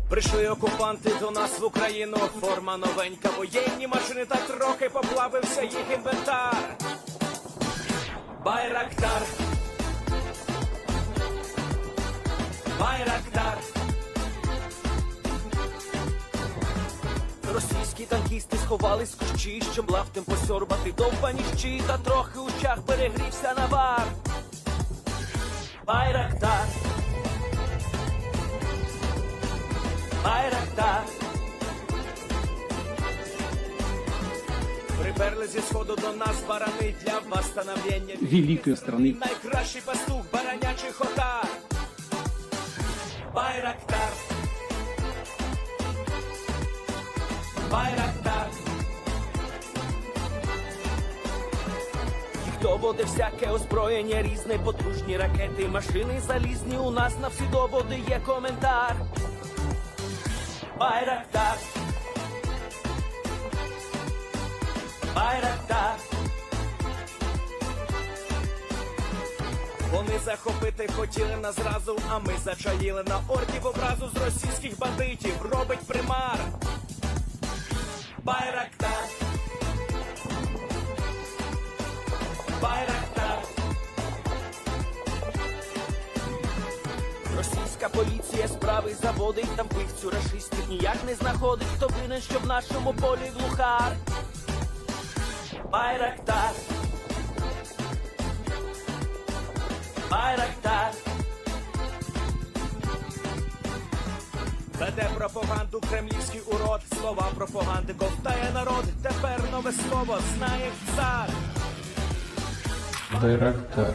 Прийшли окупанти до нас в Україну, форма новенька, воєнні машини, та трохи поплавився їх інвентар. Байрактар, Байрактар. Російські танкісти сховались в кущі, щоб лаптем посьорбати довбані щі, та трохи у чах перегрівся навар. Байрактар, Байрактар. Приперли зі сходу до нас барани для восстановлення великої страни. Найкращий пастух баранячих отар. Байрактар, Байрактар. Їх доводи всяке озброєння, різне, потужні ракети, машини залізні, у нас на всі доводи є коментар. Байрактар, Байрактар. Вони захопити хотіли нас зразу, а ми зачаїли на орків образу з російських бандитів. Робить примар. Байрактар, Байрактар. Російська поліція справи заводить, там пихцю рашистів ніяк не знаходить. Хто винен, що в нашому полі глухар? Байрактар, Байрактар. Веде пропаганду кремлівський урод, слова пропаганди ковтає народ. Тепер нове слово знає цар. Байрактар.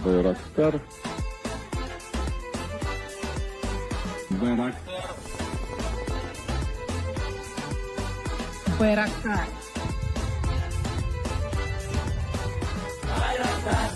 Байрактар. Байрактар. Байрактар. Байрактар.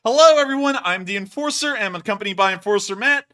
Hello everyone, I'm the Enforcer, and I'm accompanied by Enforcer Matt.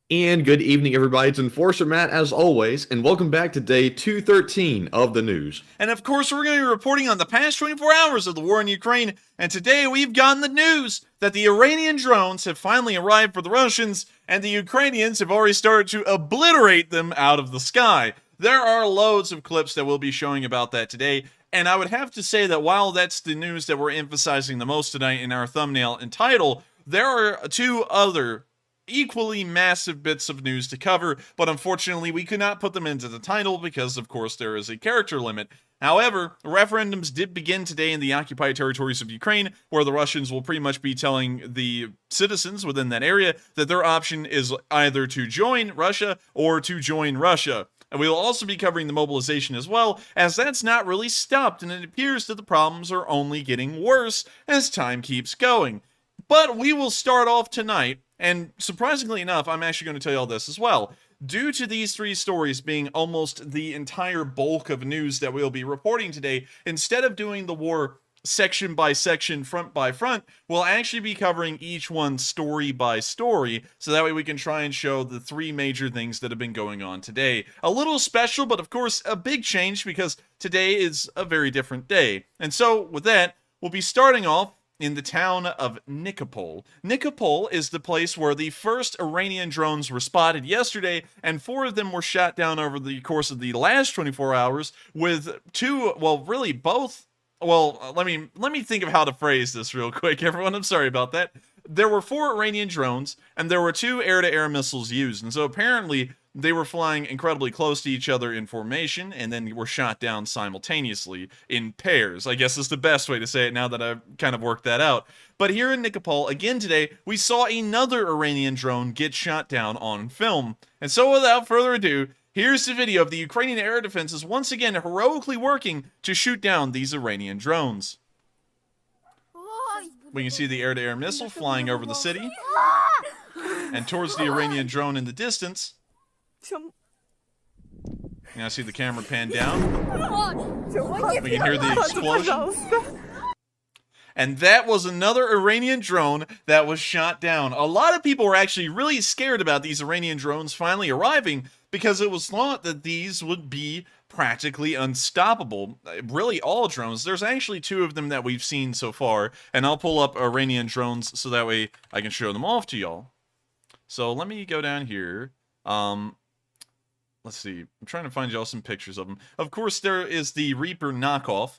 And good evening, everybody. It's Enforcer Matt, as always, and welcome back to day 213 of the news. And of course, we're going to be reporting on the past 24 hours of the war in Ukraine, and today we've gotten the news that the Iranian drones have finally arrived for the Russians, and the Ukrainians have already started to obliterate them out of the sky. There are loads of clips that we'll be showing about that today, and I would have to say that while that's the news that we're emphasizing the most tonight in our thumbnail and title, there are two other equally massive bits of news to cover, but unfortunately we could not put them into the title because, of course, there is a character limit. However, referendums did begin today in the occupied territories of Ukraine, where the Russians will pretty much be telling the citizens within that area that their option is either to join Russia or to join Russia. And we will also be covering the mobilization as well, as that's not really stopped, and it appears that the problems are only getting worse as time keeps going. But we will start off tonight, and surprisingly enough, I'm actually going to tell you all this as well. Due to these three stories being almost the entire bulk of news that we'll be reporting today, instead of doing the war section by section, front by front, we'll actually be covering each one story by story, so that way we can try and show the three major things that have been going on today. A little special, but of course a big change, because today is a very different day. And so, with that, we'll be starting off in the town of Nikopol. Nikopol is the place where the first Iranian drones were spotted yesterday, and 4 of them were shot down over the course of the last 24 hours, with two, well, really both. Well, let me think of how to phrase this real quick, everyone. I'm sorry about that. There were 4 Iranian drones, and there were 2 air-to-air missiles used, and so apparently they were flying incredibly close to each other in formation, and then were shot down simultaneously in pairs. I guess is the best way to say it now that I've kind of worked that out. But here in Nikopol, again today, we saw another Iranian drone get shot down on film. And so without further ado, here's the video of the Ukrainian Air Defenses once again heroically working to shoot down these Iranian drones. We can see the air-to-air missile flying over the city, and towards the Iranian drone in the distance. Now see the camera pan down. We can hear the explosion. And that was another Iranian drone that was shot down. A lot of people were actually really scared about these Iranian drones finally arriving, because it was thought that these would be practically unstoppable. Really, all drones. There's actually 2 of them that we've seen so far, and I'll pull up Iranian drones so that way I can show them off to y'all. So let me go down here. Let's see. I'm trying to find y'all some pictures of them. Of course, there is the Reaper knockoff.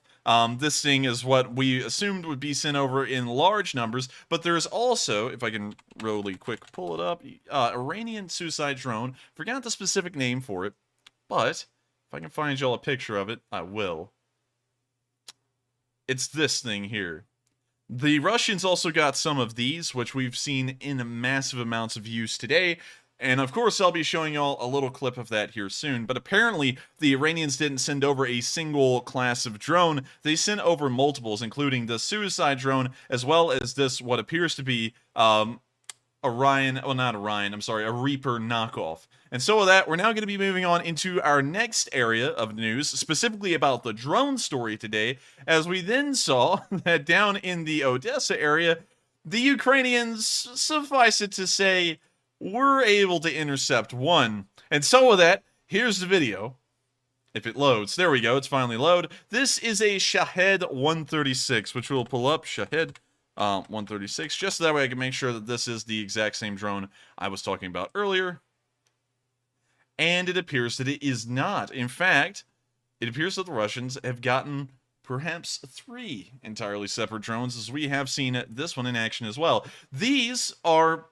This thing is what we assumed would be sent over in large numbers, but there's also, if I can really quick pull it up, Iranian Suicide drone. Forgot the specific name for it, but if I can find y'all a picture of it, I will. It's this thing here. The Russians also got some of these, which we've seen in massive amounts of use today. And of course, I'll be showing y'all a little clip of that here soon. But apparently, the Iranians didn't send over a single class of drone. They sent over multiples, including the Suicide drone, as well as this, what appears to be a Reaper knockoff. And so with that, we're now going to be moving on into our next area of news, specifically about the drone story today, as we then saw that down in the Odesa area, the Ukrainians, suffice it to say, were able to intercept one. And so with that, here's the video. If it loads. There we go, it's finally loaded. This is a Shahed 136, which we'll pull up. Shahed 136, just so that way I can make sure that this is the exact same drone I was talking about earlier. And it appears that it is not. In fact, it appears that the Russians have gotten perhaps 3 entirely separate drones, as we have seen this one in action as well. These are,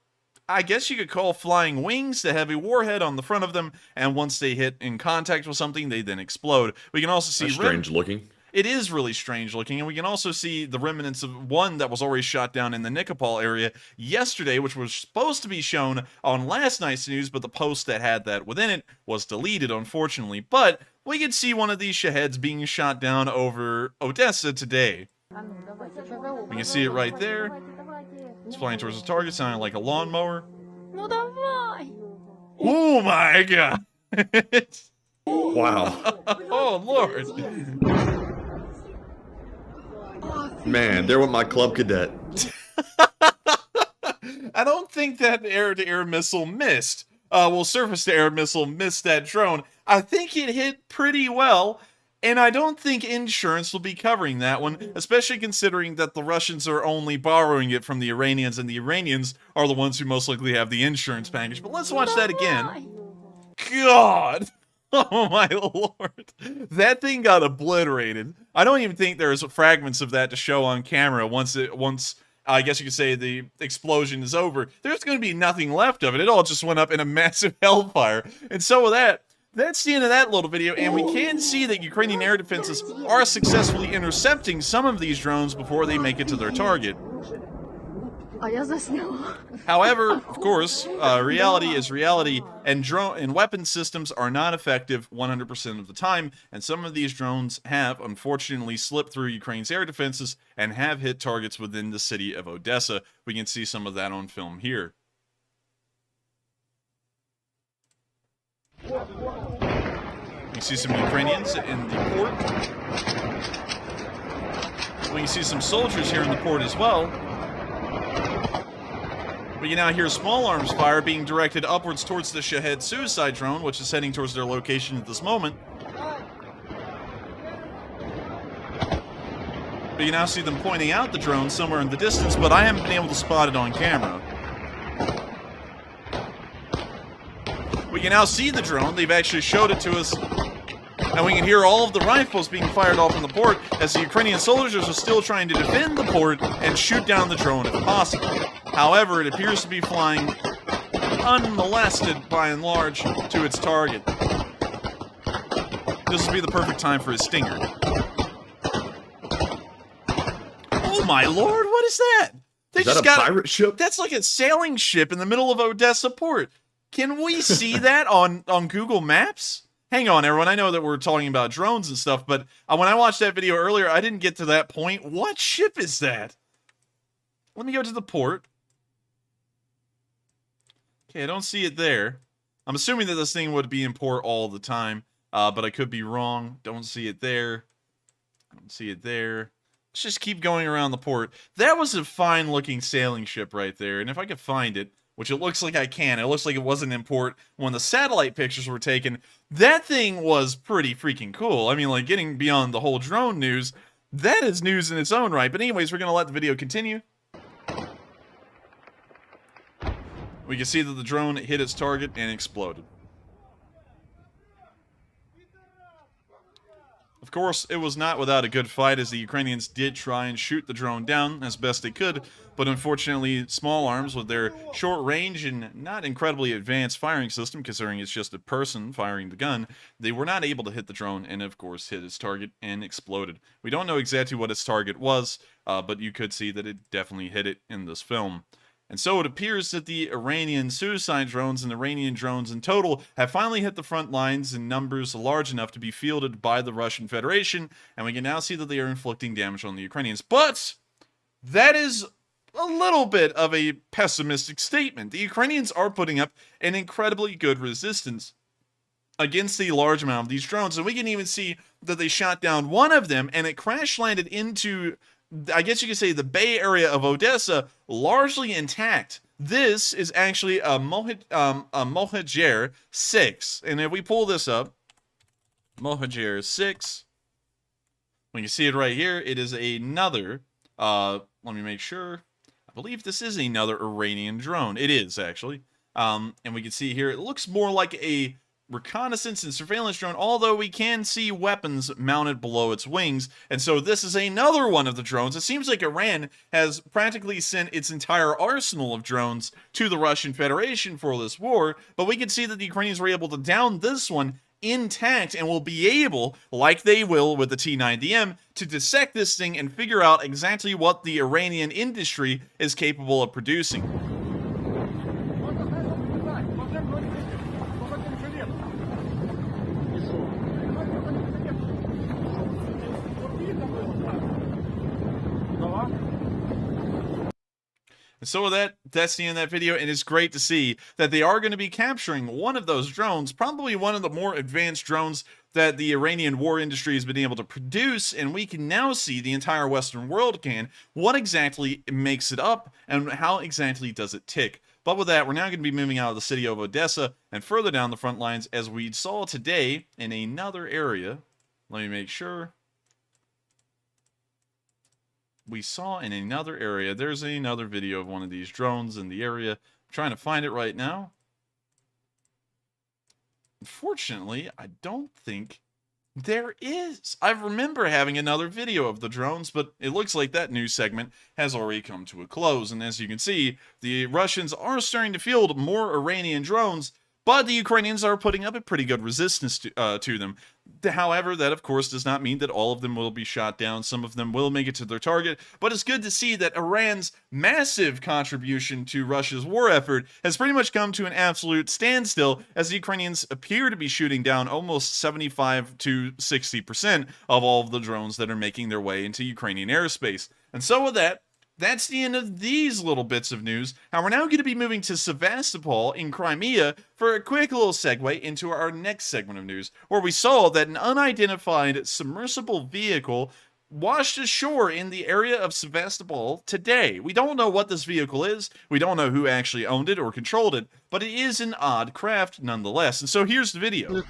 I guess you could call, flying wings that have a warhead on the front of them, and once they hit in contact with something, they then explode. We can also see... That's strange looking. It is really strange looking, and we can also see the remnants of one that was already shot down in the Nikopol area yesterday, which was supposed to be shown on last night's news, but the post that had that within it was deleted, unfortunately. But we could see one of these Shaheds being shot down over Odesa today. We can see it right there. It's flying towards the target, sounding like a lawnmower. Oh my god! Wow. Oh lord. Man, there went my club cadet. I don't think that air-to-air missile missed. Well, surface-to-air missile missed that drone. I think it hit pretty well, and I don't think insurance will be covering that one, especially considering that the Russians are only borrowing it from the Iranians, and the Iranians are the ones who most likely have the insurance package. But let's watch that again. God! Oh my lord. That thing got obliterated. I don't even think there's fragments of that to show on camera once I guess you could say the explosion is over. There's going to be nothing left of it. It all just went up in a massive hellfire. And so with that, that's the end of that little video, and we can see that Ukrainian air defenses are successfully intercepting some of these drones before they make it to their target. However, of course, reality is reality, and weapon systems are not effective 100% of the time, and some of these drones have, unfortunately, slipped through Ukraine's air defenses and have hit targets within the city of Odesa. We can see some of that on film here. You see some Ukrainians in the port. We can see some soldiers here in the port as well. We can now hear small arms fire being directed upwards towards the Shahed suicide drone, which is heading towards their location at this moment. We can now see them pointing out the drone somewhere in the distance, but I haven't been able to spot it on camera. We can now see the drone. They've actually showed it to us. And we can hear all of the rifles being fired off in the port as the Ukrainian soldiers are still trying to defend the port and shoot down the drone if possible. However, it appears to be flying unmolested by and large to its target. This would be the perfect time for a stinger. Oh my lord, what is that? Is that a pirate ship? That's like a sailing ship in the middle of Odesa port. Can we see that on Google Maps? Hang on, everyone. I know that we're talking about drones and stuff, but when I watched that video earlier, I didn't get to that point. What ship is that? Let me go to the port. Okay, I don't see it there. I'm assuming that this thing would be in port all the time, but I could be wrong. Don't see it there. Don't see it there. Let's just keep going around the port. That was a fine-looking sailing ship right there, and if I could find it, which it looks like I can. It looks like it wasn't in port when the satellite pictures were taken. That thing was pretty freaking cool. I mean, like, getting beyond the whole drone news, that is news in its own right. But anyways, we're going to let the video continue. We can see that the drone hit its target and exploded. Of course, it was not without a good fight, as the Ukrainians did try and shoot the drone down as best they could, but unfortunately, small arms with their short range and not incredibly advanced firing system, considering it's just a person firing the gun, they were not able to hit the drone and, of course, hit its target and exploded. We don't know exactly what its target was, but you could see that it definitely hit it in this film. And so it appears that the Iranian suicide drones and Iranian drones in total have finally hit the front lines in numbers large enough to be fielded by the Russian Federation, and we can now see that they are inflicting damage on the Ukrainians. But that is a little bit of a pessimistic statement. The Ukrainians are putting up an incredibly good resistance against the large amount of these drones, and we can even see that they shot down one of them, and it crash landed into, I guess you could say, the Bay Area of Odesa, largely intact. This is actually a Mohajer 6. And if we pull this up, Mohajer 6, when you see it right here, it is another, let me make sure. I believe this is another Iranian drone. It is, actually. And we can see here, it looks more like a reconnaissance and surveillance drone, although we can see weapons mounted below its wings. And so this is another one of the drones. It seems like Iran has practically sent its entire arsenal of drones to the Russian Federation for this war, but we can see that the Ukrainians were able to down this one intact and will be able, like they will with the T-90M, to dissect this thing and figure out exactly what the Iranian industry is capable of producing. And so with that, that's the end of that video, and it's great to see that they are going to be capturing one of those drones, probably one of the more advanced drones that the Iranian war industry has been able to produce, and we can now see, the entire Western world can, what exactly makes it up and how exactly does it tick. But with that, we're now going to be moving out of the city of Odesa and further down the front lines, as we saw today in another area. Let me make sure. We saw in another area, there's another video of one of these drones in the area. I'm trying to find it right now. Unfortunately, I don't think there is. I remember having another video of the drones, but it looks like that news segment has already come to a close. And as you can see, the Russians are starting to field more Iranian drones, but the Ukrainians are putting up a pretty good resistance to them. However, that of course does not mean that all of them will be shot down. Some of them will make it to their target, but it's good to see that Iran's massive contribution to Russia's war effort has pretty much come to an absolute standstill, as the Ukrainians appear to be shooting down almost 75 to 60% of all of the drones that are making their way into Ukrainian airspace. And so with that, that's the end of these little bits of news. And we're now going to be moving to Sevastopol in Crimea for a quick little segue into our next segment of news, where we saw that an unidentified submersible vehicle washed ashore in the area of Sevastopol today. We don't know what this vehicle is, we don't know who actually owned it or controlled it, but it is an odd craft nonetheless. And so here's the video.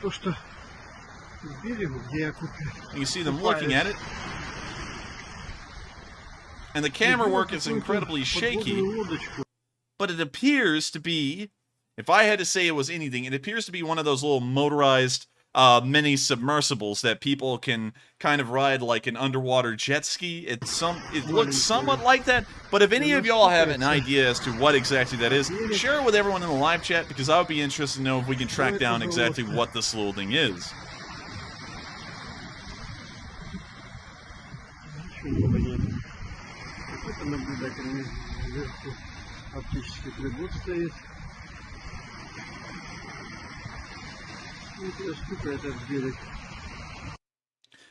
You see them looking at it. And the camera work is incredibly shaky, but it appears to be, if I had to say it was anything, it appears to be one of those little motorized mini submersibles that people can kind of ride like an underwater jet ski. It looks somewhat like that, but if any of y'all have an idea as to what exactly that is, share it with everyone in the live chat, because I would be interested to know if we can track down exactly what this little thing is. Наблюдательный сверху оптический прибор стоит. И эта штука, этот берег.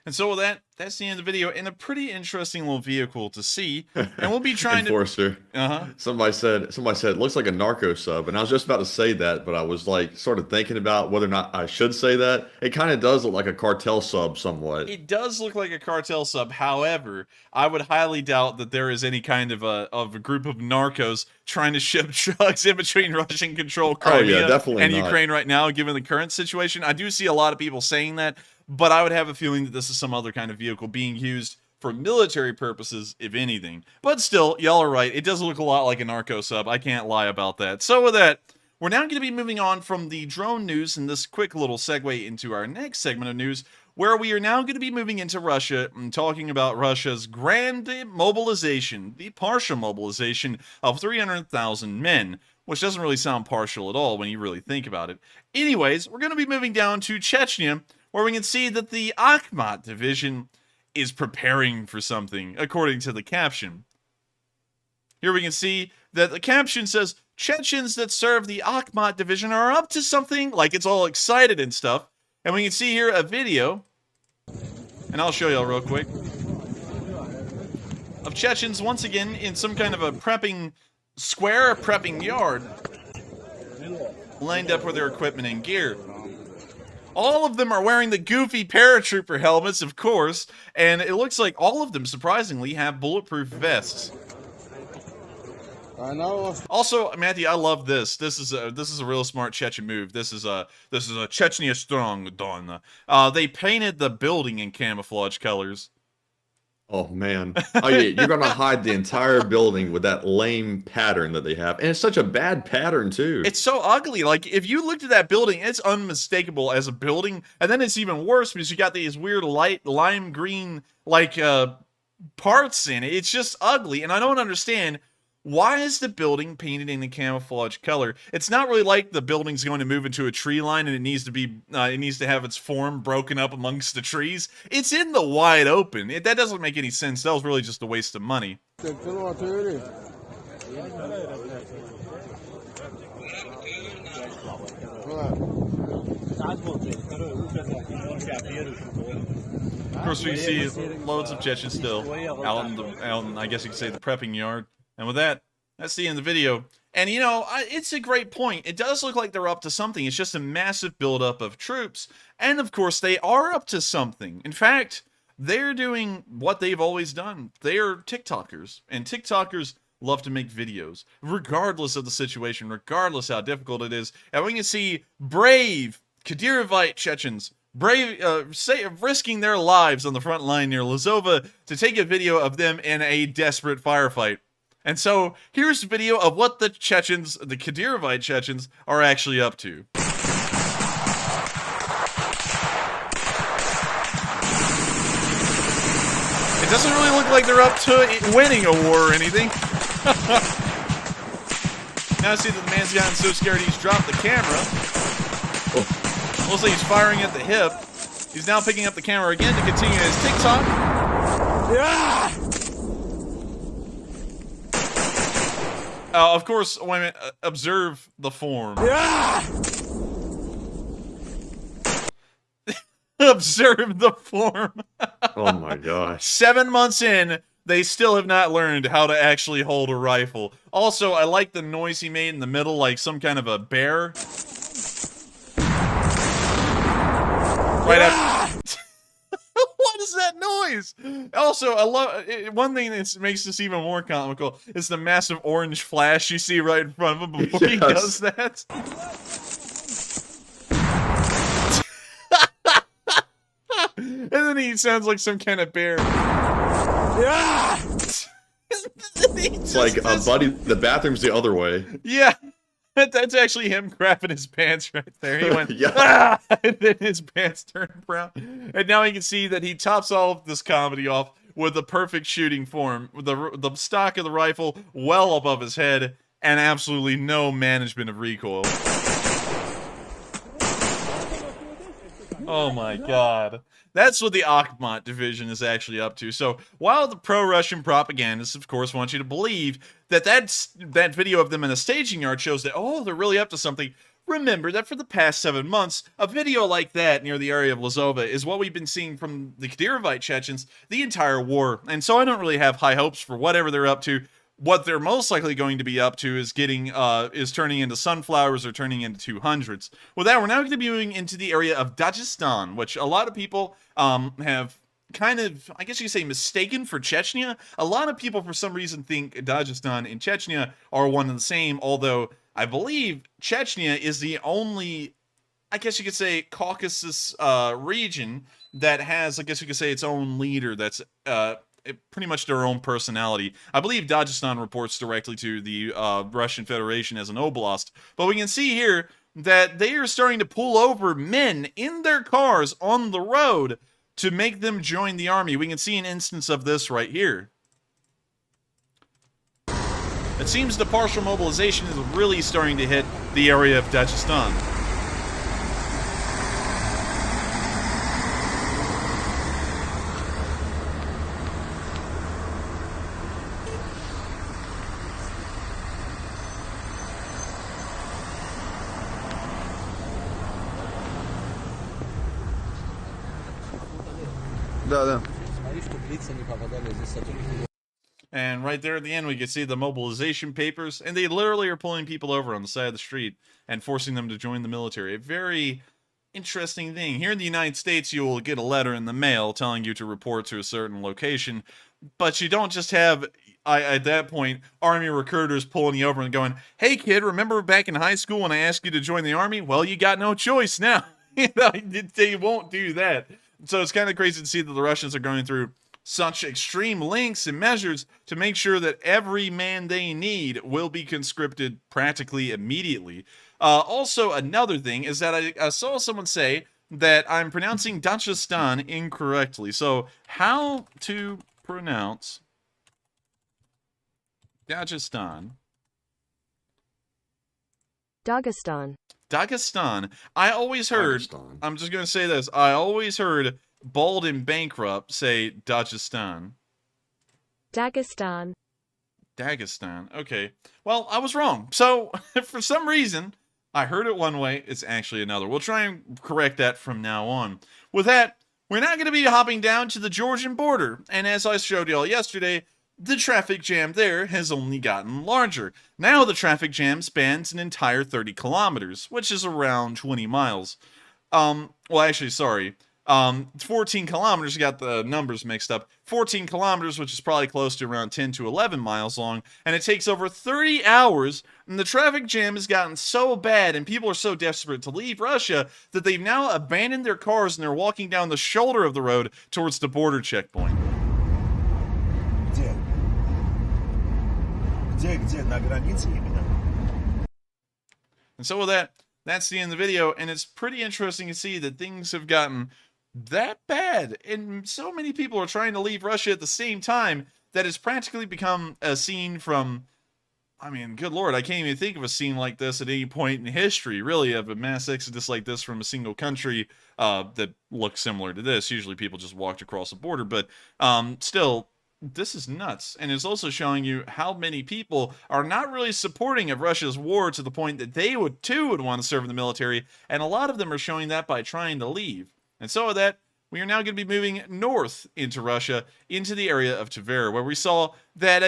And so with that, that's the end of the video, and a pretty interesting little vehicle to see. And we'll be trying Enforcer. to... Somebody said it looks like a narco sub, and I was just about to say that, but I was like sort of thinking about whether or not I should say that. It kind of does look like a cartel sub somewhat. It does look like a cartel sub. However, I would highly doubt that there is any kind of a group of narcos trying to ship drugs in between Russian-controlled Crimea and Ukraine right now, given the current situation. I do see a lot of people saying that, but I would have a feeling that this is some other kind of vehicle being used for military purposes, if anything. But still, y'all are right. It does look a lot like a narco sub. I can't lie about that. So with that, we're now going to be moving on from the drone news in this quick little segue into our next segment of news, where we are now going to be moving into Russia and talking about Russia's grand mobilization, the partial mobilization of 300,000 men, which doesn't really sound partial at all when you really think about it. Anyways, we're going to be moving down to Chechnya, where we can see that the Akhmat division is preparing for something, according to the caption. Here we can see that the caption says, Chechens that serve the Akhmat division are up to something, like it's all excited and stuff. And we can see here a video, and I'll show y'all real quick, of Chechens once again in some kind of a prepping square, prepping yard, lined up with their equipment and gear. All of them are wearing the goofy paratrooper helmets, of course, and it looks like all of them, surprisingly, have bulletproof vests. I know. Also, Matthew, I love this. This is a real smart Chechen move. This is a Chechnya strong Don. They painted the building in camouflage colors. Oh man! Oh yeah, you're gonna hide the entire building with that lame pattern that they have, and it's such a bad pattern too. It's so ugly. Like, if you looked at that building, it's unmistakable as a building, and then it's even worse because you got these weird light lime green like parts in it. It's just ugly, and I don't understand. Why is the building painted in a camouflage color? It's not really like the building's going to move into a tree line and it needs to have its form broken up amongst the trees. It's in the wide open. That doesn't make any sense. That was really just a waste of money. Of course, we see loads of Chechens still out in, I guess you could say, the prepping yard. And with that, that's the end of the video. And, you know, it's a great point. It does look like they're up to something. It's just a massive buildup of troops. And, of course, they are up to something. In fact, they're doing what they've always done. They are TikTokers. And TikTokers love to make videos, regardless of the situation, regardless how difficult it is. And we can see brave Kadyrovite Chechens risking their lives on the front line near Lazova to take a video of them in a desperate firefight. And so, here's a video of what the Chechens, the Kadyrovite Chechens, are actually up to. It doesn't really look like they're up to winning a war or anything. Now I see that the man's gotten so scared he's dropped the camera. Looks like he's firing at the hip. He's now picking up the camera again to continue his TikTok. Yeah! Of course, wait a minute, observe the form. Yeah! Observe the form. Oh my gosh. 7 months in, they still have not learned how to actually hold a rifle. Also, I like the noise he made in the middle, like some kind of a bear. Right after. What is that noise? Also, I love one thing that makes this even more comical is the massive orange flash you see right in front of him before he does that. And then he sounds like some kind of bear. Yeah. It's like, buddy, the bathroom's the other way. Yeah. That's actually him grabbing his pants right there. He went, Yeah. Ah! And then his pants turned brown. And now you can see that he tops all of this comedy off with the perfect shooting form, with the stock of the rifle well above his head, and absolutely no management of recoil. Oh my god. That's what the Akhmat division is actually up to. So, while the pro-Russian propagandists, of course, want you to believe that that video of them in a staging yard shows that, oh, they're really up to something, remember that for the past 7 months, a video like that near the area of Lazova is what we've been seeing from the Kadyrovite Chechens the entire war. And so I don't really have high hopes for whatever they're up to. What they're most likely going to be up to is turning into sunflowers or turning into 200s. With that, we're now going to be moving into the area of Dagestan, which a lot of people have kind of, I guess you could say, mistaken for Chechnya. A lot of people, for some reason, think Dagestan and Chechnya are one and the same, although I believe Chechnya is the only, I guess you could say, Caucasus region that has, I guess you could say, its own leader that's pretty much their own personality. I believe Dagestan reports directly to the Russian Federation as an oblast, but we can see here that they are starting to pull over men in their cars on the road to make them join the army. We can see an instance of this right here. It seems the partial mobilization is really starting to hit the area of Dagestan. And right there at the end, we can see the mobilization papers, and they literally are pulling people over on the side of the street and forcing them to join the military. A very interesting thing. Here in the United States, you will get a letter in the mail telling you to report to a certain location, but you don't just have, at that point, army recruiters pulling you over and going, hey kid, remember back in high school when I asked you to join the army? Well, you got no choice now. They won't do that. So it's kind of crazy to see that the Russians are going through such extreme lengths and measures to make sure that every man they need will be conscripted practically immediately. Also, another thing is that I saw someone say that I'm pronouncing Dagestan incorrectly. So, how to pronounce Dagestan? Dagestan. Dagestan. I always heard, Dagestan. I'm just going to say this, I always heard Bald and Bankrupt say Dagestan. Dagestan. Dagestan. Okay. Well, I was wrong. So, for some reason, I heard it one way, it's actually another. We'll try and correct that from now on. With that, we're now going to be hopping down to the Georgian border. And as I showed y'all yesterday, the traffic jam there has only gotten larger. Now the traffic jam spans an entire 30 kilometers, which is around 20 miles. Well, actually, sorry. 14 kilometers, got the numbers mixed up. 14 kilometers, which is probably close to around 10 to 11 miles long, and it takes over 30 hours, and the traffic jam has gotten so bad, and people are so desperate to leave Russia, that they've now abandoned their cars, and they're walking down the shoulder of the road towards the border checkpoint. And so with that, that's the end of the video, and it's pretty interesting to see that things have gotten that bad, and so many people are trying to leave Russia at the same time that it's practically become a scene from, I mean, good lord, I can't even think of a scene like this at any point in history, really, of a mass exodus like this from a single country that looks similar to this. Usually people just walked across the border, but still, this is nuts, and it's also showing you how many people are not really supporting of Russia's war to the point that they would want to serve in the military, and a lot of them are showing that by trying to leave. And so with that, we are now going to be moving north into Russia, into the area of Tver, where we saw that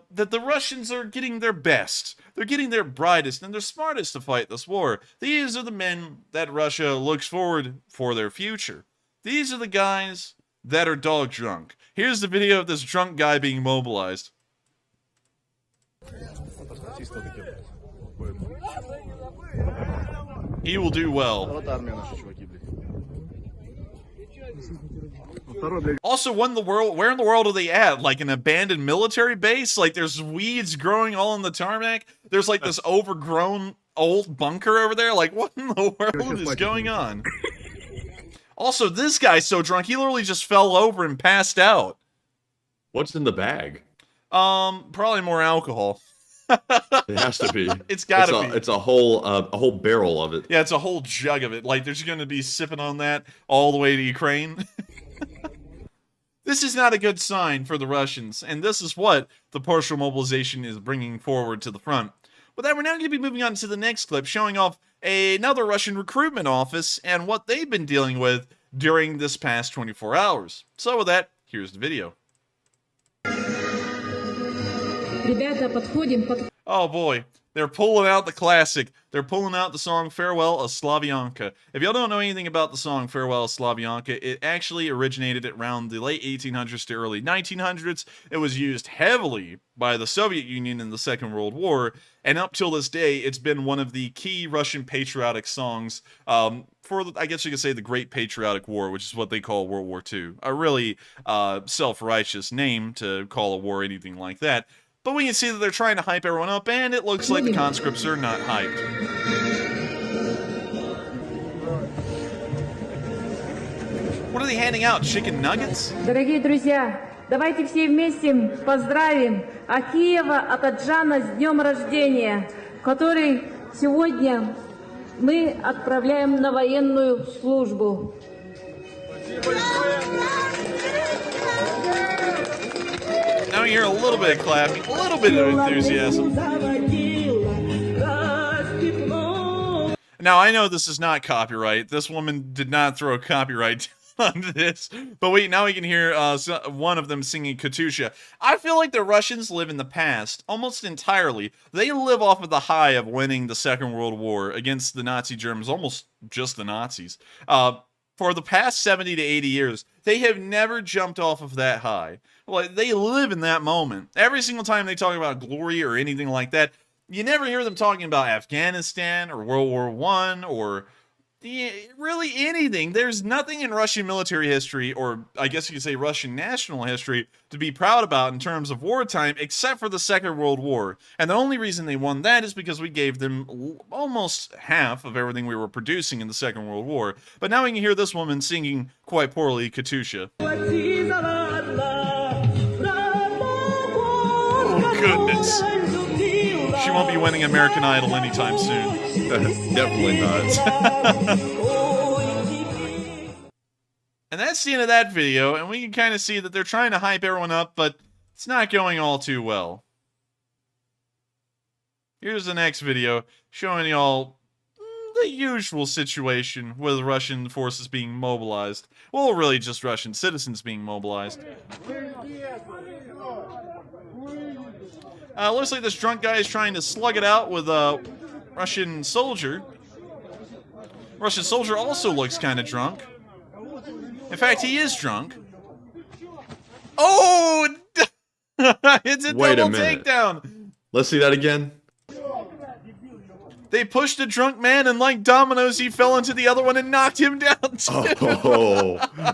that the Russians are getting their best. They're getting their brightest and their smartest to fight this war. These are the men that Russia looks forward for their future. These are the guys that are dog drunk. Here's the video of this drunk guy being mobilized. He will do well. Also, where in the world are they at? Like an abandoned military base? Like there's weeds growing all on the tarmac? There's like this overgrown old bunker over there? Like what in the world is going on? Also, this guy's so drunk, he literally just fell over and passed out. What's in the bag? Probably more alcohol. It has to be. It's gotta be. It's a whole barrel of it. Yeah, it's a whole jug of it. Like, there's gonna be sipping on that all the way to Ukraine. This is not a good sign for the Russians, and this is what the partial mobilization is bringing forward to the front. With that, we're now going to be moving on to the next clip, showing off another Russian recruitment office and what they've been dealing with during this past 24 hours. So with that, here's the video. Oh boy, they're pulling out the classic. They're pulling out the song Farewell of Slavyanka. If y'all don't know anything about the song Farewell of Slavyanka, it actually originated around the late 1800s to early 1900s. It was used heavily by the Soviet Union in the Second World War, and up till this day, it's been one of the key Russian patriotic songs for, I guess you could say, the Great Patriotic War, which is what they call World War II. A really self-righteous name to call a war anything like that. But we can see that they're trying to hype everyone up, and it looks like the conscripts are not hyped. What are they handing out? Chicken nuggets? Дорогие друзья, давайте все вместе поздравим Акиева Акаджана с днем рождения, который сегодня мы отправляем на военную службу. Now you hear a little bit of clapping, a little bit of enthusiasm. Now, I know this is not copyright. This woman did not throw copyright on this. But now we can hear one of them singing Katusha. I feel like the Russians live in the past almost entirely. They live off of the high of winning the Second World War against the Nazi Germans, almost just the Nazis. For the past 70 to 80 years, they have never jumped off of that high. Like, they live in that moment. Every single time they talk about glory or anything like that, you never hear them talking about Afghanistan or World War I or really anything. There's nothing in Russian military history, or I guess you could say Russian national history, to be proud about in terms of wartime, except for the Second World War. And the only reason they won that is because we gave them almost half of everything we were producing in the Second World War. But now we can hear this woman singing quite poorly Katusha. Oh, goodness. She won't be winning American Idol anytime soon. Definitely not. And that's the end of that video, and we can kind of see that they're trying to hype everyone up, but it's not going all too well. Here's the next video, showing y'all the usual situation with Russian forces being mobilized. Well, really just Russian citizens being mobilized. Looks like this drunk guy is trying to slug it out with a Russian soldier. Russian soldier also looks kind of drunk. In fact, he is drunk. Oh! It's a Wait a double minute. takedown. Let's see that again. They pushed a drunk man, and like dominoes, he fell into the other one and knocked him down.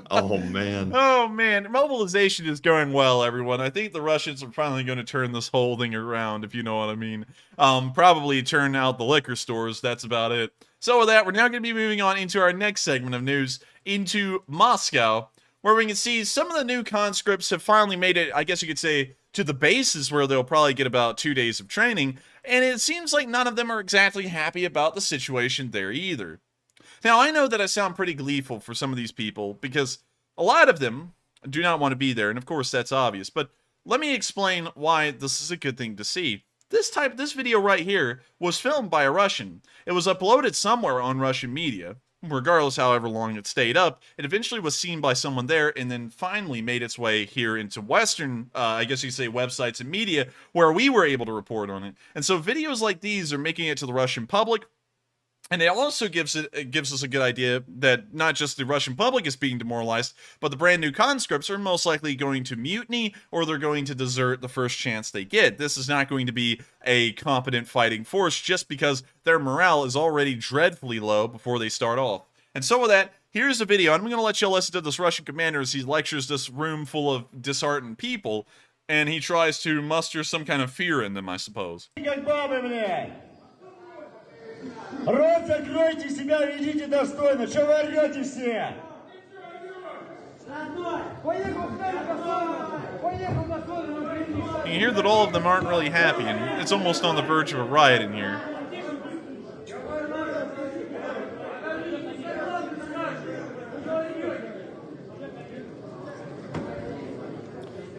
Oh man. Oh man, mobilization is going well, everyone. I think the Russians are finally going to turn this whole thing around, if you know what I mean. Probably turn out the liquor stores. That's about it. So with that, we're now going to be moving on into our next segment of news, into Moscow, where we can see some of the new conscripts have finally made it, I guess you could say, to the bases where they'll probably get about 2 days of training, and it seems like none of them are exactly happy about the situation there either. Now, I know that I sound pretty gleeful for some of these people, because a lot of them do not want to be there, and of course that's obvious, but let me explain why this is a good thing to see. This video right here was filmed by a Russian. It was uploaded somewhere on Russian media. Regardless however long it stayed up, it eventually was seen by someone there and then finally made its way here into Western, I guess you could say, websites and media where we were able to report on it. And so videos like these are making it to the Russian public, and it also gives us a good idea that not just the Russian public is being demoralized, but the brand new conscripts are most likely going to mutiny or they're going to desert the first chance they get. This is not going to be a competent fighting force just because their morale is already dreadfully low before they start off. And so with that, here's a video. I'm going to let you listen to this Russian commander as he lectures this room full of disheartened people, and he tries to muster some kind of fear in them, I suppose. Рот закройте, себя ведите достойно. Чего вы орете все? You can hear that all of them aren't really happy, and it's almost on the verge of a riot in here.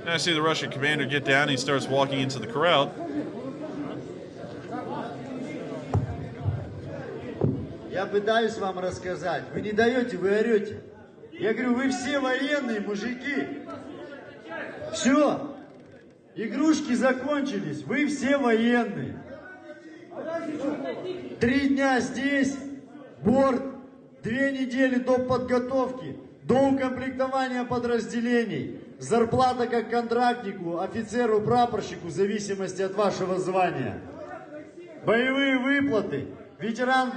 Now I see the Russian commander get down, and he starts walking into the crowd. Я пытаюсь вам рассказать. Вы не даете, вы орете. Я говорю, вы все военные мужики. Все. Игрушки закончились. Вы все военные. 3 дня здесь. Борт. 2 недели до подготовки. До укомплектования подразделений. Зарплата как контрактнику, офицеру, прапорщику, в зависимости от вашего звания. Боевые выплаты. Ветеран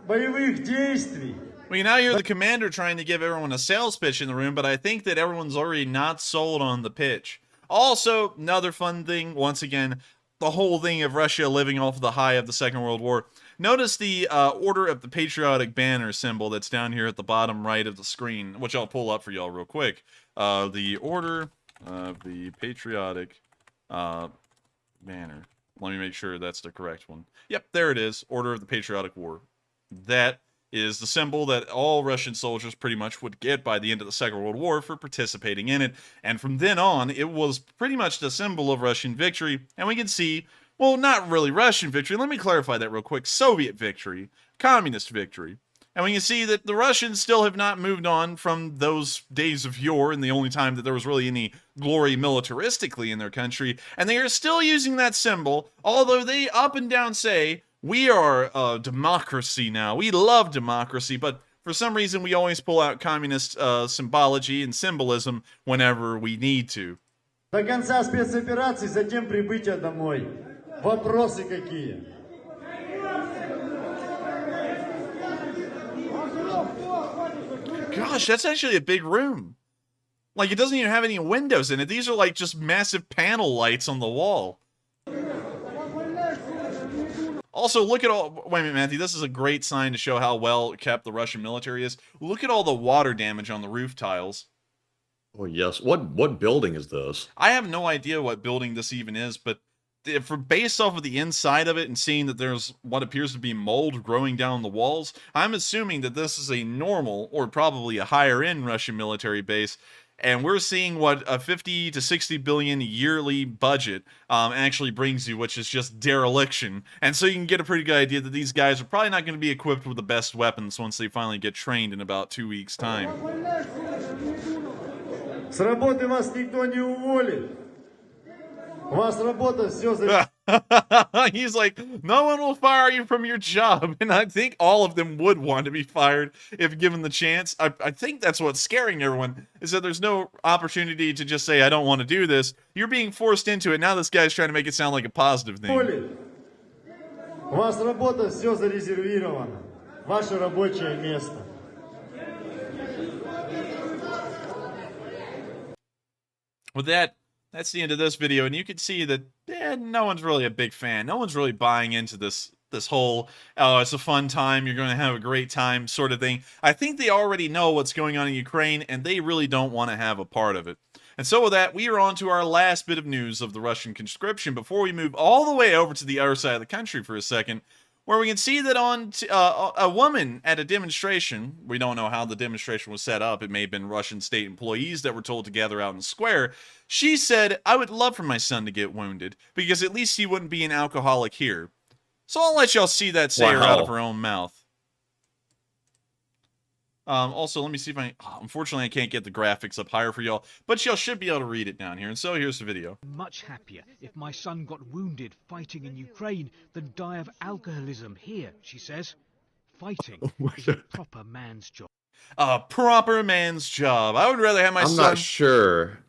боевых действий. Well, you now hear the commander trying to give everyone a sales pitch in the room, but I think that everyone's already not sold on the pitch. Also, another fun thing, once again, the whole thing of Russia living off the high of the Second World War. Notice the Order of the Patriotic Banner symbol that's down here at the bottom right of the screen, which I'll pull up for y'all real quick. The Order of the Patriotic Banner. Let me make sure that's the correct one. Yep, there it is. Order of the Patriotic War. That is the symbol that all Russian soldiers pretty much would get by the end of the Second World War for participating in it. And from then on, it was pretty much the symbol of Russian victory. And we can see, well, not really Russian victory. Let me clarify that real quick. Soviet victory. Communist victory. And we can see that the Russians still have not moved on from those days of yore and the only time that there was really any glory militaristically in their country. And they are still using that symbol, although they up and down say, we are a democracy now. We love democracy, but for some reason we always pull out communist symbology and symbolism whenever we need to. До конца спецоперации, затем прибытия домой. Вопросы какие? Gosh, that's actually a big room. Like, it doesn't even have any windows in it. These are like just massive panel lights on the wall. Also, look at all... Wait a minute, Matthew. This is a great sign to show how well kept the Russian military is. Look at all the water damage on the roof tiles. Oh, yes. What building is this? I have no idea what building this even is, but based off of the inside of it and seeing that there's what appears to be mold growing down the walls, I'm assuming that this is a normal or probably a higher-end Russian military base. And we're seeing what a 50 to 60 billion yearly budget actually brings you, which is just dereliction. And so you can get a pretty good idea that these guys are probably not going to be equipped with the best weapons once they finally get trained in about 2 weeks' time. С работы вас никто не уволит. У вас работа все He's like, no one will fire you from your job. And I think all of them would want to be fired if given the chance. I think that's what's scaring everyone, is that there's no opportunity to just say, I don't want to do this. You're being forced into it. Now this guy's trying to make it sound like a positive thing. У вас работа, все зарезервировано. Ваше рабочее место. With that, that's the end of this video, and you can see that no one's really a big fan. No one's really buying into this whole, oh, it's a fun time, you're going to have a great time sort of thing. I think they already know what's going on in Ukraine, and they really don't want to have a part of it. And so with that, we are on to our last bit of news of the Russian conscription before we move all the way over to the other side of the country for a second, where we can see that on a woman at a demonstration, we don't know how the demonstration was set up, it may have been Russian state employees that were told to gather out in the square, she said, I would love for my son to get wounded, because at least he wouldn't be an alcoholic here. So I'll let y'all see that say her out of her own mouth. Also, let me see if unfortunately I can't get the graphics up higher for y'all, but y'all should be able to read it down here, and so here's the video. Much happier if my son got wounded fighting in Ukraine than die of alcoholism here, she says. Fighting is a proper man's job. A proper man's job. I would rather have my son...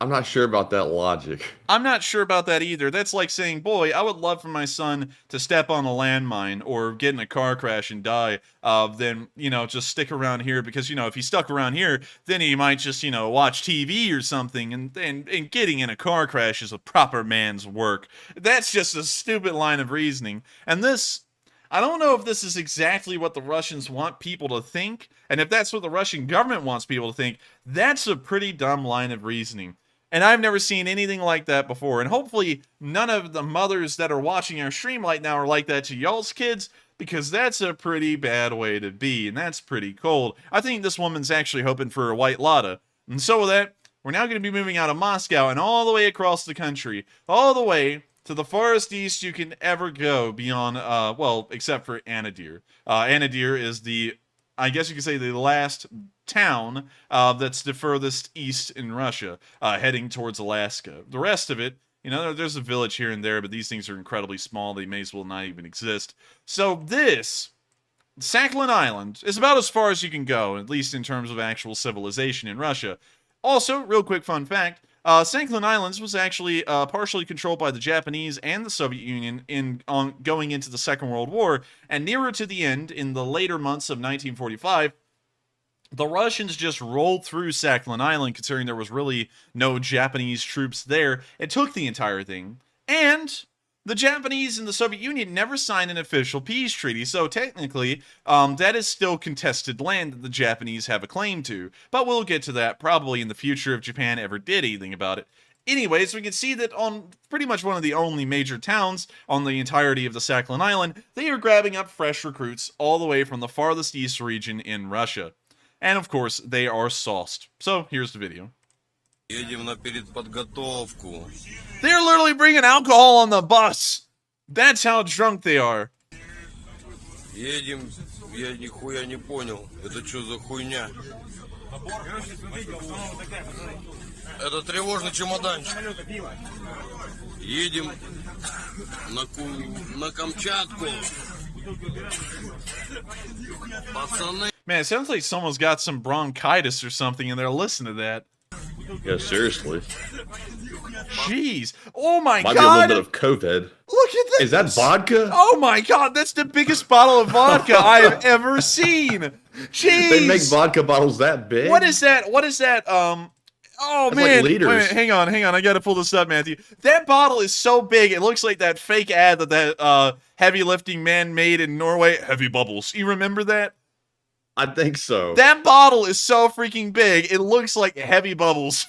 I'm not sure about that logic. I'm not sure about that either. That's like saying, boy, I would love for my son to step on a landmine or get in a car crash and die, than, you know, just stick around here because, you know, if he stuck around here, then he might just, you know, watch TV or something, and getting in a car crash is a proper man's work. That's just a stupid line of reasoning. And this... I don't know if this is exactly what the Russians want people to think, and if that's what the Russian government wants people to think, that's a pretty dumb line of reasoning. And I've never seen anything like that before, and hopefully none of the mothers that are watching our stream right now are like that to y'all's kids, because that's a pretty bad way to be, and that's pretty cold. I think this woman's actually hoping for a white lotta. And so with that, we're now going to be moving out of Moscow and all the way across the country, all the way to the farthest east you can ever go beyond, well, except for Anadyr. Anadyr is the, I guess you could say, the last town that's the furthest east in Russia, heading towards Alaska. The rest of it, you know, there's a village here and there, but these things are incredibly small. They may as well not even exist. So this, Sakhalin Island, is about as far as you can go, at least in terms of actual civilization in Russia. Also, real quick fun fact, Sakhalin Islands was actually partially controlled by the Japanese and the Soviet Union going into the Second World War, and nearer to the end, in the later months of 1945, the Russians just rolled through Sakhalin Island, considering there was really no Japanese troops there. It took the entire thing, and the Japanese and the Soviet Union never signed an official peace treaty, so technically, that is still contested land that the Japanese have a claim to. But we'll get to that probably in the future if Japan ever did anything about it. Anyways, we can see that on pretty much one of the only major towns on the entirety of the Sakhalin Island, they are grabbing up fresh recruits all the way from the farthest east region in Russia. And of course, they are sauced. So, here's the video. Едем на передподготовку. They're literally bringing alcohol on the bus. That's how drunk they are. Едем, я нихуя не понял. Это что за хуйня? Это тревожный чемоданчик. Едем на Камчатку. Пацаны. Man, it sounds like someone's got some bronchitis or something and they're listening to that. Yeah, seriously. Jeez. Oh my God. Might God. be a little bit of COVID. Look at this. Is that vodka? Oh my God. That's the biggest bottle of vodka I have ever seen. Jeez. They make vodka bottles that big? What is that? What is that? Oh That's man. like liters. Wait, hang on. I gotta pull this up, Matthew. That bottle is so big, it looks like that fake ad that heavy lifting man made in Norway. Heavy bubbles. You remember that? I think so. That bottle is so freaking big, it looks like heavy bubbles.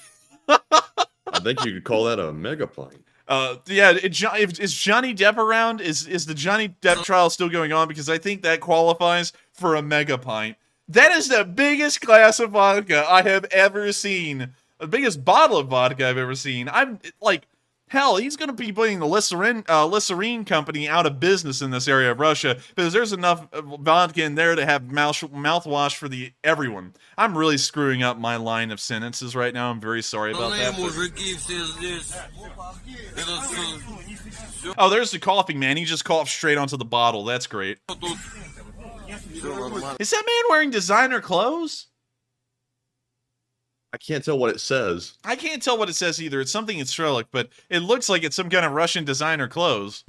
I think you could call that a mega pint. Yeah, is Johnny Depp around? Is the Johnny Depp trial still going on? Because I think that qualifies for a mega pint. That is the biggest glass of vodka I have ever seen. The biggest bottle of vodka I've ever seen. Hell, he's going to be putting the Listerine company out of business in this area of Russia because there's enough vodka in there to have mouthwash for everyone. I'm really screwing up my line of sentences right now. I'm very sorry about that. Oh, there's the coughing, man. He just coughed straight onto the bottle. That's great. Is that man wearing designer clothes? I can't tell what it says. I can't tell what it says either. It's something in Cyrillic, but it looks like it's some kind of Russian designer clothes.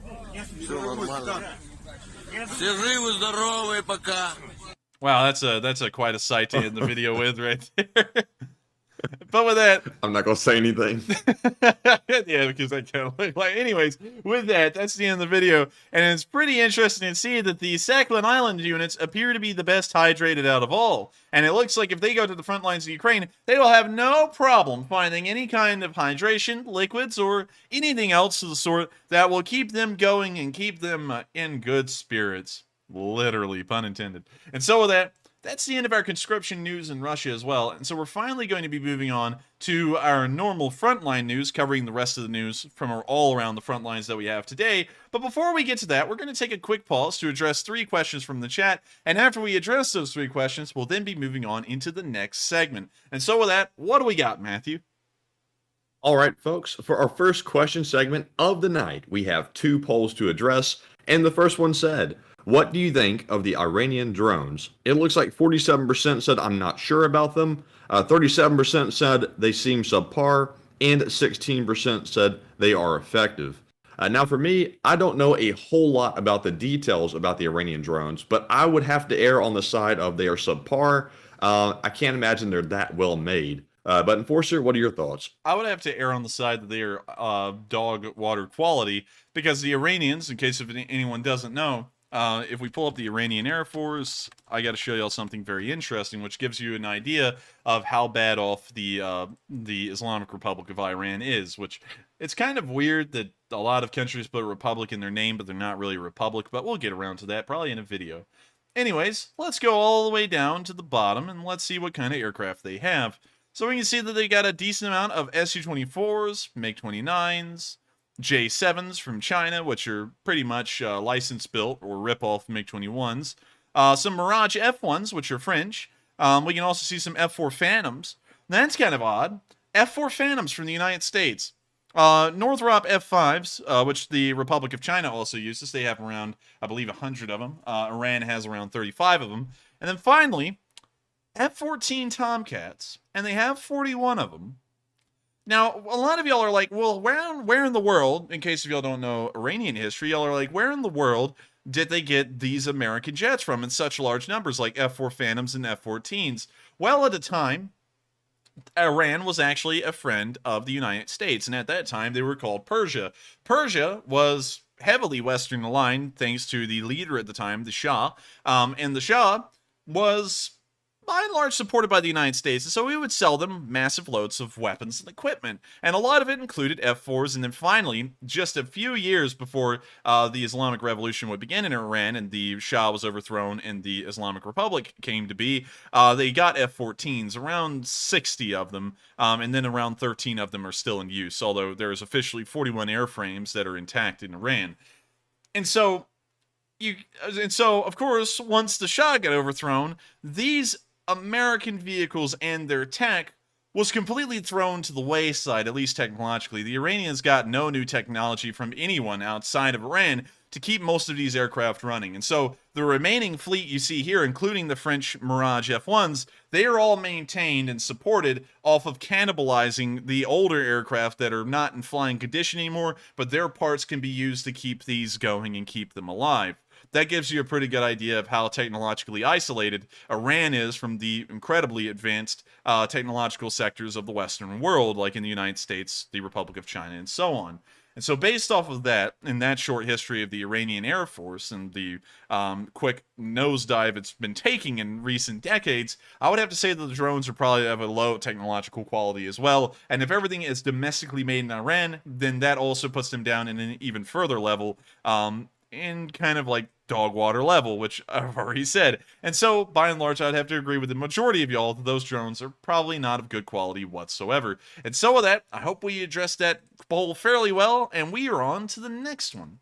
Wow, that's a quite a sight to end the video with right there. But with that, I'm not gonna say anything. yeah, because I kind of look like. Anyways, with that, that's the end of the video, and it's pretty interesting to see that the Sakhalin Island units appear to be the best hydrated out of all. And it looks like if they go to the front lines of Ukraine, they will have no problem finding any kind of hydration, liquids, or anything else of the sort that will keep them going and keep them in good spirits. Literally, pun intended. And so with that, that's the end of our conscription news in Russia as well, and so we're finally going to be moving on to our normal frontline news, covering the rest of the news from all around the front lines that we have today. But before we get to that, we're going to take a quick pause to address 3 questions from the chat, and after we address those 3 questions, we'll then be moving on into the next segment. And so with that, what do we got, Matthew? All right, folks, for our first question segment of the night, we have 2 polls to address, and the first one said, what do you think of the Iranian drones? It looks like 47% said I'm not sure about them, 37% said they seem subpar, and 16% said they are effective. Now for me, I don't know a whole lot about the details about the Iranian drones, but I would have to err on the side of they are subpar. I can't imagine they're that well made. But Enforcer, what are your thoughts? I would have to err on the side that they are dog water quality, because the Iranians, in case if anyone doesn't know, if we pull up the Iranian Air Force, I got to show y'all something very interesting, which gives you an idea of how bad off the Islamic Republic of Iran is. Which it's kind of weird that a lot of countries put a republic in their name, but they're not really a republic. But we'll get around to that probably in a video. Anyways, let's go all the way down to the bottom and let's see what kind of aircraft they have. So we can see that they got a decent amount of Su-24s, MiG-29s. J7s from China, which are pretty much license-built or rip-off MiG-21s. Some Mirage F1s, which are French. We can also see some F4 Phantoms. That's kind of odd. F4 Phantoms from the United States. Northrop F5s, which the Republic of China also uses. They have around, I believe, 100 of them. Iran has around 35 of them. And then finally, F-14 Tomcats. And they have 41 of them. Now, a lot of y'all are like, well, where in the world, in case if y'all don't know Iranian history, y'all are like, where in the world did they get these American jets from in such large numbers, like F-4 Phantoms and F-14s? Well, at the time, Iran was actually a friend of the United States, and at that time, they were called Persia. Persia was heavily Western aligned, thanks to the leader at the time, the Shah, and the Shah was by and large supported by the United States, and so we would sell them massive loads of weapons and equipment, and a lot of it included F-4s, and then finally, just a few years before the Islamic Revolution would begin in Iran, and the Shah was overthrown and the Islamic Republic came to be, they got F-14s, around 60 of them, and then around 13 of them are still in use, although there's officially 41 airframes that are intact in Iran. And so, of course, once the Shah got overthrown, these American vehicles and their tech was completely thrown to the wayside, at least technologically. The Iranians got no new technology from anyone outside of Iran to keep most of these aircraft running. And so the remaining fleet you see here, including the French Mirage F1s, they are all maintained and supported off of cannibalizing the older aircraft that are not in flying condition anymore, but their parts can be used to keep these going and keep them alive. That gives you a pretty good idea of how technologically isolated Iran is from the incredibly advanced technological sectors of the Western world, like in the United States, the Republic of China, and so on. And so based off of that, in that short history of the Iranian Air Force and the quick nosedive it's been taking in recent decades, I would have to say that the drones are probably of a low technological quality as well. And if everything is domestically made in Iran, then that also puts them down in an even further level. in kind of like dog water level, which I've already said. And so, by and large, I'd have to agree with the majority of y'all that those drones are probably not of good quality whatsoever. And so with that, I hope we addressed that poll fairly well, and we are on to the next one.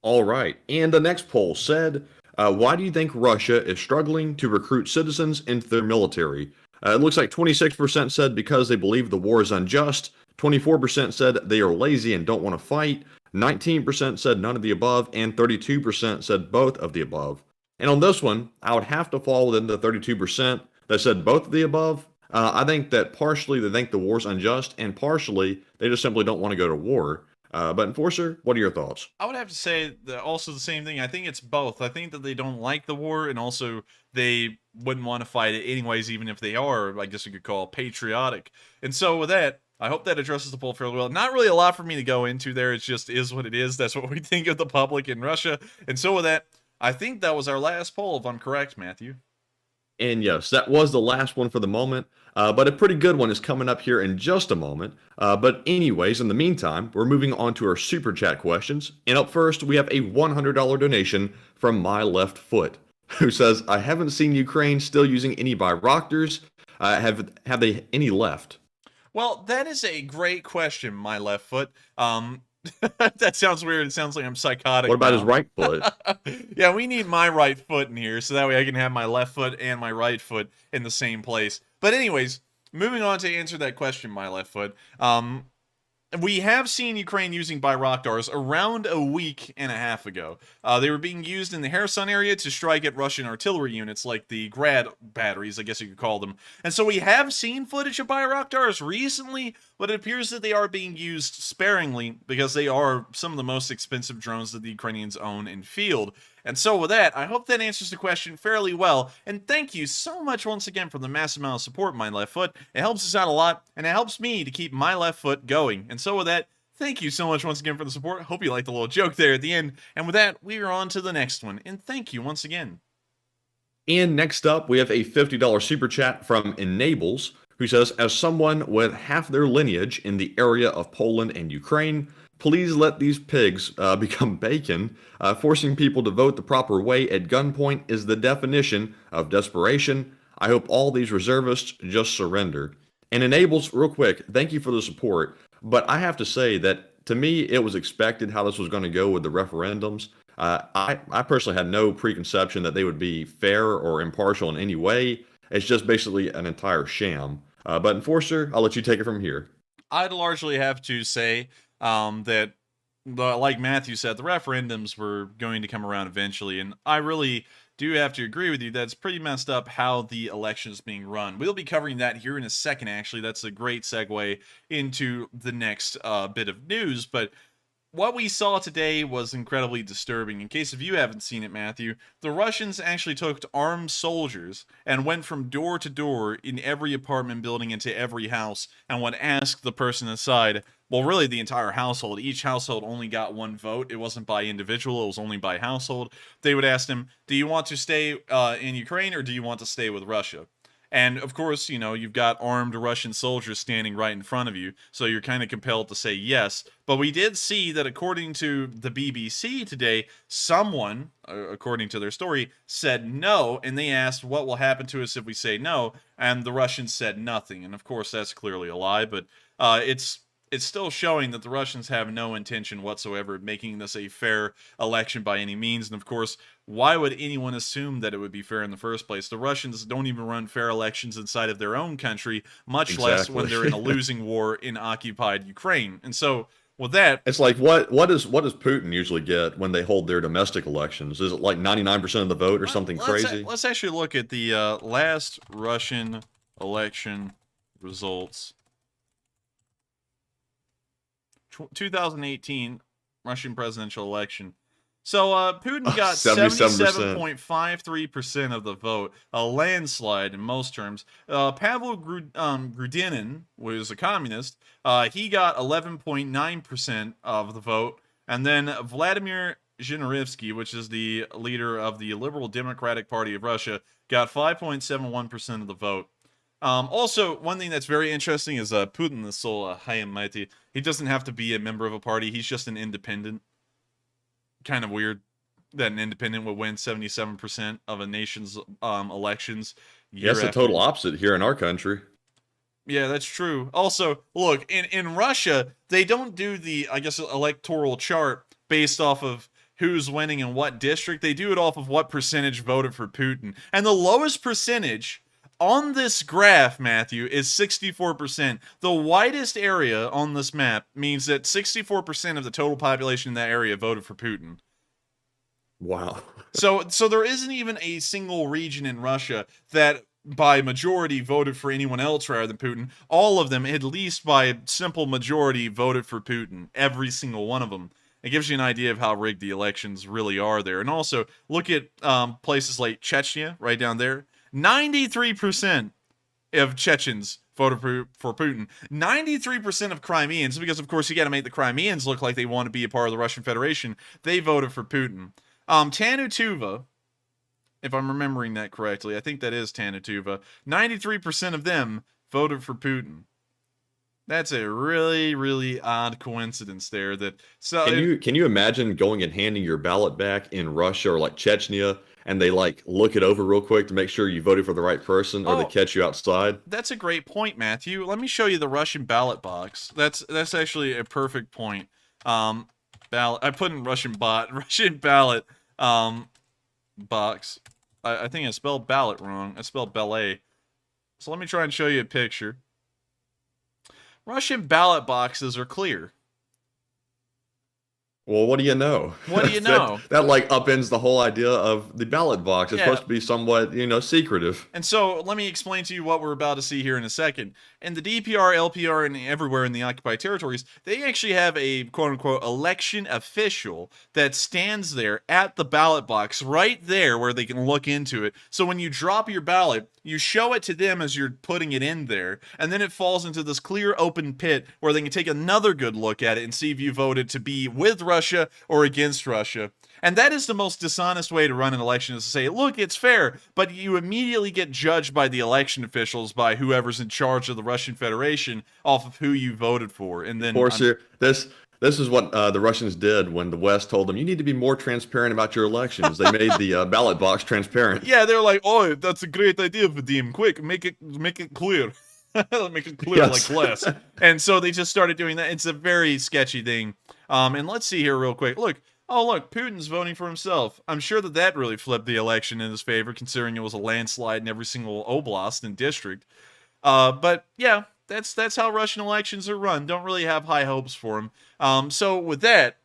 All right. And the next poll said, why do you think Russia is struggling to recruit citizens into their military? It looks like 26% said because they believe the war is unjust, 24% said they are lazy and don't want to fight, 19% said none of the above, and 32% said both of the above. And on this one, I would have to fall within the 32% that said both of the above. I think that partially they think the war's unjust, and partially they just simply don't want to go to war. But Enforcer, what are your thoughts? I would have to say that also the same thing. I think it's both. I think that they don't like the war, and also they wouldn't want to fight it anyways, even if they are, I guess you could call, patriotic. And so with that, I hope that addresses the poll fairly well. Not really a lot for me to go into there. It just is what it is. That's what we think of the public in Russia. And so with that, I think that was our last poll, if I'm correct, Matthew. And yes, that was the last one for the moment, but a pretty good one is coming up here in just a moment. But anyways, in the meantime, we're moving on to our Super Chat questions. And up first, we have a $100 donation from My Left Foot, who says, I haven't seen Ukraine still using any Bayraktars. Have they any left? Well, that is a great question, My Left Foot. That sounds weird. It sounds like I'm psychotic. What about now. his right foot? Yeah, we need my right foot in here, so that way I can have my left foot and my right foot in the same place. But anyways, moving on to answer that question, My Left Foot. We have seen Ukraine using Bayraktars around a week and a half ago. They were being used in the Kherson area to strike at Russian artillery units, like the Grad batteries, I guess you could call them. And so we have seen footage of Bayraktars recently, but it appears that they are being used sparingly because they are some of the most expensive drones that the Ukrainians own and field. And so with that, I hope that answers the question fairly well. And thank you so much once again for the massive amount of support, My Left Foot. It helps us out a lot, and it helps me to keep My Left Foot going. And so with that, thank you so much once again for the support. Hope you liked the little joke there at the end. And with that, we are on to the next one. And thank you once again. And next up, we have a $50 super chat from Enables, who says, as someone with half their lineage in the area of Poland and Ukraine, please let these pigs become bacon. Forcing people to vote the proper way at gunpoint is the definition of desperation. I hope all these reservists just surrender. And Enables, real quick, thank you for the support. But I have to say that, to me, it was expected how this was going to go with the referendums. I personally had no preconception that they would be fair or impartial in any way. It's just basically an entire sham. But Enforcer, I'll let you take it from here. I'd largely have to say that, like Matthew said, the referendums were going to come around eventually, and I really do have to agree with you. That's pretty messed up how the election is being run. We'll be covering that here in a second, actually. That's a great segue into the next bit of news, but what we saw today was incredibly disturbing. In case if you haven't seen it, Matthew, the Russians actually took armed soldiers and went from door to door in every apartment building into every house and would ask the person inside, well, really the entire household. Each household only got one vote. It wasn't by individual. It was only by household. They would ask them, do you want to stay in Ukraine or do you want to stay with Russia? And, of course, you know, you've got armed Russian soldiers standing right in front of you, so you're kind of compelled to say yes. But we did see that, according to the BBC today, someone, according to their story, said no, and they asked what will happen to us if we say no, and the Russians said nothing. And, of course, that's clearly a lie, but it's still showing that the Russians have no intention whatsoever of making this a fair election by any means. And of course, why would anyone assume that it would be fair in the first place? The Russians don't even run fair elections inside of their own country, much less when they're in a losing war in occupied Ukraine. And so, with that, it's like what does Putin usually get when they hold their domestic elections? Is it like 99% of the vote or something crazy? Let's actually look at the last Russian election results. 2018 Russian presidential election. So Putin got 77.53% of the vote, a landslide in most terms. Pavel Grudinin was a communist. He got 11.9% of the vote. And then Vladimir Zhirinovsky, which is the leader of the Liberal Democratic Party of Russia, got 5.71% of the vote. Also, one thing that's very interesting is Putin is so high and mighty. He doesn't have to be a member of a party. He's just an independent. kind of weird that an independent would win 77% of a nation's elections year Yes, the after. total opposite here in our country. Yeah, that's true. Also, look, in Russia, they don't do the, I guess, electoral chart based off of who's winning in what district. They do it off of what percentage voted for Putin. And the lowest percentage on this graph, Matthew, is 64%. The widest area on this map means that 64% of the total population in that area voted for Putin. Wow. So there isn't even a single region in Russia that by majority voted for anyone else rather than Putin. All of them, at least by simple majority, voted for Putin. Every single one of them. It gives you an idea of how rigged the elections really are there. And also, look at places like Chechnya, right down there. 93% of Chechens voted for Putin. 93% of Crimeans, because of course you got to make the Crimeans look like they want to be a part of the Russian Federation, they voted for Putin. Tanutuva, if I'm remembering that correctly, I think that is Tanutuva, 93% of them voted for Putin. That's a really, really odd coincidence there. Can you imagine going and handing your ballot back in Russia or like Chechnya, and they like look it over real quick to make sure you voted for the right person, or they catch you outside? That's a great point, Matthew. Let me show you the Russian ballot box. That's actually a perfect point. Ballot. I put in Russian ballot box. I think I spelled ballot wrong. I spelled ballet. So let me try and show you a picture. Russian ballot boxes are clear. Well, what do you know? What do you know? that like upends the whole idea of the ballot box. It's supposed to be somewhat, secretive. And so let me explain to you what we're about to see here in a second. In the DPR, LPR, and everywhere in the occupied territories, they actually have a quote-unquote election official that stands there at the ballot box right there where they can look into it. So when you drop your ballot, you show it to them as you're putting it in there, and then it falls into this clear open pit where they can take another good look at it and see if you voted to be with Russia or against Russia. And that is the most dishonest way to run an election, is to say, look, it's fair, but you immediately get judged by the election officials, by whoever's in charge of the Russian Federation, off of who you voted for. And then, of course, this is what the Russians did when the West told them, you need to be more transparent about your elections. They made the ballot box transparent. Yeah, they're like, oh, that's a great idea, Vadim. Quick, make it clear. Make it clear like glass. And so they just started doing that. It's a very sketchy thing. And let's see here real quick. Look, Putin's voting for himself. I'm sure that really flipped the election in his favor, considering it was a landslide in every single oblast and district. But yeah, that's how Russian elections are run. Don't really have high hopes for them. So with that,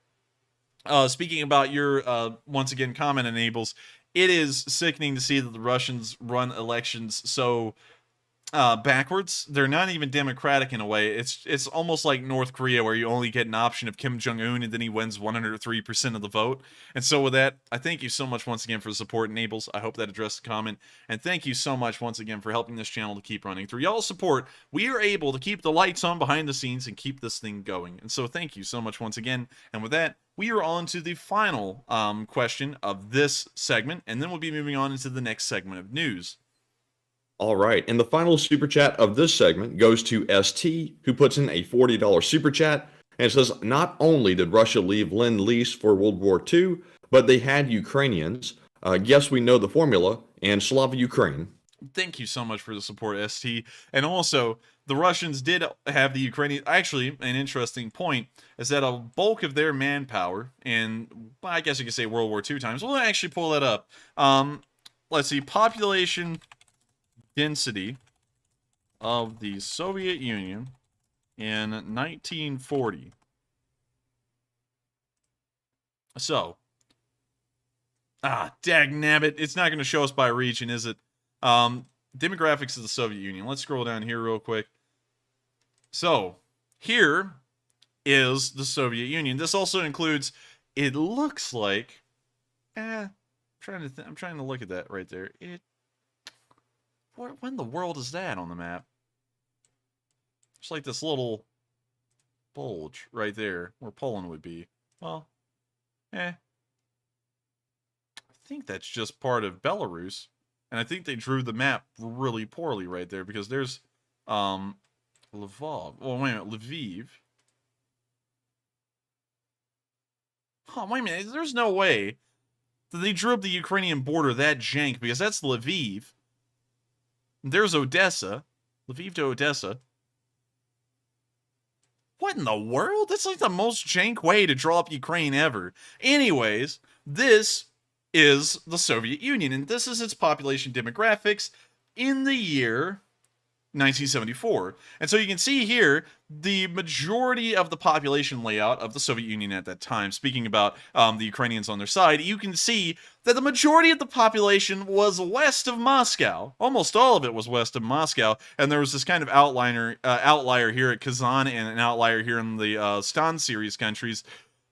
speaking about your once again comment enables, it is sickening to see that the Russians run elections so backwards. They're not even democratic in a way. It's almost like North Korea, where you only get an option of Kim Jong-un and then he wins 103% of the vote. And so with that, I thank you so much once again for the support, Enables. I hope that addressed the comment. And thank you so much once again for helping this channel to keep running. Through y'all's support, we are able to keep the lights on behind the scenes and keep this thing going. And so thank you so much once again. And with that, we are on to the final question of this segment, and then we'll be moving on into the next segment of news. All right, and the final super chat of this segment goes to ST, who puts in a $40 super chat, and it says, not only did Russia leave Lend-Lease for World War II, but they had Ukrainians. Guess we know the formula, and Slava Ukraine. Thank you so much for the support, ST. And also, the Russians did have the Ukrainians. Actually, an interesting point is that a bulk of their manpower, and I guess you could say World War II times, we'll actually pull that up. Let's see, population density of the Soviet Union in 1940. So, dagnabbit, it's not going to show us by region, is it? Demographics of the Soviet Union. Let's scroll down here real quick. So, here is the Soviet Union. This also includes, it looks like, I'm trying to look at that right there. When the world is that on the map? It's like this little bulge right there where Poland would be. Well, I think that's just part of Belarus. And I think they drew the map really poorly right there, because there's Lvov. Well, wait a minute, Lviv. Oh, wait a minute. There's no way that they drew up the Ukrainian border that jank, because that's Lviv. There's Odessa. Lviv to Odessa. What in the world? That's like the most jank way to draw up Ukraine ever. Anyways, this is the Soviet Union, and this is its population demographics in the year 1974. And so you can see here the majority of the population layout of the Soviet Union at that time. Speaking about the Ukrainians on their side, you can see that the majority of the population was west of Moscow. Almost all of it was west of Moscow, and there was this kind of outlier here at Kazan and an outlier here in the Stan series countries.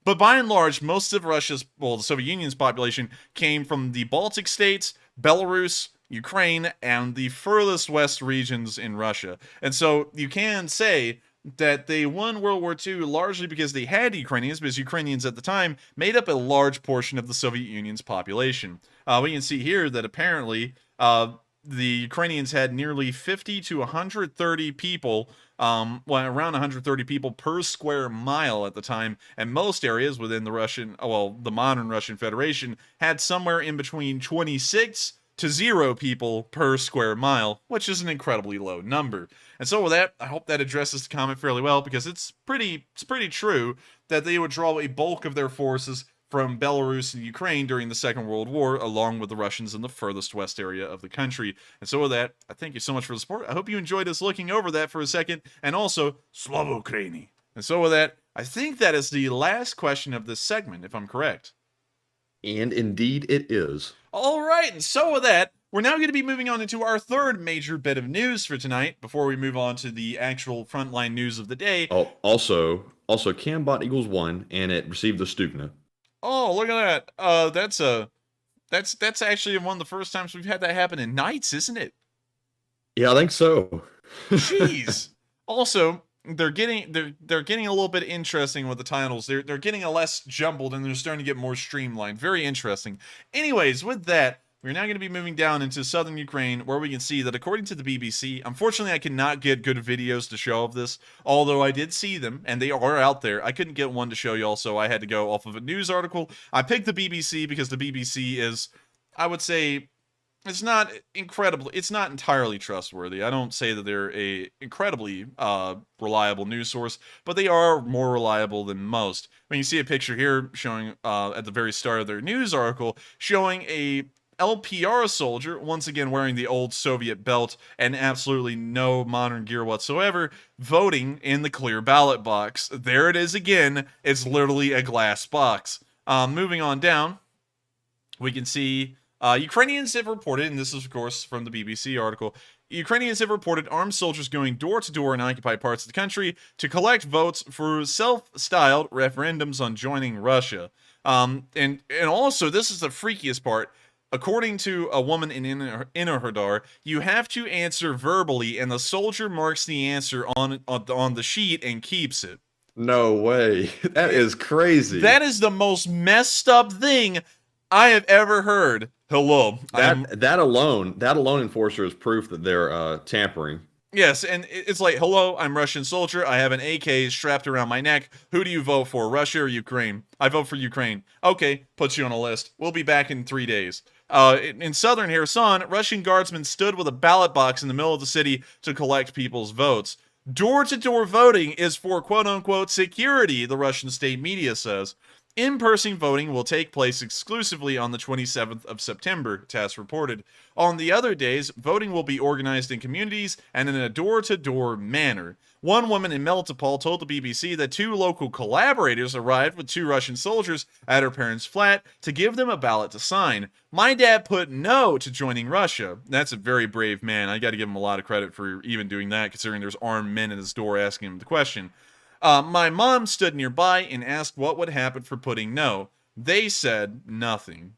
But by and large, most of Russia's, well, the Soviet Union's population came from the Baltic states, Belarus, Ukraine, and the furthest west regions in Russia. And so you can say that they won World War II largely because they had Ukrainians, because Ukrainians at the time made up a large portion of the Soviet Union's population. We can see here that apparently the Ukrainians had nearly 50 to 130 people, around 130 people per square mile at the time, and most areas within the modern Russian Federation had somewhere in between 26 to 0 people per square mile, which is an incredibly low number. And so with that, I hope that addresses the comment fairly well, because it's pretty true that they would draw a bulk of their forces from Belarus and Ukraine during the Second World War, along with the Russians in the furthest west area of the country. And so with that, I thank you so much for the support. I hope you enjoyed us looking over that for a second, and also, Slava Ukraini. And so with that, I think that is the last question of this segment, if I'm correct. And indeed it is. All right, and so with that, we're now going to be moving on into our third major bit of news for tonight, before we move on to the actual frontline news of the day. Oh, also, Cambot equals 1, and it received the Stugna. Oh, look at that. That's actually one of the first times we've had that happen in Knights, isn't it? Yeah, I think so. Jeez. Also, they're getting a little bit interesting with the titles. They're getting a less jumbled, and they're starting to get more streamlined. Very interesting. Anyways, with that, we're now going to be moving down into southern Ukraine, where we can see that according to the BBC, unfortunately I cannot get good videos to show of this, although I did see them, and they are out there. I couldn't get one to show y'all, so I had to go off of a news article. I picked the BBC because the BBC is, I would say, it's not entirely trustworthy. I don't say that they're a incredibly reliable news source, but they are more reliable than most. When you see a picture here showing at the very start of their news article, showing a LPR soldier, once again wearing the old Soviet belt and absolutely no modern gear whatsoever, voting in the clear ballot box. There it is again. It's literally a glass box. Moving on down, we can see Ukrainians have reported, and this is of course from the BBC article, Ukrainians have reported armed soldiers going door to door in occupied parts of the country to collect votes for self-styled referendums on joining Russia. And also, this is the freakiest part. According to a woman in Enerhodar, you have to answer verbally, and the soldier marks the answer on the sheet and keeps it. No way. That is crazy. That is the most messed up thing I have ever heard. Hello. That alone, Enforcer, is proof that they're tampering. Yes, and it's like, hello, I'm Russian soldier. I have an AK strapped around my neck. Who do you vote for, Russia or Ukraine? I vote for Ukraine. Okay, puts you on a list. We'll be back in 3 days. In southern Kherson, Russian guardsmen stood with a ballot box in the middle of the city to collect people's votes. Door-to-door voting is for quote-unquote security, the Russian state media says. In-person voting will take place exclusively on the 27th of September, TASS reported. On the other days, voting will be organized in communities and in a door-to-door manner. One woman in Melitopol told the BBC that 2 local collaborators arrived with 2 Russian soldiers at her parents' flat to give them a ballot to sign. My dad put no to joining Russia. That's a very brave man. I got to give him a lot of credit for even doing that, considering there's armed men at his door asking him the question. My mom stood nearby and asked what would happen for putting no. They said nothing.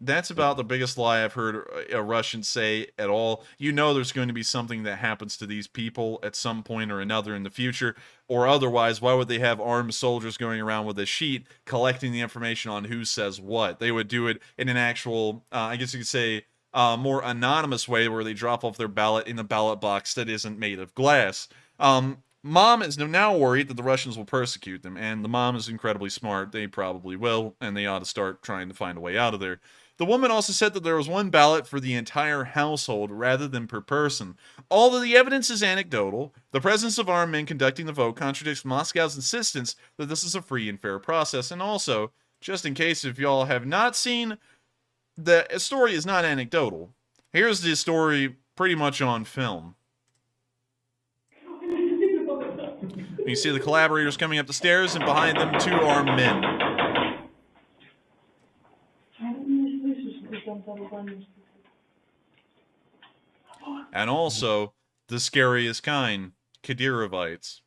That's about the biggest lie I've heard a Russian say at all. You know there's going to be something that happens to these people at some point or another in the future, or otherwise, why would they have armed soldiers going around with a sheet collecting the information on who says what? They would do it in an actual, I guess you could say, more anonymous way where they drop off their ballot in a ballot box that isn't made of glass. Mom is now worried that the Russians will persecute them, and the mom is incredibly smart. They probably will, and they ought to start trying to find a way out of there. The woman also said that there was one ballot for the entire household rather than per person. Although the evidence is anecdotal, the presence of armed men conducting the vote contradicts Moscow's insistence that this is a free and fair process. And also, just in case if y'all have not seen, the story is not anecdotal. Here's the story pretty much on film. You see the collaborators coming up the stairs, and behind them, 2 armed men. And also, the scariest kind, Kadyrovites.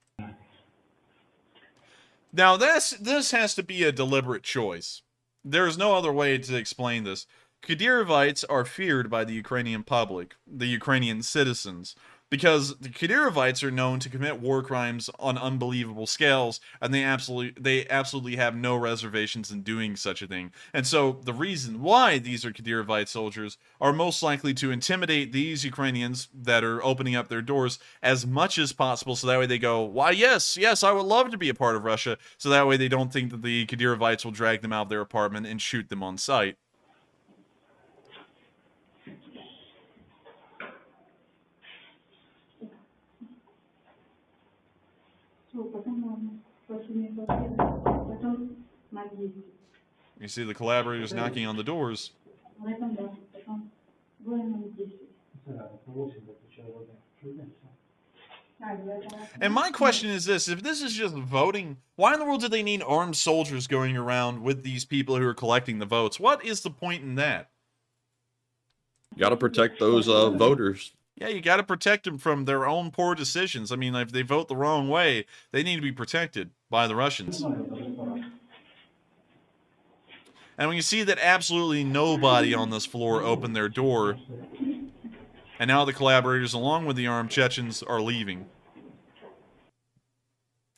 Now, this has to be a deliberate choice. There's no other way to explain this. Kadyrovites are feared by the Ukrainian public, the Ukrainian citizens, because the Kadyrovites are known to commit war crimes on unbelievable scales, and they absolutely have no reservations in doing such a thing. And so the reason why these are Kadyrovite soldiers are most likely to intimidate these Ukrainians that are opening up their doors as much as possible, so that way they go, why yes, I would love to be a part of Russia, so that way they don't think that the Kadyrovites will drag them out of their apartment and shoot them on sight. You see the collaborators knocking on the doors. And my question is this: if this is just voting, why in the world do they need armed soldiers going around with these people who are collecting the votes? What is the point in that? You got to protect those voters. Yeah, you got to protect them from their own poor decisions. I mean, if they vote the wrong way, they need to be protected by the Russians. And when you see that absolutely nobody on this floor opened their door, and now the collaborators, along with the armed Chechens, are leaving.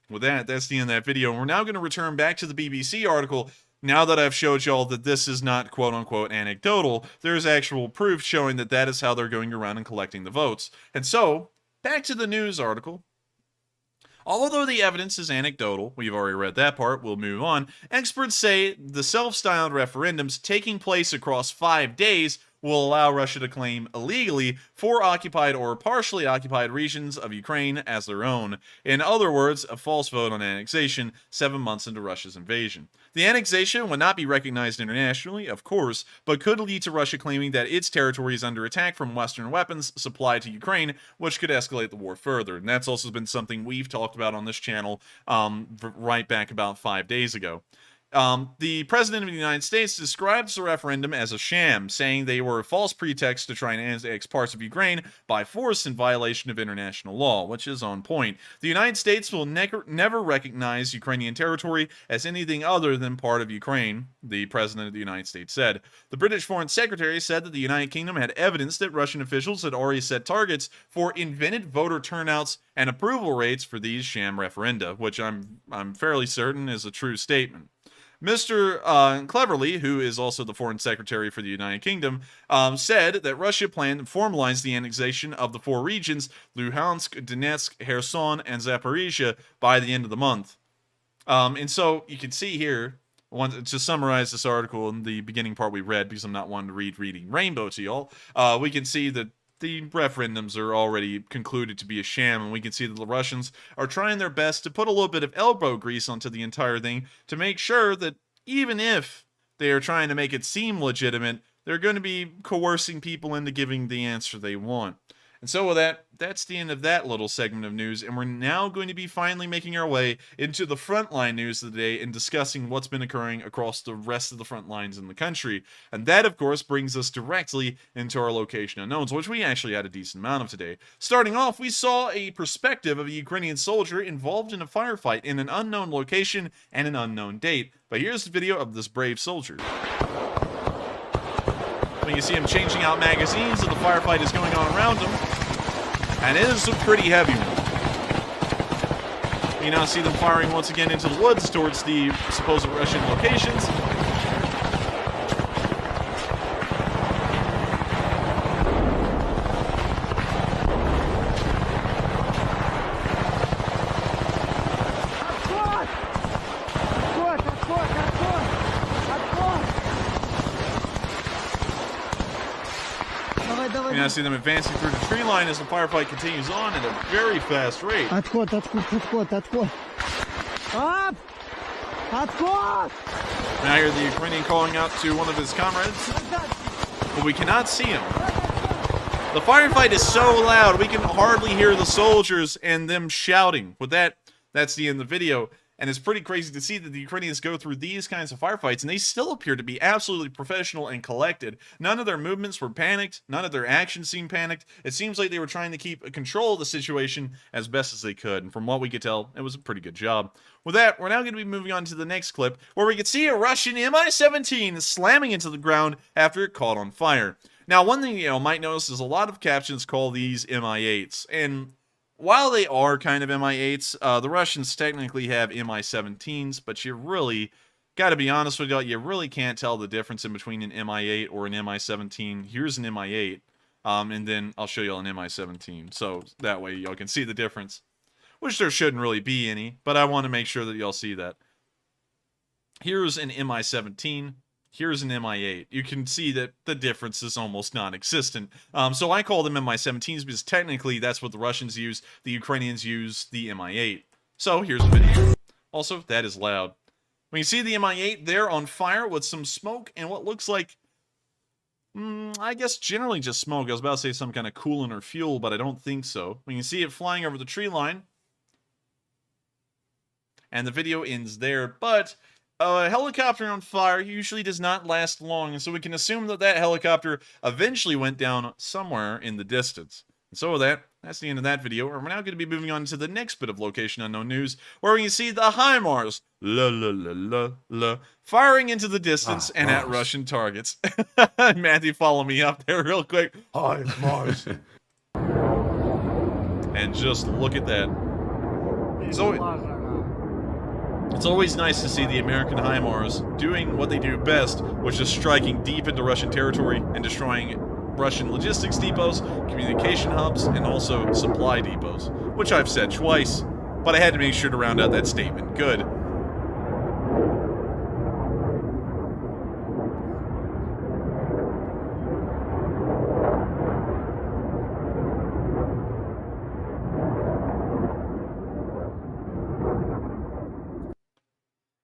With that, that's the end of that video. And we're now going to return back to the BBC article. Now that I've showed y'all that this is not quote-unquote anecdotal, there's actual proof showing that that is how they're going around and collecting the votes. And so, back to the news article. Although the evidence is anecdotal, we've already read that part, we'll move on, experts say the self-styled referendums taking place across 5 days will allow Russia to claim illegally 4 occupied or partially occupied regions of Ukraine as their own. In other words, a false vote on annexation 7 months into Russia's invasion. The annexation would not be recognized internationally, of course, but could lead to Russia claiming that its territory is under attack from Western weapons supplied to Ukraine, which could escalate the war further. And that's also been something we've talked about on this channel right back about 5 days ago. The President of the United States describes the referendum as a sham, saying they were a false pretext to try and annex parts of Ukraine by force in violation of international law, which is on point. The United States will never recognize Ukrainian territory as anything other than part of Ukraine, the President of the United States said. The British Foreign Secretary said that the United Kingdom had evidence that Russian officials had already set targets for invented voter turnouts and approval rates for these sham referenda, which I'm fairly certain is a true statement. Mr. Cleverly, who is also the Foreign Secretary for the United Kingdom, said that Russia planned to formalize the annexation of the 4 regions, Luhansk, Donetsk, Kherson, and Zaporizhia, by the end of the month. And so you can see here, to summarize this article in the beginning part we read, because I'm not one to reading Rainbow to y'all, we can see that the referendums are already concluded to be a sham, and we can see that the Russians are trying their best to put a little bit of elbow grease onto the entire thing to make sure that even if they are trying to make it seem legitimate, they're going to be coercing people into giving the answer they want. And so with that, that's the end of that little segment of news, and we're now going to be finally making our way into the frontline news of the day and discussing what's been occurring across the rest of the front lines in the country. And that, of course, brings us directly into our location unknowns, which we actually had a decent amount of today. Starting off, we saw a perspective of a Ukrainian soldier involved in a firefight in an unknown location and an unknown date. But here's the video of this brave soldier. You can see him changing out magazines, and the firefight is going on around him. And it is a pretty heavy one. You now see them firing once again into the woods towards the supposed Russian locations. now see them advancing through the tree line as the firefight continues on at a very fast rate. Отход, отход, отход, отход. Up! Отход! Now I hear the Ukrainian calling out to one of his comrades, but we cannot see him. The firefight is so loud, we can hardly hear the soldiers and them shouting. With that, that's the end of the video. And it's pretty crazy to see that the Ukrainians go through these kinds of firefights, and they still appear to be absolutely professional and collected. None of their movements were panicked. None of their actions seemed panicked. It seems like they were trying to keep control of the situation as best as they could. And from what we could tell, it was a pretty good job. With that, we're now going to be moving on to the next clip, where we can see a Russian Mi-17 slamming into the ground after it caught on fire. Now, one thing you might notice is a lot of captions call these Mi-8s, and while they are kind of Mi-8s, the Russians technically have Mi-17s, but you really, gotta be honest with y'all, you really can't tell the difference in between an Mi-8 or an Mi-17. Here's an Mi-8, and then I'll show y'all an Mi-17, so that way y'all can see the difference. Which there shouldn't really be any, but I want to make sure that y'all see that. Here's an Mi-17. Here's an Mi-8. You can see that the difference is almost non-existent. So I call them Mi-17s because technically that's what the Russians use. The Ukrainians use the Mi-8. So here's a video. Also, that is loud. When you see the Mi-8 there on fire with some smoke and what looks like, I guess generally just smoke. I was about to say some kind of coolant or fuel, but I don't think so. When you see it flying over the tree line, and the video ends there, but a helicopter on fire usually does not last long, and so we can assume that that helicopter eventually went down somewhere in the distance. And so with that, that's the end of that video, and we're now going to be moving on to the next bit of Location Unknown news, where we can see the HIMARS, firing into the distance and at Russian targets. Matthew, follow me up there real quick. HIMARS. And just look at that. It's always nice to see the American HIMARS doing what they do best, which is striking deep into Russian territory and destroying Russian logistics depots, communication hubs, and also supply depots, which I've said twice, but I had to make sure to round out that statement good.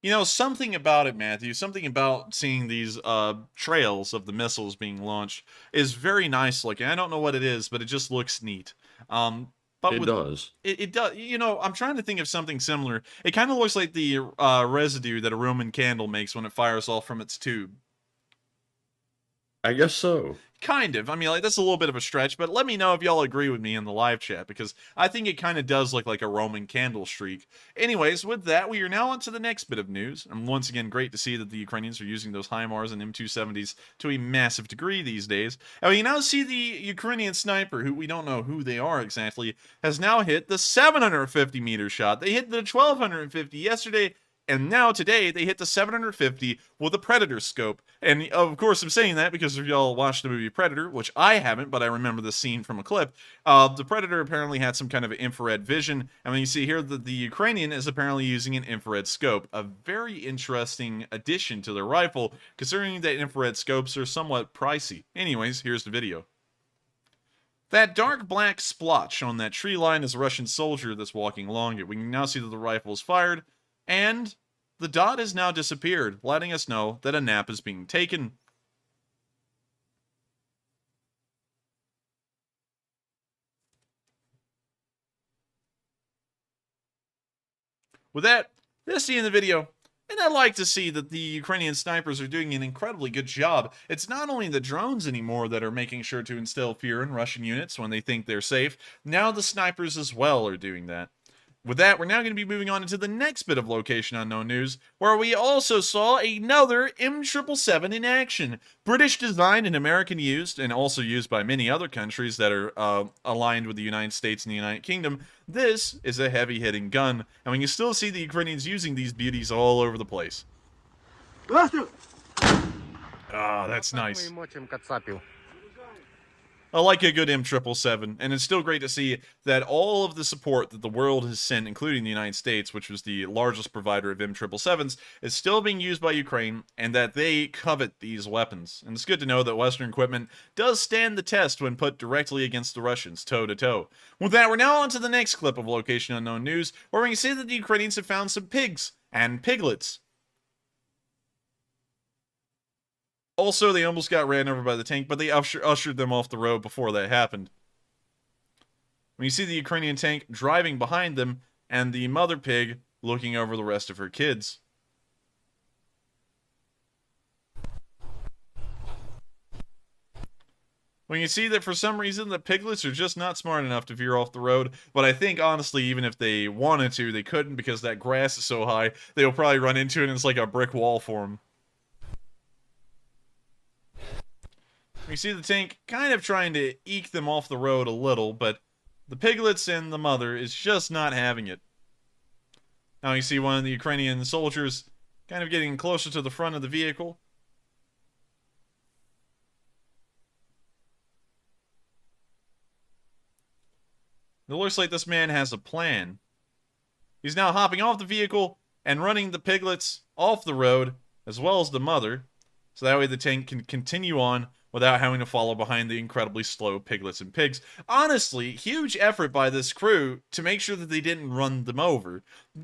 You know, something about it, Matthew, something about seeing these trails of the missiles being launched is very nice looking. I don't know what it is, but it just looks neat. But it does. It does. You know, I'm trying to think of something similar. It kind of looks like the residue that a Roman candle makes when it fires off from its tube. I guess so. Kind of. I mean, like, that's a little bit of a stretch, but let me know if y'all agree with me in the live chat, because I think it kind of does look like a Roman candle streak. Anyways, with that, we are now on to the next bit of news. And once again, great to see that the Ukrainians are using those HIMARS and M270s to a massive degree these days. And we now see the Ukrainian sniper, who we don't know who they are exactly, has now hit the 750-meter shot. They hit the 1250 yesterday, and now today they hit the 750 with a Predator scope. And of course I'm saying that because if y'all watched the movie Predator, which I haven't, but I remember the scene from a clip, the Predator apparently had some kind of infrared vision. And when you see here that the Ukrainian is apparently using an infrared scope, a very interesting addition to their rifle, considering that infrared scopes are somewhat pricey. Anyways, here's the video. That dark black splotch on that tree line is a Russian soldier that's walking along it. We can now see that the rifle is fired, and the dot has now disappeared, letting us know that a nap is being taken. With that, that's the end of the video. And I like to see that the Ukrainian snipers are doing an incredibly good job. It's not only the drones anymore that are making sure to instill fear in Russian units when they think they're safe. Now the snipers as well are doing that. With that, we're now going to be moving on into the next bit of Location Unknown news, where we also saw another M777 in action. British designed and American used, and also used by many other countries that are aligned with the United States and the United Kingdom. This is a heavy-hitting gun, and we can still see the Ukrainians using these beauties all over the place. Ah, that's nice. I like a good M777, and it's still great to see that all of the support that the world has sent, including the United States, which was the largest provider of M777s, is still being used by Ukraine, and that they covet these weapons. And it's good to know that Western equipment does stand the test when put directly against the Russians, toe-to-toe. With that, we're now on to the next clip of Location Unknown News, where we can see that the Ukrainians have found some pigs and piglets. Also, they almost got ran over by the tank, but they ushered them off the road before that happened. When you see the Ukrainian tank driving behind them, and the mother pig looking over the rest of her kids. When you see that for some reason the piglets are just not smart enough to veer off the road, but I think honestly even if they wanted to, they couldn't because that grass is so high, they'll probably run into it and it's like a brick wall for them. You see the tank kind of trying to eke them off the road a little, but the piglets and the mother is just not having it. Now you see one of the Ukrainian soldiers kind of getting closer to the front of the vehicle. It looks like this man has a plan. He's now hopping off the vehicle and running the piglets off the road, as well as the mother, so that way the tank can continue on without having to follow behind the incredibly slow piglets and pigs. Honestly, huge effort by this crew to make sure that they didn't run them over.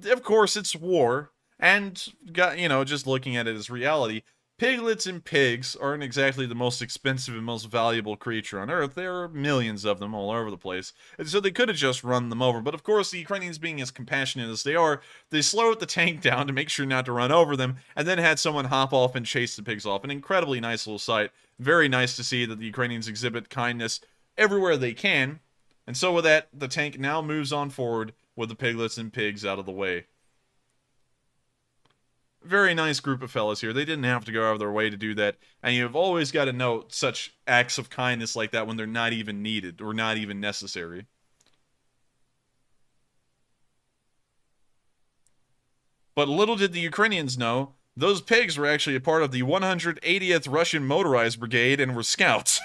Of course, it's war, and, just looking at it as reality, piglets and pigs aren't exactly the most expensive and most valuable creature on Earth. There are millions of them all over the place. And so they could have just run them over. But of course, the Ukrainians being as compassionate as they are, they slowed the tank down to make sure not to run over them, and then had someone hop off and chase the pigs off. An incredibly nice little sight. Very nice to see that the Ukrainians exhibit kindness everywhere they can. And so with that, the tank now moves on forward with the piglets and pigs out of the way. Very nice group of fellas here. They didn't have to go out of their way to do that. And you've always got to note such acts of kindness like that when they're not even needed or not even necessary. But little did the Ukrainians know, those pigs were actually a part of the 180th Russian Motorized Brigade and were scouts.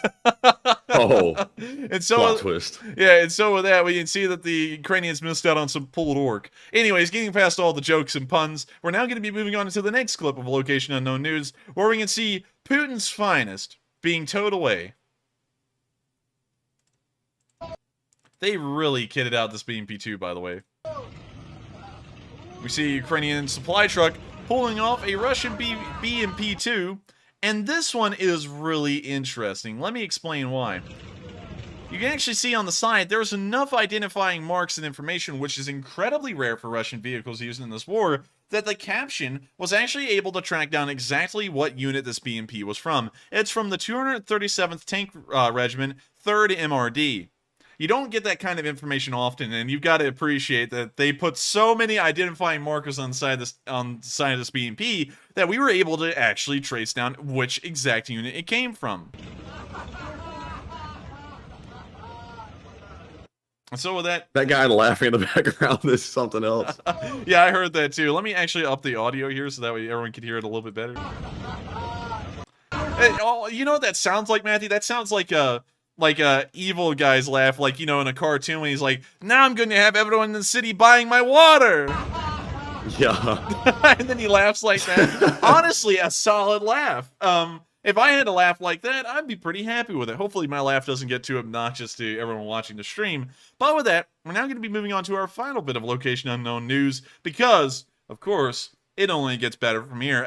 Oh, and so, plot twist. Yeah, and so with that, we can see that the Ukrainians missed out on some pulled orc. Anyways, getting past all the jokes and puns, we're now going to be moving on to the next clip of Location Unknown News, where we can see Putin's finest being towed away. They really kitted out this BMP-2, by the way. We see a Ukrainian supply truck pulling off a Russian BMP-2, and this one is really interesting. Let me explain why. You can actually see on the side, there's enough identifying marks and information, which is incredibly rare for Russian vehicles used in this war, that the caption was actually able to track down exactly what unit this BMP was from. It's from the 237th Tank Regiment, 3rd MRD. You don't get that kind of information often, and you've got to appreciate that they put so many identifying markers on the side of this BMP that we were able to actually trace down which exact unit it came from. And so with that guy laughing in the background is something else. Yeah, I heard that too. Let me actually up the audio here so that way everyone can hear it a little bit better. Hey, you know what that sounds like, Matthew? That sounds like a evil guy's laugh, like, in a cartoon when he's like, now I'm going to have everyone in the city buying my water. Yeah. And then he laughs like that. Honestly, a solid laugh. If I had a laugh like that, I'd be pretty happy with it. Hopefully my laugh doesn't get too obnoxious to everyone watching the stream. But with that, we're now going to be moving on to our final bit of Location Unknown News because, of course, it only gets better from here.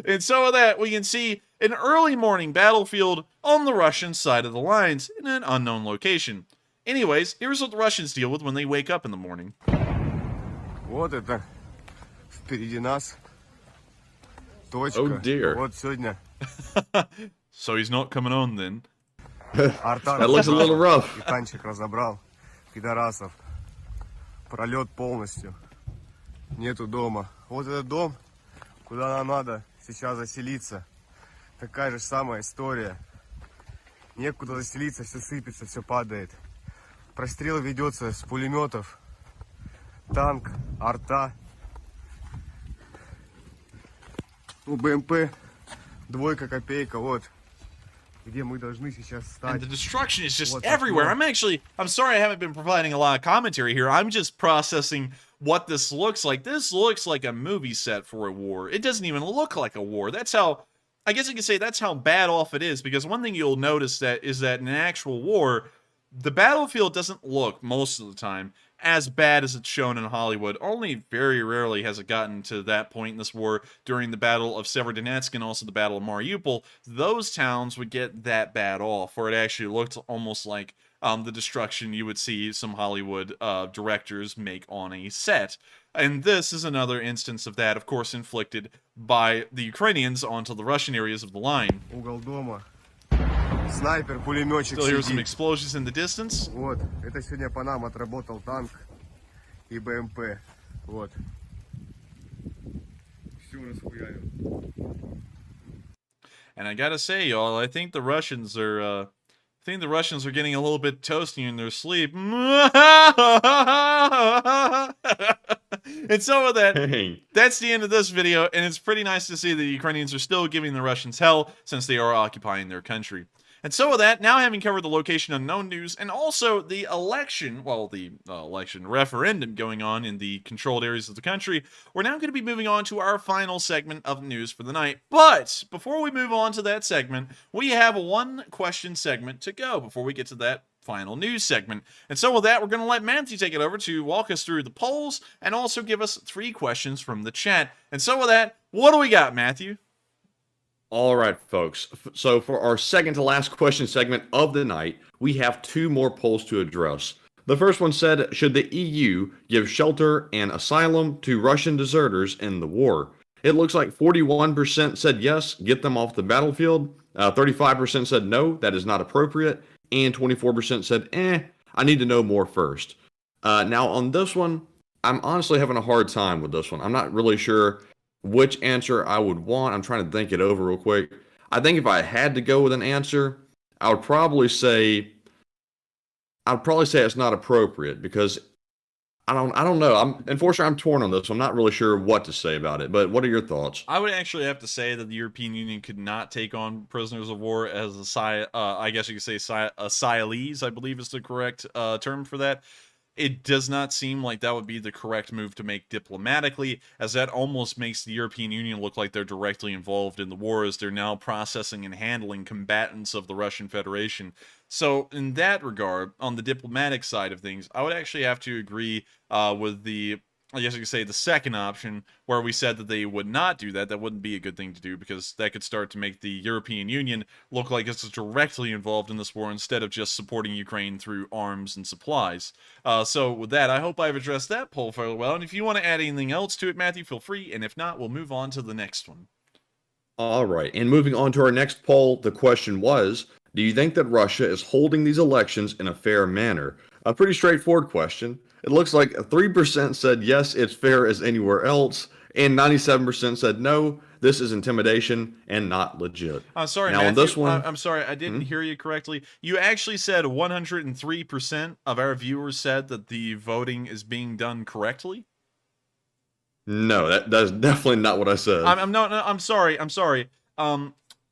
And so with that, we can see an early morning battlefield on the Russian side of the lines in an unknown location. Anyways, here's what the Russians deal with when they wake up in the morning. Вот это впереди нас. Точка. Oh dear. Вот сегодня. So he's not coming on then. That looks a little rough. И танчик разобрал. Пидорасов. Пролет полностью. Нету дома. Вот этот дом, куда нам надо сейчас заселиться. Такая же самая история. Некуда заселиться, все сыпется, все падает. Прострел ведется с пулеметов. Танк, арта. БМП, 2 копейка, вот. где мы должны сейчас And стать. the destruction is just Вот everywhere. такое. I'm sorry I haven't been providing a lot of commentary here. I'm just processing what this looks like. This looks like a movie set for a war. It doesn't even look like a war. That's how, I guess you could say that's how bad off it is, because one thing you'll notice that is that in an actual war, the battlefield doesn't look, most of the time, as bad as it's shown in Hollywood. Only very rarely has it gotten to that point in this war. During the Battle of Severodonetsk and also the Battle of Mariupol, those towns would get that bad off, where it actually looked almost like the destruction you would see some Hollywood directors make on a set. And this is another instance of that, of course, inflicted by the Ukrainians onto the Russian areas of the line. Угол дома. Снайпер, пулеметчик Still hear some сидит. explosions in the distance. Вот, это сегодня по нам отработал танк и БМП. Вот. Все расхуярил. And I gotta say, y'all, I think the Russians are getting a little bit toasty in their sleep. And so with that, Dang. that's the end of this video, and it's pretty nice to see that the Ukrainians are still giving the Russians hell since they are occupying their country. And so with that, now having covered the location unknown news and also the election, well, the referendum going on in the controlled areas of the country, we're now going to be moving on to our final segment of news for the night. But before we move on to that segment, we have one question segment to go before we get to that final news segment. And so with that, we're going to let Matthew take it over to walk us through the polls and also give us 3 questions from the chat. And so with that, what do we got, Matthew? All right, folks. So for our second to last question segment of the night, we have 2 more polls to address. The first one said, should the EU give shelter and asylum to Russian deserters in the war? It looks like 41% said yes, get them off the battlefield. 35% said no, that is not appropriate. And 24% said, I need to know more first. Now on this one, I'm honestly having a hard time with this one. I'm not really sure which answer I would want. I'm trying to think it over real quick. I think if I had to go with an answer, I would probably say it's not appropriate, because I don't know. Unfortunately, I'm torn on this. I'm not really sure what to say about it. But what are your thoughts? I would actually have to say that the European Union could not take on prisoners of war as I guess you could say asylees, I believe is the correct term for that. It does not seem like that would be the correct move to make diplomatically, as that almost makes the European Union look like they're directly involved in the war, as they're now processing and handling combatants of the Russian Federation. So in that regard, on the diplomatic side of things, I would actually have to agree with the, I guess you could say, the second option, where we said that they would not do that. That wouldn't be a good thing to do, because that could start to make the European Union look like it's directly involved in this war instead of just supporting Ukraine through arms and supplies. So with that, I hope I've addressed that poll fairly well. And if you want to add anything else to it, Matthew, feel free. And if not, we'll move on to the next one. All right. And moving on to our next poll, the question was, do you think that Russia is holding these elections in a fair manner? A pretty straightforward question. It looks like 3% said yes, it's fair as anywhere else, and 97% said no, this is intimidation and not legit. I'm sorry, now, Matthew, on this one, I'm sorry, I didn't hear you correctly. You actually said 103% of our viewers said that the voting is being done correctly? No, that's definitely not what I said. I'm sorry.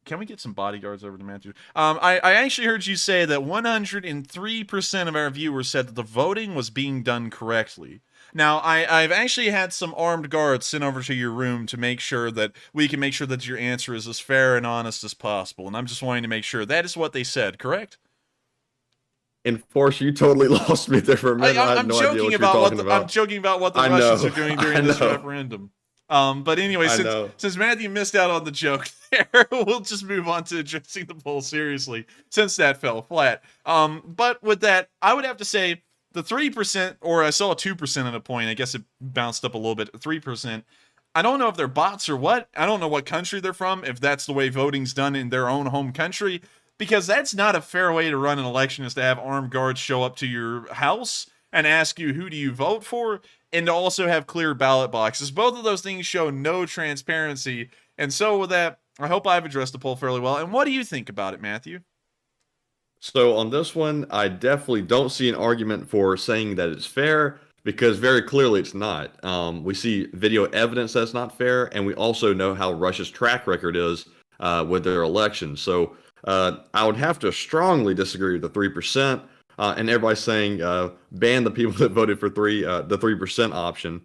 Can we get some bodyguards over to Matthew? I actually heard you say that 103% of our viewers said that the voting was being done correctly. Now, I've actually had some armed guards sent over to your room to make sure that we can make sure that your answer is as fair and honest as possible. And I'm just wanting to make sure that is what they said, correct? Enforcer, you totally lost me there for a minute. I have no idea what you're talking about. I'm joking about what the Russians are doing during this referendum. But anyway, since Matthew missed out on the joke there, we'll just move on to addressing the poll seriously, since that fell flat. But with that, I would have to say the 3%, or I saw 2% at a point, I guess it bounced up a little bit, 3%. I don't know if they're bots or what. I don't know what country they're from, if that's the way voting's done in their own home country, because that's not a fair way to run an election, is to have armed guards show up to your house and ask you who do you vote for, and to also have clear ballot boxes. Both of those things show no transparency. And so with that, I hope I've addressed the poll fairly well. And what do you think about it, Matthew? So on this one, I definitely don't see an argument for saying that it's fair, because very clearly it's not. We see video evidence that's not fair, and we also know how Russia's track record is with their elections. So I would have to strongly disagree with the 3%. And everybody's saying ban the people that voted for the 3% option.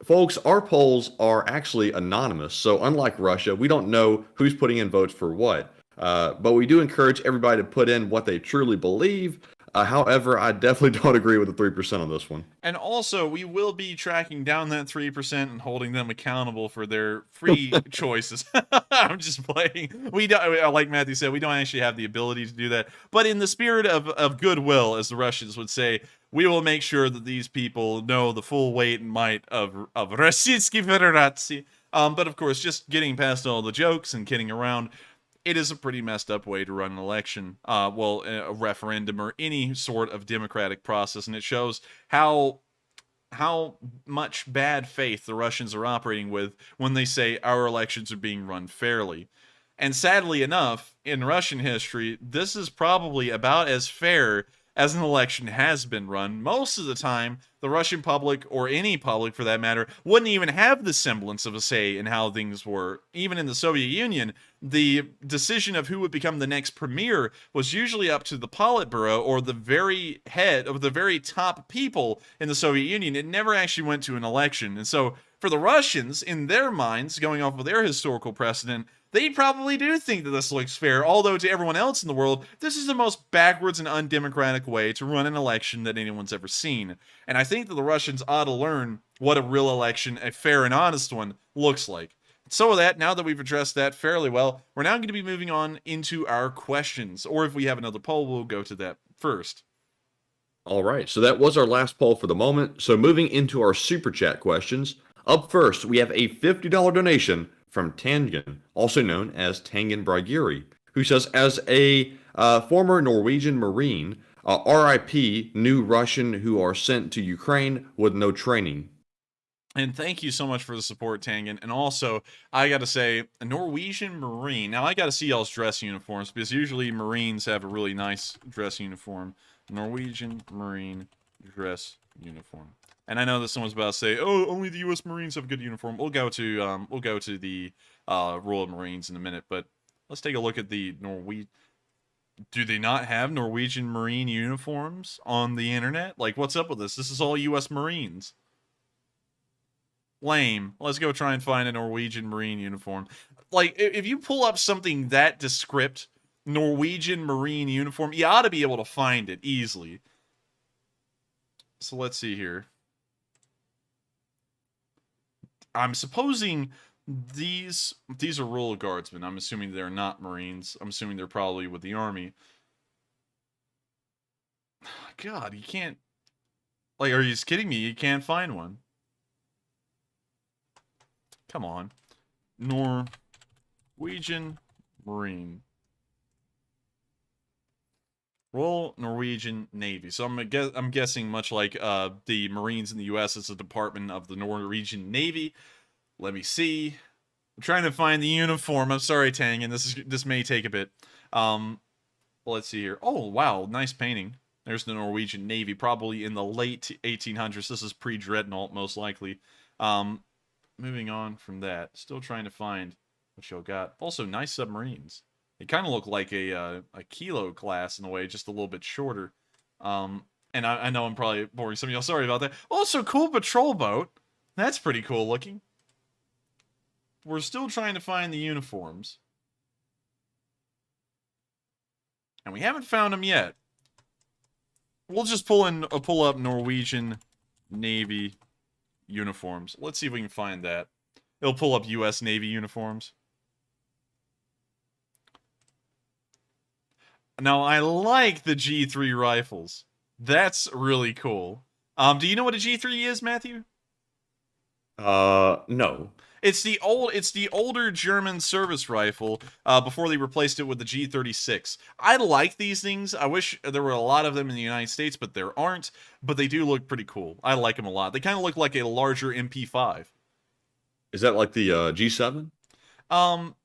Folks, our polls are actually anonymous. So unlike Russia, we don't know who's putting in votes for what. But we do encourage everybody to put in what they truly believe. However, I definitely don't agree with the 3% on this one. And also, we will be tracking down that 3% and holding them accountable for their free choices. I'm just playing. We don't, like Matthew said, we don't actually have the ability to do that. But in the spirit of goodwill, as the Russians would say, we will make sure that these people know the full weight and might of Российской Федерации. But of course, just getting past all the jokes and kidding around, it is a pretty messed up way to run an election, a referendum or any sort of democratic process, and it shows how much bad faith the Russians are operating with when they say our elections are being run fairly. And sadly enough, in Russian history, this is probably about as fair as an election has been run. Most of the time, the Russian public, or any public for that matter, wouldn't even have the semblance of a say in how things were. Even in the Soviet Union, the decision of who would become the next premier was usually up to the Politburo, or the very head of the very top people in the Soviet Union. It never actually went to an election. And so, for the Russians, in their minds, going off of their historical precedent, they probably do think that this looks fair, although to everyone else in the world, this is the most backwards and undemocratic way to run an election that anyone's ever seen. And I think that the Russians ought to learn what a real election, a fair and honest one, looks like. So with that, now that we've addressed that fairly well, we're now going to be moving on into our questions. Or if we have another poll, we'll go to that first. All right, so that was our last poll for the moment. So moving into our Super Chat questions. Up first, we have a $50 donation from Tangen, also known as Tangen Bragiri, who says, as a former Norwegian Marine, RIP new Russian who are sent to Ukraine with no training. And thank you so much for the support, Tangen. And also, I got to say, a Norwegian Marine. Now, I got to see y'all's dress uniforms, because usually Marines have a really nice dress uniform. Norwegian Marine dress uniform. And I know that someone's about to say, "Oh, only the U.S. Marines have a good uniform." We'll go to the Royal Marines in a minute, but let's take a look at the Norwegian. Do they not have Norwegian Marine uniforms on the internet? Like, what's up with this? This is all U.S. Marines. Lame. Let's go try and find a Norwegian Marine uniform. Like, if you pull up something that descript, Norwegian Marine uniform, you ought to be able to find it easily. So let's see here. I'm supposing these are rural guardsmen. I'm assuming they're not Marines. I'm assuming they're probably with the Army. God, you can't... Like, are you just kidding me? You can't find one. Come on. Norwegian Marine. Royal Norwegian Navy. So I'm guessing much like the Marines in the U.S., it's a department of the Norwegian Navy. Let me see. I'm trying to find the uniform. I'm sorry, Tang, and this may take a bit. Let's see here. Oh, wow, nice painting. There's the Norwegian Navy, probably in the late 1800s. This is pre-Dreadnought, most likely. Moving on from that, still trying to find what y'all got. Also, nice submarines. They kind of look like a Kilo class in a way, just a little bit shorter. And I know I'm probably boring some of y'all. Sorry about that. Also, cool patrol boat. That's pretty cool looking. We're still trying to find the uniforms. And we haven't found them yet. We'll just pull up Norwegian Navy uniforms. Let's see if we can find that. It'll pull up U.S. Navy uniforms. Now, I like the G3 rifles. That's really cool. Do you know what a G3 is, Matthew? No. It's the older German service rifle before they replaced it with the G36. I like these things. I wish there were a lot of them in the United States, but there aren't. But they do look pretty cool. I like them a lot. They kind of look like a larger MP5. Is that like the G7? The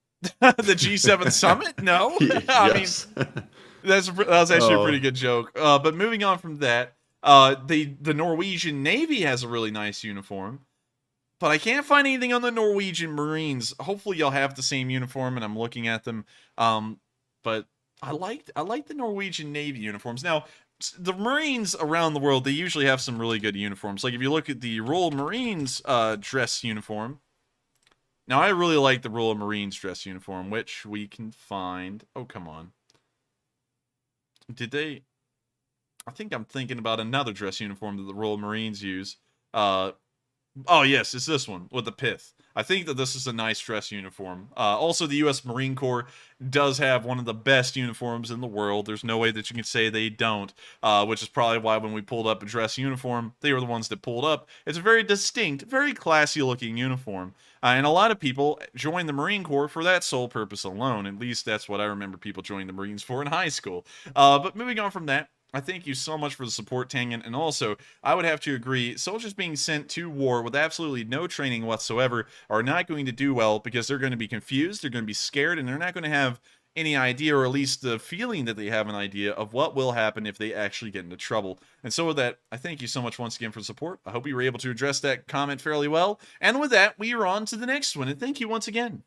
G7 Summit? No. Yes. I mean, that was actually a pretty good joke. But moving on from that, the Norwegian Navy has a really nice uniform. But I can't find anything on the Norwegian Marines. Hopefully y'all have the same uniform and I'm looking at them. But I like the Norwegian Navy uniforms. Now, the Marines around the world, they usually have some really good uniforms. Like if you look at the Royal Marines dress uniform. Now, I really like the Royal Marines dress uniform, which we can find. Oh, come on. Did they? I think I'm thinking about another dress uniform that the Royal Marines use. Oh, yes, it's this one with the pith. I think that this is a nice dress uniform. Also, the U.S. Marine Corps does have one of the best uniforms in the world. There's no way that you can say they don't, which is probably why when we pulled up a dress uniform, they were the ones that pulled up. It's a very distinct, very classy-looking uniform. And a lot of people join the Marine Corps for that sole purpose alone. At least that's what I remember people joining the Marines for in high school. But moving on from that, I thank you so much for the support, Tangen, and also, I would have to agree, soldiers being sent to war with absolutely no training whatsoever are not going to do well because they're going to be confused, they're going to be scared, and they're not going to have any idea, or at least the feeling that they have an idea of what will happen if they actually get into trouble. And so with that, I thank you so much once again for the support. I hope you were able to address that comment fairly well. And with that, we are on to the next one, and thank you once again.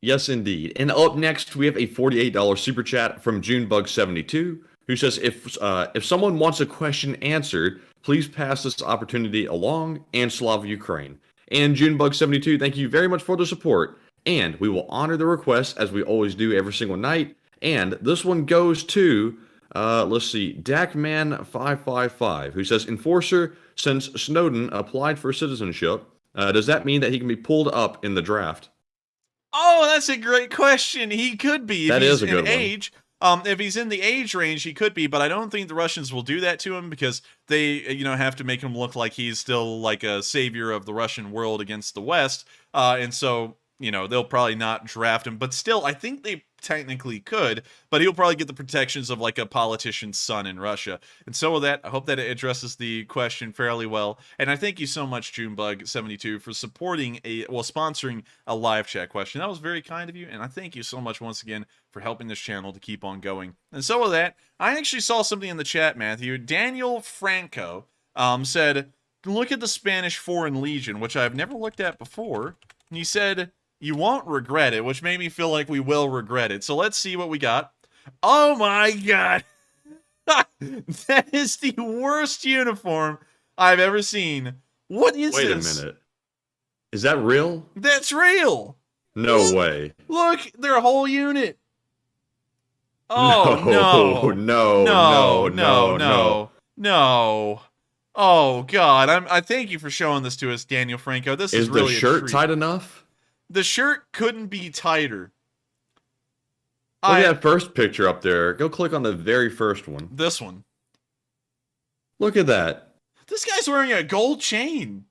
Yes, indeed. And up next, we have a $48 super chat from Junebug72, who says, if someone wants a question answered, please pass this opportunity along, and Slava Ukraine. And Junebug72, thank you very much for the support. And we will honor the request as we always do every single night. And this one goes to, let's see, Dakman555, who says, Enforcer, since Snowden applied for citizenship, does that mean that he can be pulled up in the draft? Oh, that's a great question. He could be. That is a good one. Age. If he's in the age range, he could be, but I don't think the Russians will do that to him because they, have to make him look like he's still like a savior of the Russian world against the West. And so, they'll probably not draft him, but still, I think they technically could, but he'll probably get the protections of like a politician's son in Russia. And so with that, I hope that it addresses the question fairly well. And I thank you so much, Junebug72, for sponsoring a live chat question. That was very kind of you, and I thank you so much once again for helping this channel to keep on going. And so with that, I actually saw something in the chat, Matthew. Daniel Franco said, look at the Spanish Foreign Legion, which I've never looked at before. And he said, you won't regret it, which made me feel like we will regret it. So let's see what we got. Oh my god. That is the worst uniform I've ever seen. What is this? Wait a minute. Is that real? That's real. No way. Look, their whole unit. Oh, no. Oh, God. I thank you for showing this to us, Daniel Franco. This is really the shirt tight enough? The shirt couldn't be tighter. Look at that first picture up there. Go click on the very first one. This one. Look at that. This guy's wearing a gold chain.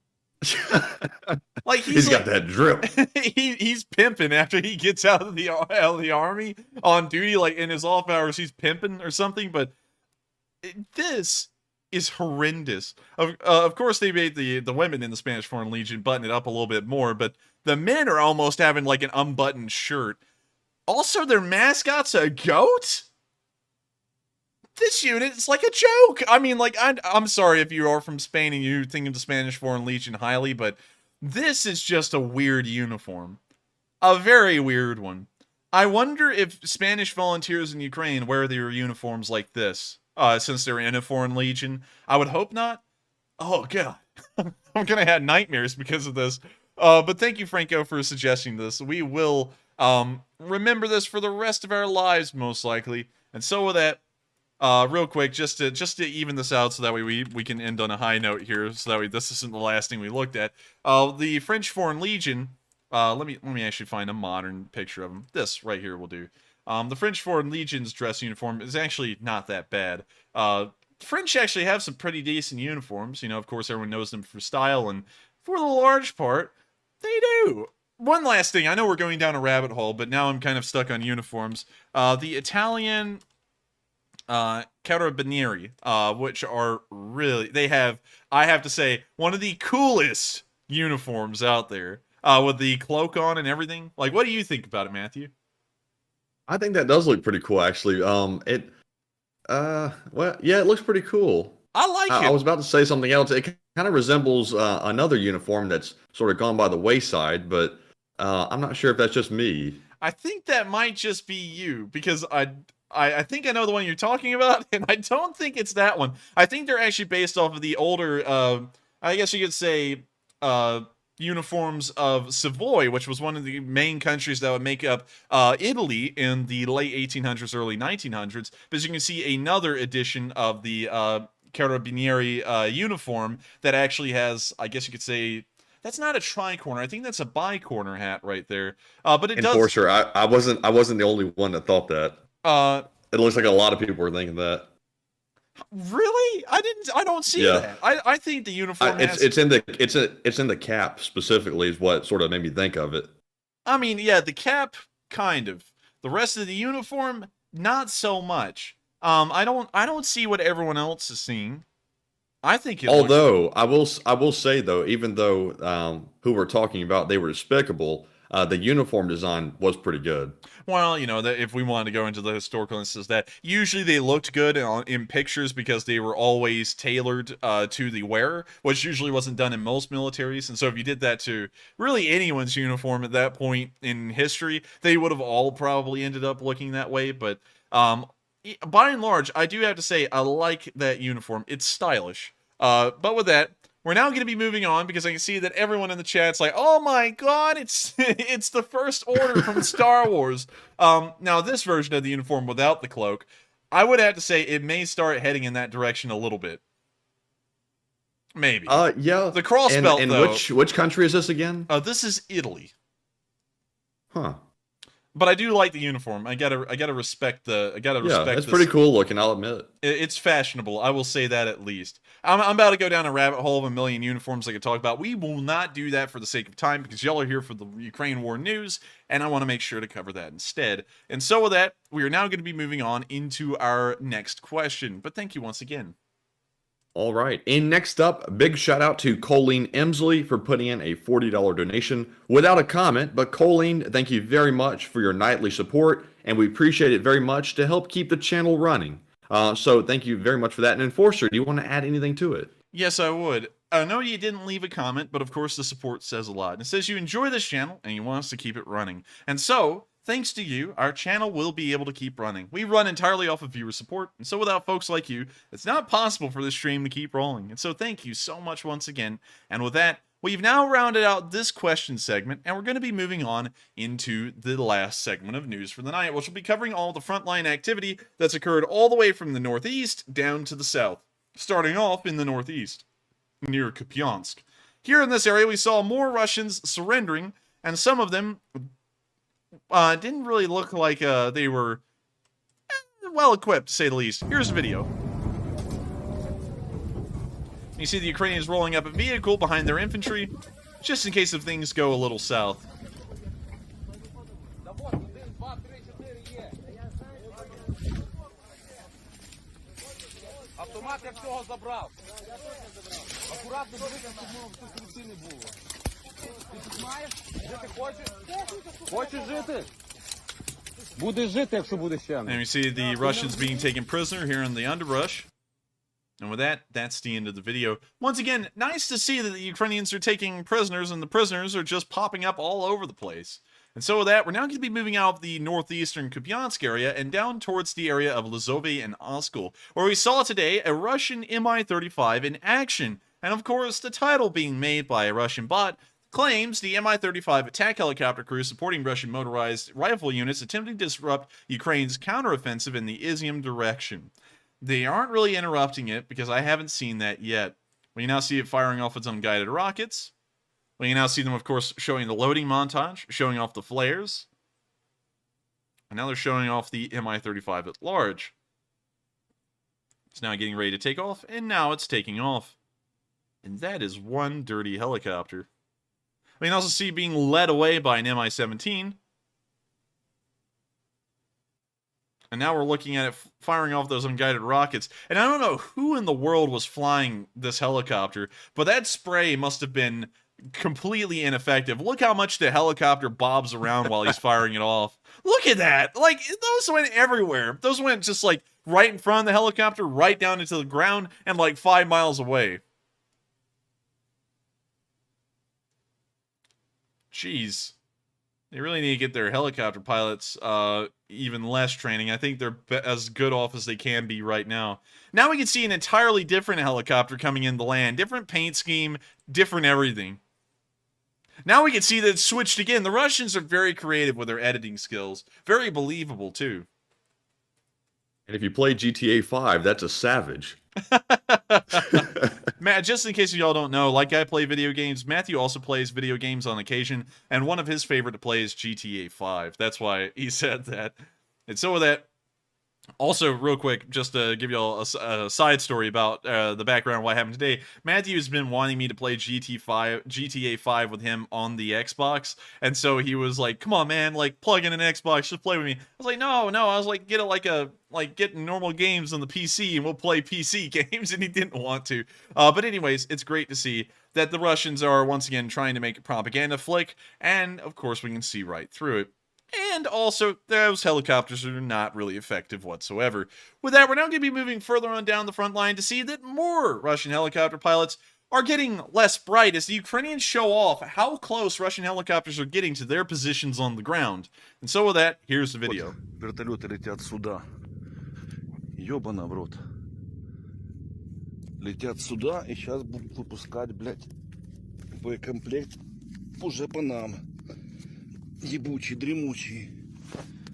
Like he's got that drip. He's pimping after he gets out of the army on duty, like in his off hours. He's pimping or something. But this is horrendous. Of course, they made the women in the Spanish Foreign Legion button it up a little bit more, but the men are almost having like an unbuttoned shirt. Also, their mascot's a goat. This unit is like a joke. I mean, like, I'm sorry if you are from Spain and you think of the Spanish Foreign Legion highly, but this is just a weird uniform. A very weird one. I wonder if Spanish volunteers in Ukraine wear their uniforms like this, since they're in a Foreign Legion. I would hope not. Oh, God. I'm going to have nightmares because of this. But thank you, Franco, for suggesting this. We will remember this for the rest of our lives, most likely. And so with that, real quick, just to even this out, so that way we can end on a high note here, so that way this isn't the last thing we looked at. The French Foreign Legion. Let me actually find a modern picture of them. This right here will do. The French Foreign Legion's dress uniform is actually not that bad. French actually have some pretty decent uniforms. Of course, everyone knows them for style, and for the large part, they do. One last thing. I know we're going down a rabbit hole, but now I'm kind of stuck on uniforms. The Italian Carabinieri, which are really, I have to say, one of the coolest uniforms out there, with the cloak on and everything. Like, what do you think about it, Matthew? I think that does look pretty cool, actually. Well, yeah, it looks pretty cool. I like it. I was about to say something else. It kind of resembles another uniform that's sort of gone by the wayside, but I'm not sure if that's just me. I think that might just be you, because I think I know the one you're talking about, and I don't think it's that one. I think they're actually based off of the older, I guess you could say, uniforms of Savoy, which was one of the main countries that would make up Italy in the late 1800s, early 1900s. But as you can see, another edition of the Carabinieri uniform that actually has, I guess you could say, that's not a tri-corner. I think that's a bi-corner hat right there. But it Enforcer, does. I wasn't the only one that thought that. It looks like a lot of people were thinking that. Really? I don't see that. I think the uniform it's in the cap specifically is what sort of made me think of it. I mean, yeah, the cap kind of. The rest of the uniform, not so much. I don't see what everyone else is seeing. I think it Although I will say though, even though who we're talking about, they were despicable, the uniform design was pretty good. Well, you know, that if we wanted to go into the historical instances, that usually they looked good in pictures because they were always tailored to the wearer, which usually wasn't done in most militaries. And so if you did that to really anyone's uniform at that point in history, they would have all probably ended up looking that way. But by and large, I do have to say I like that uniform. It's stylish. But with that, we're now going to be moving on because I can see that everyone in the chat's like, "Oh my God, it's it's the First Order from Star Wars." Now this version of the uniform without the cloak, I would have to say it may start heading in that direction a little bit. Maybe. Yeah. The crossbelt and though. Which country is this again? This is Italy. Huh. But I do like the uniform. I gotta respect the. Yeah, it's pretty cool looking. I'll admit. It's fashionable. I will say that at least. I'm about to go down a rabbit hole of a million uniforms I could talk about. We will not do that for the sake of time because y'all are here for the Ukraine war news, and I want to make sure to cover that instead. And so with that, we are now going to be moving on into our next question. But thank you once again. All right. And next up, big shout out to Colleen Emsley for putting in a $40 donation without a comment. But Colleen, thank you very much for your nightly support, and we appreciate it very much to help keep the channel running. So thank you very much for that. And Enforcer, do you want to add anything to it? Yes, I would. I know you didn't leave a comment, but of course the support says a lot. And it says you enjoy this channel and you want us to keep it running. And so, thanks to you, our channel will be able to keep running. We run entirely off of viewer support, and so without folks like you, it's not possible for this stream to keep rolling. And so thank you so much once again. And with that, we've now rounded out this question segment, and we're going to be moving on into the last segment of news for the night, which will be covering all the frontline activity that's occurred all the way from the northeast down to the south, starting off in the northeast, near Kupiansk. Here in this area, we saw more Russians surrendering, and some of them didn't really look like they were well equipped, to say the least. Here's a video. You see the Ukrainians rolling up a vehicle behind their infantry, just in case if things go a little south. And we see the Russians being taken prisoner here in the underbrush. And with that, that's the end of the video. Once again, nice to see that the Ukrainians are taking prisoners, and the prisoners are just popping up all over the place. And so with that, we're now going to be moving out of the northeastern Kupiansk area and down towards the area of Lozove and Oskol, where we saw today a Russian Mi-35 in action. And of course, the title being made by a Russian bot claims the Mi-35 attack helicopter crew supporting Russian motorized rifle units attempting to disrupt Ukraine's counteroffensive in the Izium direction. They aren't really interrupting it because I haven't seen that yet. We now see it firing off its unguided rockets. We now see them, of course, showing the loading montage, showing off the flares. And now they're showing off the Mi-35 at large. It's now getting ready to take off, and now it's taking off. And that is one dirty helicopter. We can also see being led away by an Mi-17. And now we're looking at it firing off those unguided rockets. And I don't know who in the world was flying this helicopter, but that spray must have been completely ineffective. Look how much the helicopter bobs around while he's firing it off. Look at that. Like, those went everywhere. Those went just like right in front of the helicopter, right down into the ground, and like 5 miles away. Jeez. They really need to get their helicopter pilots even less training. I think they're as good off as they can be right now. Now we can see an entirely different helicopter coming in the land. Different paint scheme, different everything. Now we can see that it's switched again. The Russians are very creative with their editing skills. Very believable, too. And if you play GTA 5, that's a savage. Matt, just in case y'all don't know, like I play video games, Matthew also plays video games on occasion, and one of his favorite to play is GTA 5. That's why he said that. And so with that, also, real quick, just to give y'all a side story about the background of what happened today, Matthew's been wanting me to play GTA 5 with him on the Xbox, and so he was like, come on, man, like, plug in an Xbox, just play with me. I was like, no, I was like, get it get normal games on the PC, and we'll play PC games, and he didn't want to. But anyways, it's great to see that the Russians are, once again, trying to make a propaganda flick, and, of course, we can see right through it. And also, those helicopters are not really effective whatsoever. With that, we're now going to be moving further on down the front line to see that more Russian helicopter pilots are getting less bright as the Ukrainians show off how close Russian helicopters are getting to their positions on the ground. And so with that, here's the video. Вертолеты летят сюда. Ёбана в рот. Летят сюда и сейчас будут выпускать, блядь, боекомплект уже по нам. Ебучий, дремучий.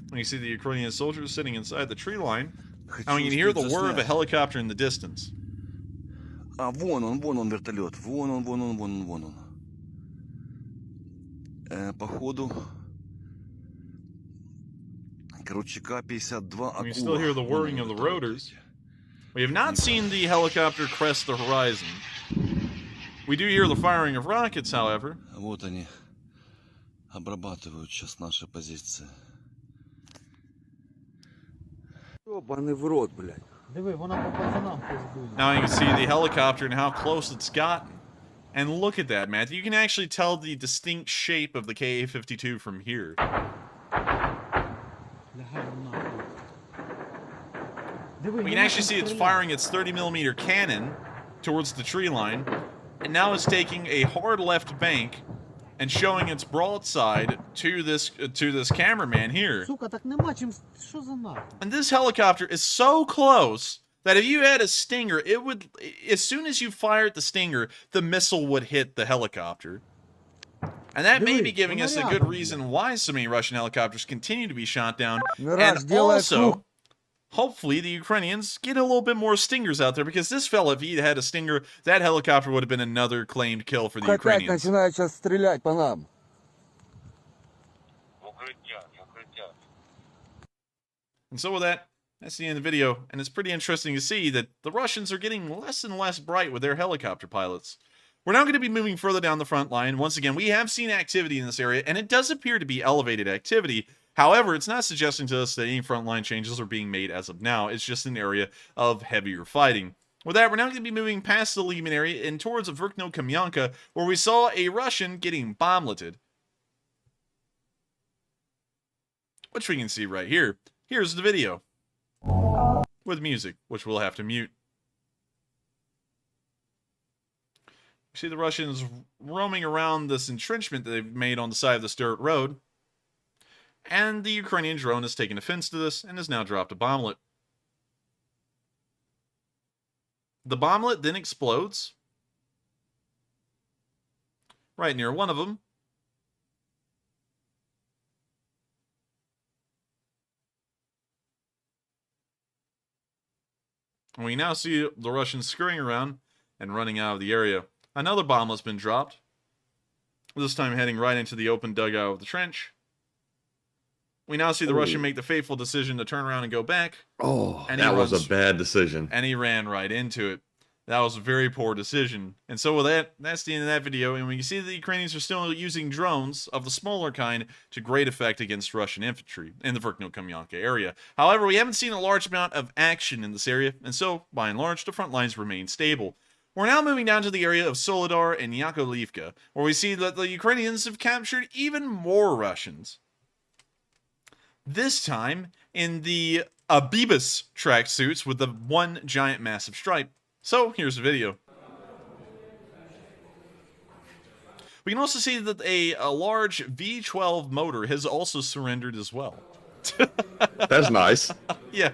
When you see the Ukrainian soldiers sitting inside the tree line, and you can hear the whir of a helicopter in the distance. А вон он вертолет. Вон он. Походу. Короче, К-52. You can still hear the whirring of the rotors. We have not seen the helicopter crest the horizon. We do hear the firing of rockets, however. Вот они. Обрабатывают сейчас наши позиции. Ёбаный в рот, блядь. Now you can see the helicopter and how close it's gotten. And look at that, Matt. You can actually tell the distinct shape of the Ka-52 from here. We can actually see it's firing its 30mm cannon towards the tree line. And now it's taking a hard left bank and showing its broadside to this cameraman here. And this helicopter is so close that if you had a Stinger, it would, as soon as you fired the Stinger, the missile would hit the helicopter. And that may be giving us a good reason why so many Russian helicopters continue to be shot down. And also, hopefully the Ukrainians get a little bit more Stingers out there, because this fella, if he had a Stinger, that helicopter would have been another claimed kill for the Ukrainians. And so with that, that's the end of the video, and it's pretty interesting to see that the Russians are getting less and less bright with their helicopter pilots. We're now going to be moving further down the front line. Once again, we have seen activity in this area, and it does appear to be elevated activity. However, it's not suggesting to us that any frontline changes are being made as of now. It's just an area of heavier fighting. With that, we're now going to be moving past the Lehman area and towards Verkno-Kamyanka, where we saw a Russian getting bombleted, which we can see right here. Here's the video with music, which we'll have to mute. You see the Russians roaming around this entrenchment that they've made on the side of this dirt road. And the Ukrainian drone has taken offense to this and has now dropped a bomblet. The bomblet then explodes right near one of them. And we now see the Russians scurrying around and running out of the area. Another bomblet's been dropped, this time heading right into the open dugout of the trench. We now see the Russian make the fateful decision to turn around and go back. Oh, and that was a bad decision. And he ran right into it. That was a very poor decision. And so with that, that's the end of that video. And we can see that the Ukrainians are still using drones of the smaller kind to great effect against Russian infantry in the Verkno-Kamyanka area. However, we haven't seen a large amount of action in this area, and so, by and large, the front lines remain stable. We're now moving down to the area of Soledar and Yakovlivka, where we see that the Ukrainians have captured even more Russians. This time in the Abibas tracksuits with the one giant massive stripe. So, here's the video. We can also see that a large V12 motor has also surrendered as well. That's nice. Yeah.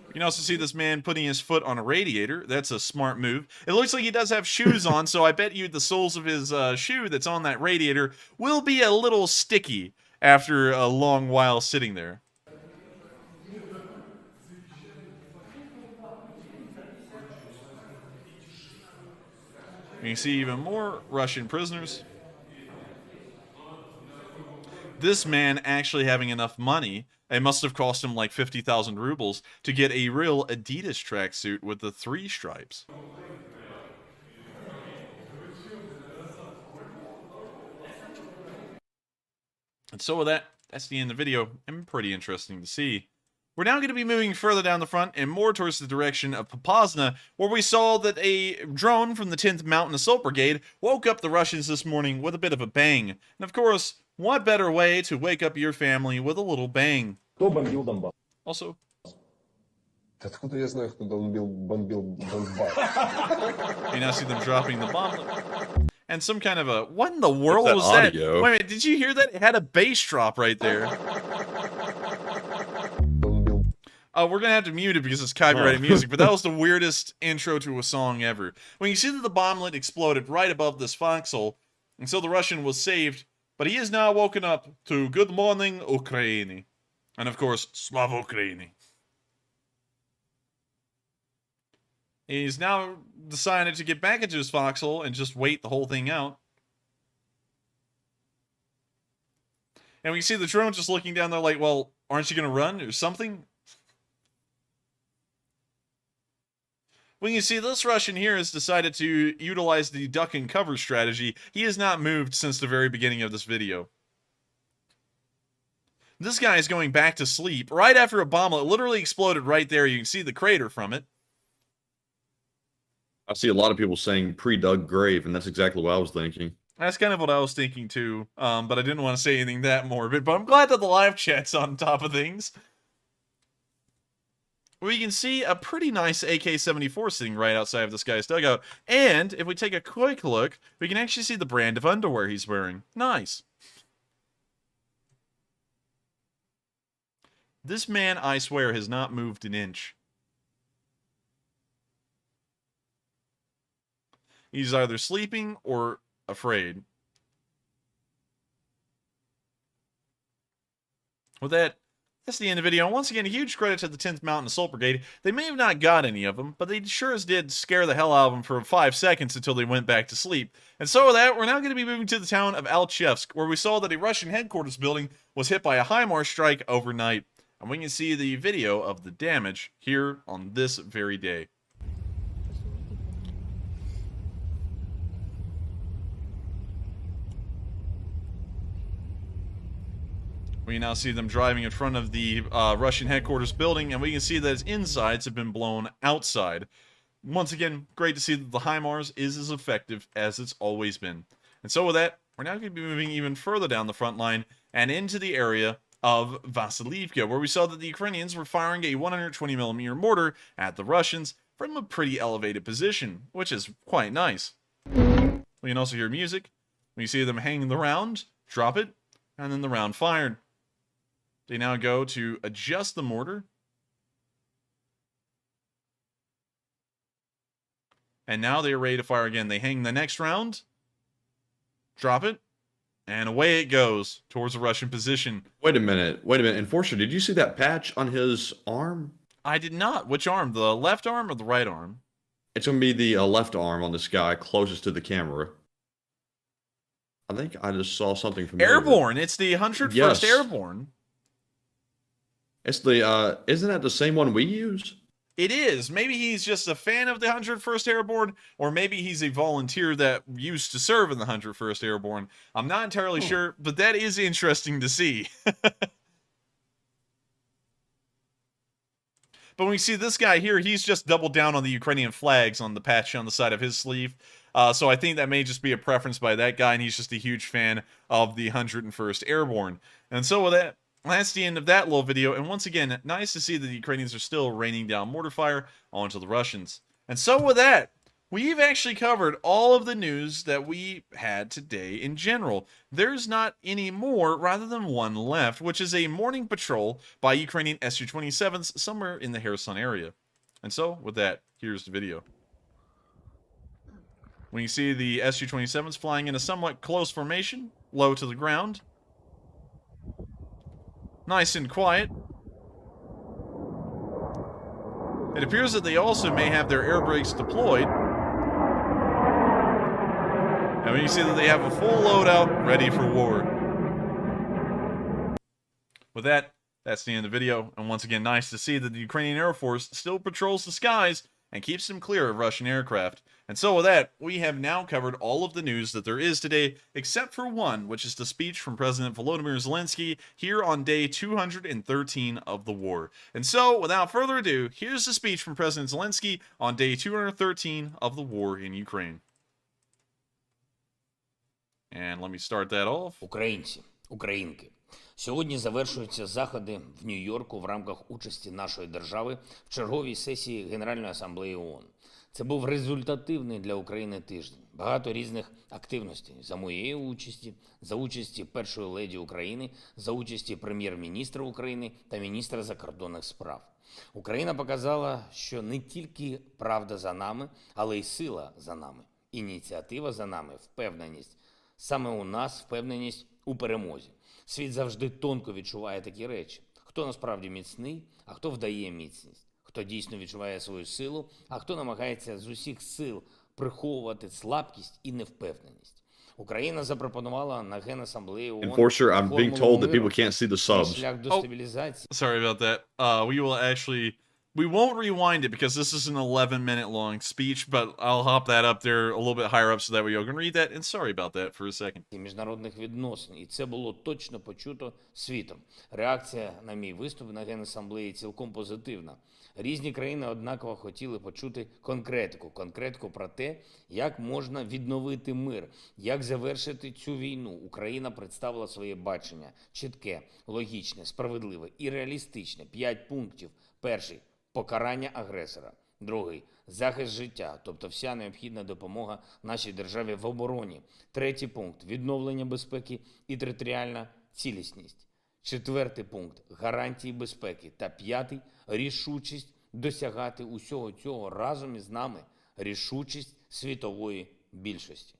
You can also see this man putting his foot on a radiator. That's a smart move. It looks like he does have shoes on, so I bet you the soles of his shoe that's on that radiator will be a little sticky after a long while sitting there. You can see even more Russian prisoners. This man actually having enough money, it must have cost him like 50,000 rubles to get a real Adidas tracksuit with the 3 stripes. And so with that, that's the end of the video, and pretty interesting to see. We're now going to be moving further down the front and more towards the direction of Popasna, where we saw that a drone from the 10th Mountain Assault Brigade woke up the Russians this morning with a bit of a bang. And of course, what better way to wake up your family with a little bang? Also, Откуда я знаю, кто бомбил Донбасс? you now see them dropping the bomb. And some kind of a... What in the world was that? Wait a minute, did you hear that? It had a bass drop right there. Oh, we're going to have to mute it because it's copyrighted music, but that was the weirdest intro to a song ever. When you see that the bomblet exploded right above this foxhole, and so the Russian was saved, but he is now woken up to Good Morning, Ukraine. And of course, Slava Ukraini. He's now decided to get back into his foxhole and just wait the whole thing out. And we see the drone just looking down there like, well, aren't you going to run or something? When you see this Russian here has decided to utilize the duck and cover strategy, he has not moved since the very beginning of this video. This guy is going back to sleep right after a bomblet literally exploded right there. You can see the crater from it. I see a lot of people saying pre-dug grave, and that's exactly what I was thinking. That's kind of what I was thinking too, but I didn't want to say anything that morbid, but I'm glad that the live chat's on top of things. We can see a pretty nice AK-74 sitting right outside of this guy's dugout, and if we take a quick look, we can actually see the brand of underwear he's wearing. Nice. This man, I swear, has not moved an inch. He's either sleeping or afraid. With that, that's the end of the video. And once again, a huge credit to the 10th Mountain Assault Brigade. They may have not got any of them, but they sure as did scare the hell out of them for 5 seconds until they went back to sleep. And so with that, we're now going to be moving to the town of Alchevsk, where we saw that a Russian headquarters building was hit by a HIMARS strike overnight. And we can see the video of the damage here on this very day. We now see them driving in front of the Russian headquarters building, and we can see that its insides have been blown outside. Once again, great to see that the HIMARS is as effective as it's always been. And so with that, we're now going to be moving even further down the front line and into the area of Vasilivka, where we saw that the Ukrainians were firing a 120mm mortar at the Russians from a pretty elevated position, which is quite nice. We can also hear music. We see them hanging the round, drop it, and then the round fired. They now go to adjust the mortar. And now they are ready to fire again. They hang the next round, drop it, and away it goes towards the Russian position. Wait a minute. Enforcer, did you see that patch on his arm? I did not. Which arm? The left arm or the right arm? It's going to be the left arm on this guy closest to the camera. I think I just saw something from Airborne. It's the 101st Yes. Airborne. It's the, isn't that the same one we use? It is. Maybe he's just a fan of the 101st Airborne, or maybe he's a volunteer that used to serve in the 101st Airborne. I'm not entirely sure, but that is interesting to see. But when we see this guy here, he's just doubled down on the Ukrainian flags on the patch on the side of his sleeve. So I think that may just be a preference by that guy, and he's just a huge fan of the 101st Airborne. And so with that, that's the end of that little video. And once again, nice to see that the Ukrainians are still raining down mortar fire onto the Russians. And so with that, we've actually covered all of the news that we had today in general. There's not any more rather than one left, which is a morning patrol by Ukrainian Su-27s somewhere in the Kherson area. And so with that, here's the video. When you see the Su-27s flying in a somewhat close formation, low to the ground, nice and quiet. It appears that they also may have their air brakes deployed. And when you see that they have a full loadout ready for war. With that, that's the end of the video. And once again, nice to see that the Ukrainian Air Force still patrols the skies and keeps them clear of Russian aircraft. And so with that, we have now covered all of the news that there is today, except for one, which is the speech from President Volodymyr Zelensky here on day 213 of the war. And so, without further ado, here's the speech from President Zelensky on day 213 of the war in Ukraine. And let me start that off. Українці, українки, сьогодні завершуються заходи в Нью-Йорку в рамках участі нашої держави в черговій сесії Генеральної асамблеї ООН. Це був результативний для України тиждень. Багато різних активностей за моєї участі, за участі першої леді України, за участі прем'єр-міністра України та міністра закордонних справ. Україна показала, що не тільки правда за нами, але й сила за нами. Ініціатива за нами, впевненість. Саме у нас впевненість у перемозі. Світ завжди тонко відчуває такі речі. Хто насправді міцний, а хто вдає міцність. Хто дійсно відчуває свою силу, а хто намагається з усіх сил приховувати слабкість і невпевненість. Україна запропонувала на Генасамблеї ООН Enforcer, I'm being told that people can't see the subs. шлях до стабілізації. Sorry about that. We won't rewind it because this is an 11-minute long speech, but I'll hop that up there a little bit higher up so that way you can read that. And sorry about that for a second. Міжнародних відносин. І це було точно почуто світом. Реакція на мій виступ на Генасамблеї цілком позитивна. Різні країни однаково хотіли почути конкретику про те, як можна відновити мир, як завершити цю війну. Україна представила своє бачення чітке, логічне, справедливе і реалістичне. 5 пунктів. Перший – покарання агресора. Другий – захист життя, тобто вся необхідна допомога нашій державі в обороні. Третій пункт – відновлення безпеки і територіальна цілісність. Четвертий пункт – гарантії безпеки. Та п'ятий – рішучість досягати усього цього разом із нами. Рішучість світової більшості.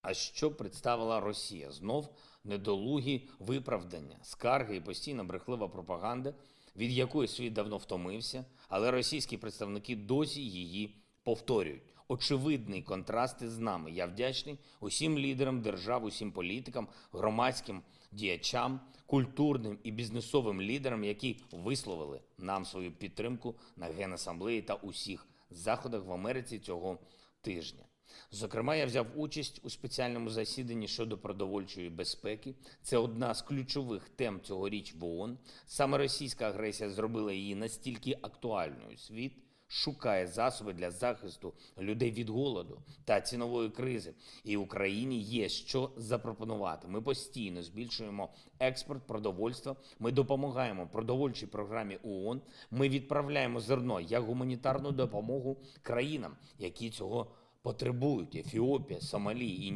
А що представила Росія? Знов недолугі виправдання, скарги і постійна брехлива пропаганда, від якої світ давно втомився, але російські представники досі її повторюють. Очевидний контраст із нами. Я вдячний усім лідерам держав, усім політикам, громадським діячам, культурним і бізнесовим лідерам, які висловили нам свою підтримку на Генасамблеї та усіх заходах в Америці цього тижня. Зокрема, я взяв участь у спеціальному засіданні щодо продовольчої безпеки. Це одна з ключових тем цьогоріч в ООН. Саме російська агресія зробила її настільки актуальною. Світ шукає засоби для захисту людей від голоду та цінової кризи. І Україні є що запропонувати. Ми постійно збільшуємо експорт продовольства, ми допомагаємо продовольчій програмі ООН, ми відправляємо зерно як гуманітарну допомогу країнам, які цього потребують. Ефіопія, Сомалі і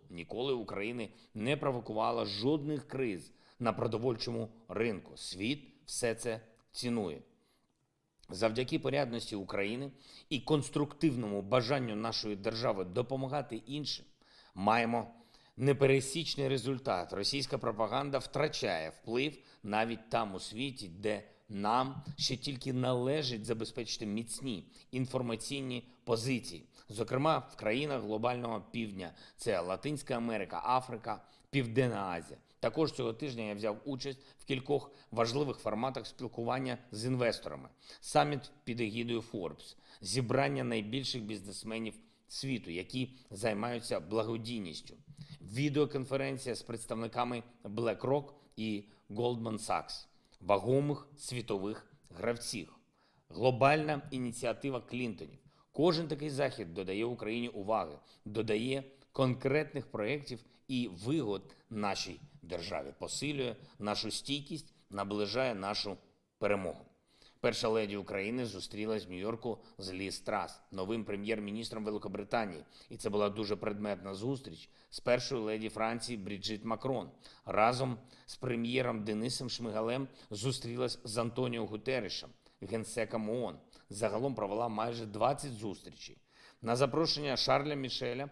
ніколи України не провокувала жодних криз на продовольчому ринку. Світ все це цінує. Завдяки порядності України і конструктивному бажанню нашої держави допомагати іншим, маємо непересічний результат. Російська пропаганда втрачає вплив навіть там у світі, де нам ще тільки належить забезпечити міцні інформаційні позиції. Зокрема, в країнах глобального півдня – це Латинська Америка, Африка, Південна Азія. Також цього тижня я взяв участь в кількох важливих форматах спілкування з інвесторами. Саміт під егідою Forbes, зібрання найбільших бізнесменів світу, які займаються благодійністю, відеоконференція з представниками BlackRock і Goldman Sachs, вагомих світових гравців, глобальна ініціатива Клінтонів. Кожен такий захід додає Україні уваги, додає конкретних проєктів і вигод нашій державі, посилює нашу стійкість, наближає нашу перемогу. Перша леді України зустрілась в Нью-Йорку з Ліз Трас, новим прем'єр-міністром Великобританії. І це була дуже предметна зустріч з першою леді Франції Бріджит Макрон. Разом з прем'єром Денисом Шмигалем зустрілась з Антоніо Гутеррішем, генсеком ООН. Загалом провела майже 20 зустрічей. На запрошення Шарля Мішеля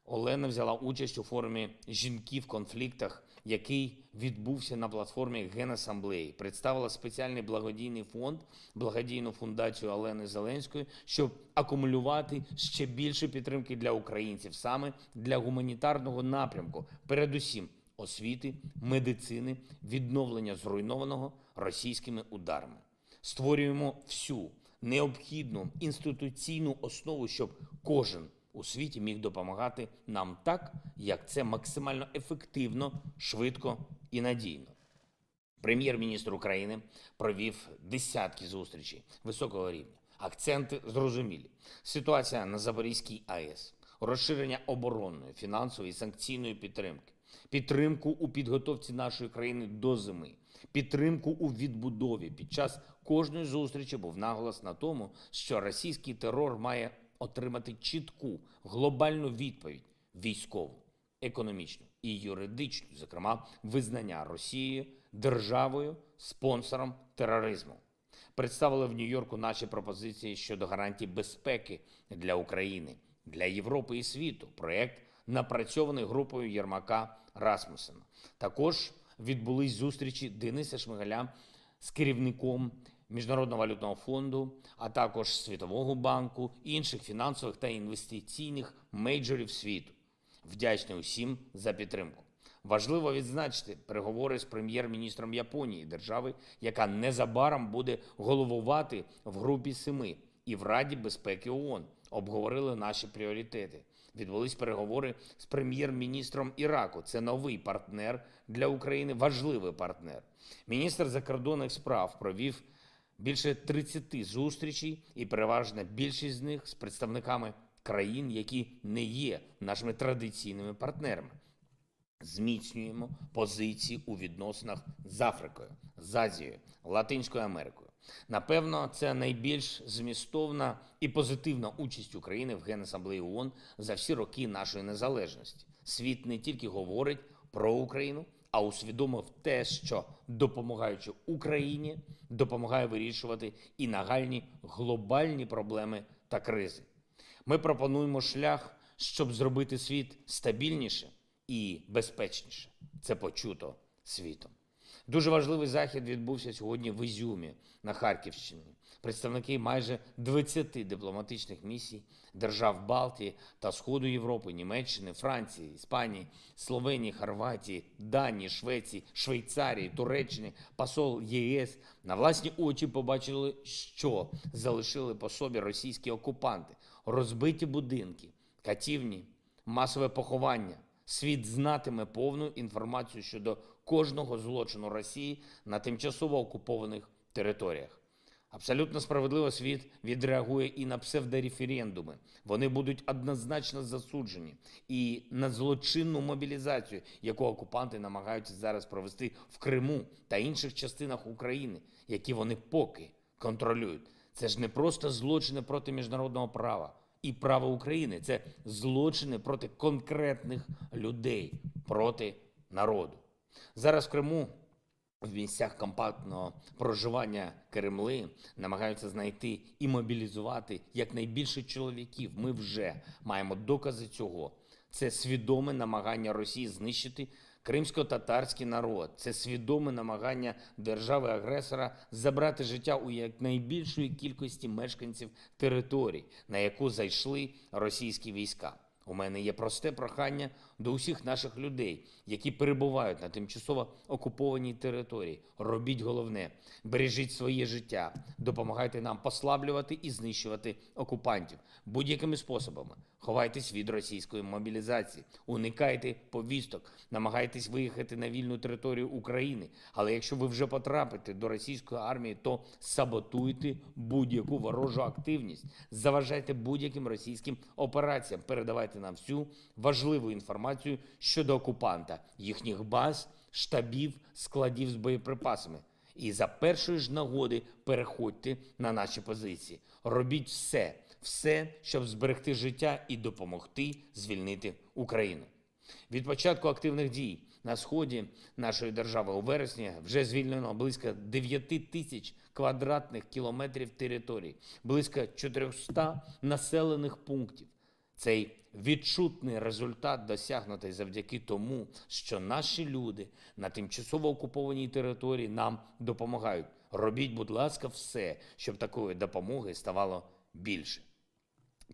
Олена взяла участь у форумі «Жінки в конфліктах», який відбувся на платформі Генасамблеї. Представила спеціальний благодійний фонд, благодійну фундацію Олени Зеленської, щоб акумулювати ще більше підтримки для українців, саме для гуманітарного напрямку, передусім освіти, медицини, відновлення зруйнованого російськими ударами. Створюємо всю необхідну інституційну основу, щоб кожен у світі міг допомагати нам так, як це максимально ефективно, швидко і надійно. Прем'єр-міністр України провів десятки зустрічей високого рівня. Акценти зрозумілі. Ситуація на Запорізькій АЕС, розширення оборонної, фінансової і санкційної підтримки, підтримку у підготовці нашої країни до зими, підтримку у відбудові. Під час кожної зустрічі був наголос на тому, що російський терор має отримати чітку глобальну відповідь – військову, економічну і юридичну, зокрема, визнання Росії державою, спонсором тероризму. Представили в Нью-Йорку наші пропозиції щодо гарантій безпеки для України, для Європи і світу. Проєкт напрацьований групою Єрмака Расмусена. Також відбулись зустрічі Дениса Шмигаля з керівником Міжнародного валютного фонду, а також Світового банку, інших фінансових та інвестиційних мейджорів світу. Вдячний усім за підтримку. Важливо відзначити переговори з прем'єр-міністром Японії, держави, яка незабаром буде головувати в Групі 7 і в Раді безпеки ООН. Обговорили наші пріоритети. Відбулись переговори з прем'єр-міністром Іраку. Це новий партнер для України, важливий партнер. Міністр закордонних справ провів більше 30 зустрічей, і переважна більшість з них з представниками країн, які не є нашими традиційними партнерами. Зміцнюємо позиції у відносинах з Африкою, з Азією, Латинською Америкою. Напевно, це найбільш змістовна і позитивна участь України в Генасамблеї ООН за всі роки нашої незалежності. Світ не тільки говорить про Україну, а усвідомив те, що, допомагаючи Україні, допомагає вирішувати і нагальні глобальні проблеми та кризи. Ми пропонуємо шлях, щоб зробити світ стабільніше і безпечніше. Це почуто світом. Дуже важливий захід відбувся сьогодні в Ізюмі на Харківщині. Представники майже 20 дипломатичних місій держав Балтії та Сходу Європи, Німеччини, Франції, Іспанії, Словенії, Хорватії, Данії, Швеції, Швейцарії, Туреччини, посол ЄС на власні очі побачили, що залишили по собі російські окупанти. Розбиті будинки, катівні, масове поховання. Світ знатиме повну інформацію щодо кожного злочину Росії на тимчасово окупованих територіях. Абсолютно справедливо світ відреагує і на псевдореферендуми. Вони будуть однозначно засуджені. І на злочинну мобілізацію, яку окупанти намагаються зараз провести в Криму та інших частинах України, які вони поки контролюють. Це ж не просто злочини проти міжнародного права і права України. Це злочини проти конкретних людей, проти народу. Зараз в Криму, в місцях компактного проживання Кремли, намагаються знайти і мобілізувати якнайбільше чоловіків. Ми вже маємо докази цього. Це свідоме намагання Росії знищити кримсько-татарський народ. Це свідоме намагання держави-агресора забрати життя у якнайбільшої кількості мешканців територій, на яку зайшли російські війська. У мене є просте прохання до усіх наших людей, які перебувають на тимчасово окупованій території. Робіть головне – бережіть своє життя, допомагайте нам послаблювати і знищувати окупантів будь-якими способами. Ховайтесь від російської мобілізації, уникайте повісток, намагайтесь виїхати на вільну територію України. Але якщо ви вже потрапите до російської армії, то саботуйте будь-яку ворожу активність, заважайте будь-яким російським операціям, передавайте нам всю важливу інформацію інформацію щодо окупанта, їхніх баз, штабів, складів з боєприпасами. І за першої ж нагоди переходьте на наші позиції. Робіть все, щоб зберегти життя і допомогти звільнити Україну. Від початку активних дій на сході нашої держави у вересні вже звільнено близько 9 тисяч квадратних кілометрів території, близько 400 населених пунктів. Цей відчутний результат досягнутий завдяки тому, що наші люди на тимчасово окупованій території нам допомагають. Робіть, будь ласка, все, щоб такої допомоги ставало більше.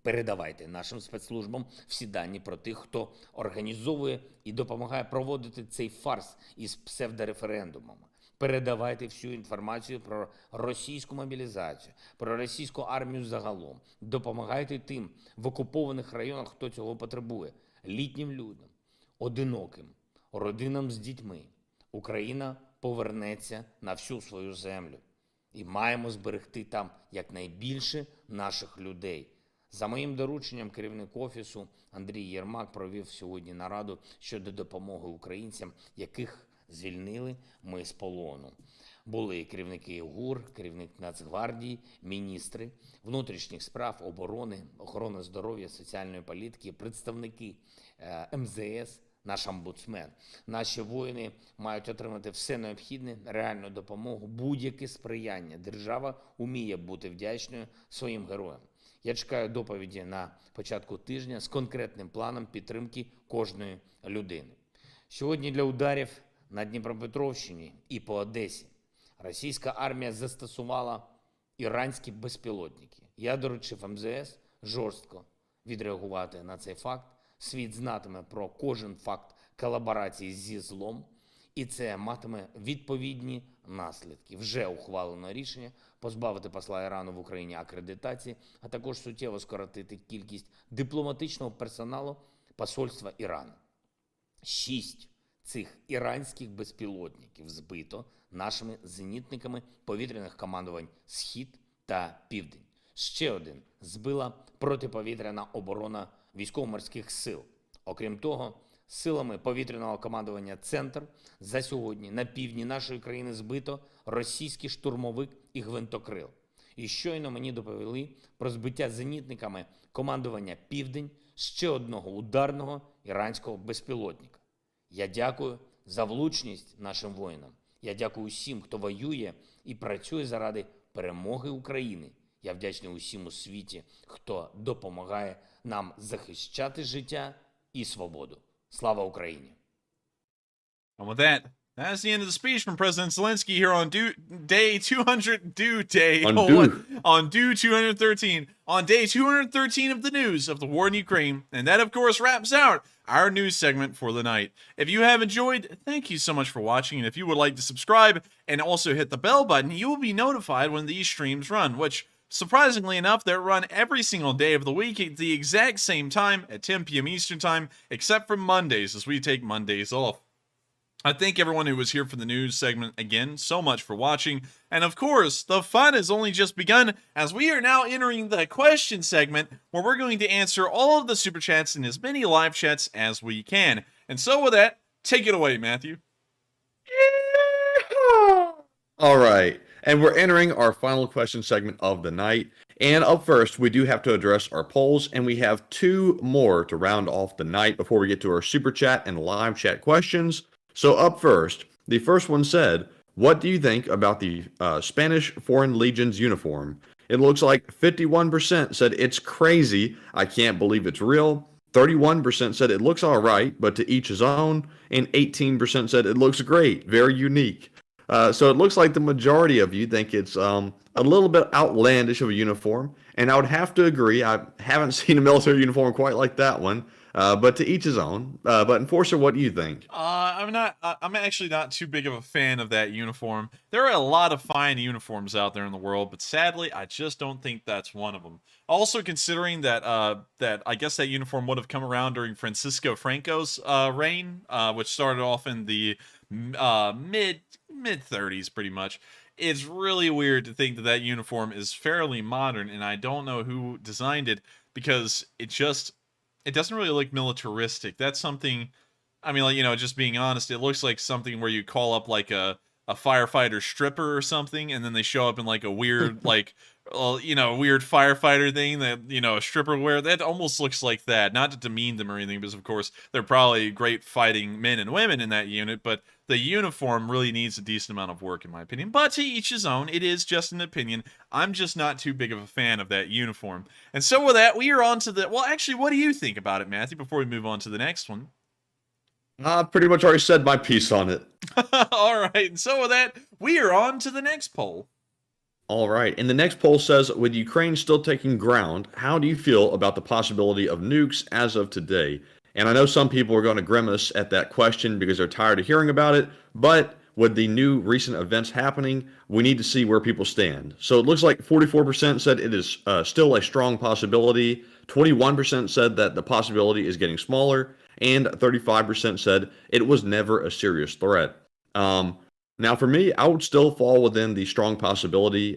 Передавайте нашим спецслужбам всі дані про тих, хто організовує і допомагає проводити цей фарс із псевдореферендумами. Передавайте всю інформацію про російську мобілізацію, про російську армію загалом. Допомагайте тим в окупованих районах, хто цього потребує. Літнім людям, одиноким, родинам з дітьми. Україна повернеться на всю свою землю. І маємо зберегти там якнайбільше наших людей. За моїм дорученням керівник Офісу Андрій Єрмак провів сьогодні нараду щодо допомоги українцям, яких звільнили ми з полону. Були керівники ГУР, керівник Нацгвардії, міністри внутрішніх справ, оборони, охорони здоров'я, соціальної політики, представники МЗС, наш омбудсмен. Наші воїни мають отримати все необхідне, реальну допомогу, будь-яке сприяння. Держава уміє бути вдячною своїм героям. Я чекаю доповіді на початку тижня з конкретним планом підтримки кожної людини. Сьогодні для ударів на Дніпропетровщині і по Одесі російська армія застосувала іранські безпілотники. Я доручив МЗС жорстко відреагувати на цей факт. Світ знатиме про кожен факт колаборації зі злом, і це матиме відповідні наслідки. Вже ухвалено рішення позбавити посла Ірану в Україні акредитації, а також суттєво скоротити кількість дипломатичного персоналу посольства Ірану. 6 цих іранських безпілотників збито нашими зенітниками повітряних командувань «Схід» та «Південь». Ще один збила протиповітряна оборона військово-морських сил. Окрім того, силами повітряного командування «Центр» за сьогодні на півдні нашої країни збито російський штурмовик і гвинтокрил. І щойно мені доповіли про збиття зенітниками командування «Південь» ще одного ударного іранського безпілотника. Я дякую за влучність нашим воїнам. Я дякую усім, хто воює і працює заради перемоги України. Я вдячний усім у світі, хто допомагає нам захищати життя і свободу. Слава Україні! And with that, that's the end of the speech from President Zelensky here on day 213, on day 213 of the news of the war in Ukraine. And that, of course, wraps out our news segment for the night. If you have enjoyed, thank you so much for watching. And if you would like to subscribe and also hit the bell button, you will be notified when these streams run, which, surprisingly enough, they run every single day of the week at the exact same time at 10 p.m. Eastern Time, except for Mondays, as we take Mondays off. I thank everyone who was here for the news segment again so much for watching. And of course, the fun has only just begun as we are now entering the question segment where we're going to answer all of the super chats and as many live chats as we can. And so with that, take it away, Matthew. All right. And we're entering our final question segment of the night. And up first, we do have to address our polls, and we have 2 more to round off the night before we get to our super chat and live chat questions. So up first, the first one said, what do you think about the Spanish Foreign Legion's uniform? It looks like 51% said it's crazy, I can't believe it's real. 31% said it looks all right, but to each his own. And 18% said it looks great, very unique. So it looks like the majority of you think it's a little bit outlandish of a uniform. And I would have to agree, I haven't seen a military uniform quite like that one. But to each his own. But Enforcer, what do you think? I'm actually not too big of a fan of that uniform. There are a lot of fine uniforms out there in the world, but sadly, I just don't think that's one of them. Also, considering that that I guess that uniform would have come around during Francisco Franco's reign, which started off in the mid 30s, pretty much. It's really weird to think that that uniform is fairly modern, and I don't know who designed it because it just it doesn't really look militaristic. That's something, I mean, like, just being honest, it looks like something where you call up like a firefighter stripper or something, and then they show up in like a weird, like, weird firefighter thing that, a stripper wear. That almost looks like that. Not to demean them or anything, because of course they're probably great fighting men and women in that unit, but the uniform really needs a decent amount of work, in my opinion. But to each his own. It is just an opinion. I'm just not too big of a fan of that uniform. And so with that, we are on to the, well, actually, what do you think about it, Matthew, before we move on to the next one? I pretty much already said my piece on it. All right, and so with that, we are on to the next poll. All right, and the next poll says, with Ukraine still taking ground, how do you feel about the possibility of nukes as of today? And I know some people are going to grimace at that question because they're tired of hearing about it, but with the new recent events happening, we need to see where people stand. So it looks like 44% said it is still a strong possibility, 21% said that the possibility is getting smaller, and 35% said it was never a serious threat. Now, for me, I would still fall within the strong possibility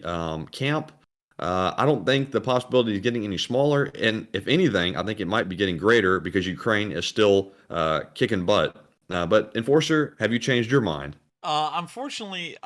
camp. I don't think the possibility is getting any smaller, and if anything, I think it might be getting greater because Ukraine is still kicking butt. But Enforcer, have you changed your mind? Unfortunately,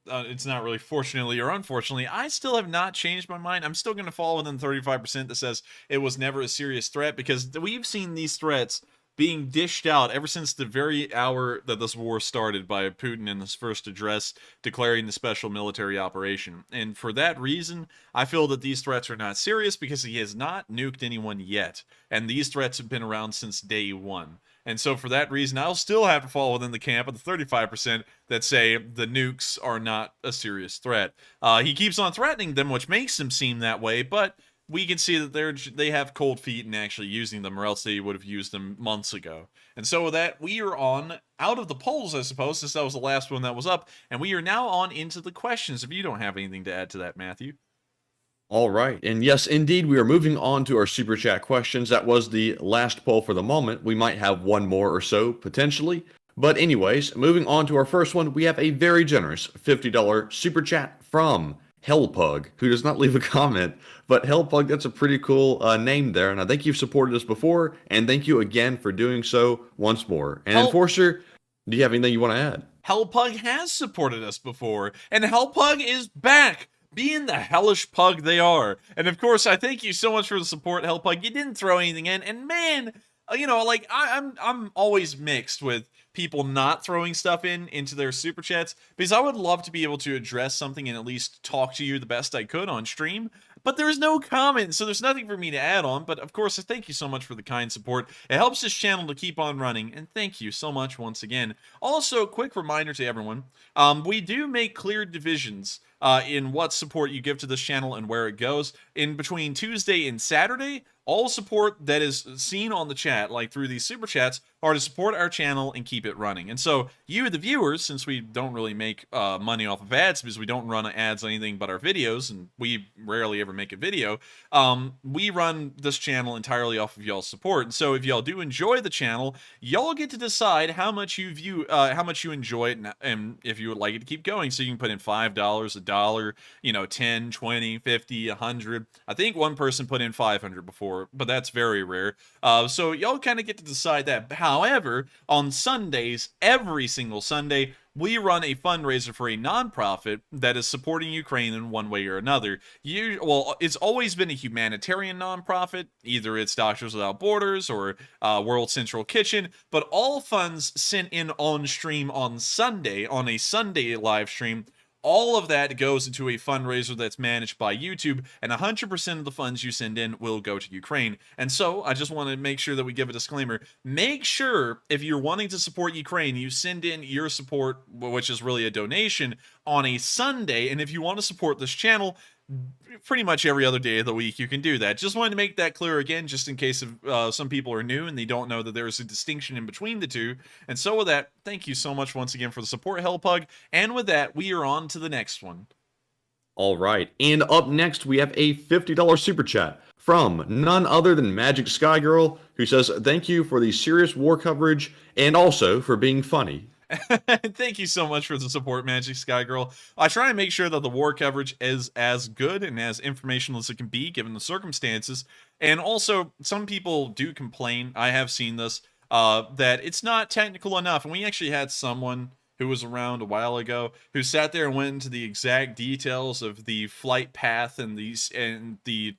it's not really fortunately or unfortunately, I still have not changed my mind. I'm still going to fall within 35% that says it was never a serious threat, because we've seen these threats being dished out ever since the very hour that this war started by Putin in his first address declaring the special military operation. And for that reason, I feel that these threats are not serious because he has not nuked anyone yet. And these threats have been around since day one. And so for that reason, I'll still have to fall within the camp of the 35% that say the nukes are not a serious threat. He keeps on threatening them, which makes him seem that way, but we can see that they have cold feet in actually using them, or else they would have used them months ago. And so with that, we are on out of the polls, I suppose, since that was the last one that was up, and we are now on into the questions, if you don't have anything to add to that, Matthew. All right. And yes, indeed, we are moving on to our Super Chat questions. That was the last poll for the moment. We might have one more or so, potentially. But anyways, moving on to our first one, we have a very generous $50 Super Chat from Hellpug, who does not leave a comment. But Hellpug, that's a pretty cool name there. And I think you've supported us before. And thank you again for doing so once more. And Enforcer, do you have anything you want to add? Hellpug has supported us before. And Hellpug is back, being the hellish pug they are. And of course, I thank you so much for the support, Hellpug. You didn't throw anything in. And man, like I'm always mixed with people not throwing stuff into their super chats, because I would love to be able to address something and at least talk to you the best I could on stream. But there's no comment, so there's nothing for me to add on. But of course, thank you so much for the kind support. It helps this channel to keep on running, and thank you so much once again. Also, quick reminder to everyone, we do make clear divisions in what support you give to this channel and where it goes. In between Tuesday and Saturday, all support that is seen on the chat, like through these super chats, are to support our channel and keep it running. And so you, the viewers, since we don't really make money off of ads because we don't run ads on anything but our videos, and we rarely ever make a video, we run this channel entirely off of y'all's support. And so if y'all do enjoy the channel, y'all get to decide how much you view, how much you enjoy it, and if you would like it to keep going. So you can put in $5, $1, $10, $20, $50, $100. I think one person put in $500 before, but that's very rare. So y'all kind of get to decide that. However, on Sundays, every single Sunday, we run a fundraiser for a nonprofit that is supporting Ukraine in one way or another. It's always been a humanitarian nonprofit. Either it's Doctors Without Borders or World Central Kitchen, but all funds sent in on stream on Sunday, on a Sunday live stream, all of that goes into a fundraiser that's managed by YouTube, and 100% of the funds you send in will go to Ukraine. And so, I just want to make sure that we give a disclaimer. Make sure, if you're wanting to support Ukraine, you send in your support, which is really a donation, on a Sunday. And if you want to support this channel, pretty much every other day of the week you can do that. Just wanted to make that clear again, just in case some people are new and they don't know that there is a distinction in between the two. And so with that, thank you so much once again for the support, Hellpug. And with that, we are on to the next one. All right, and up next we have a $50 super chat from none other than Magic Sky Girl, who says, thank you for the serious war coverage and also for being funny. Thank you so much for the support, Magic Sky Girl. I try and make sure that the war coverage is as good and as informational as it can be, given the circumstances. And also, some people do complain, I have seen this, that it's not technical enough. And we actually had someone who was around a while ago who sat there and went into the exact details of the flight path and the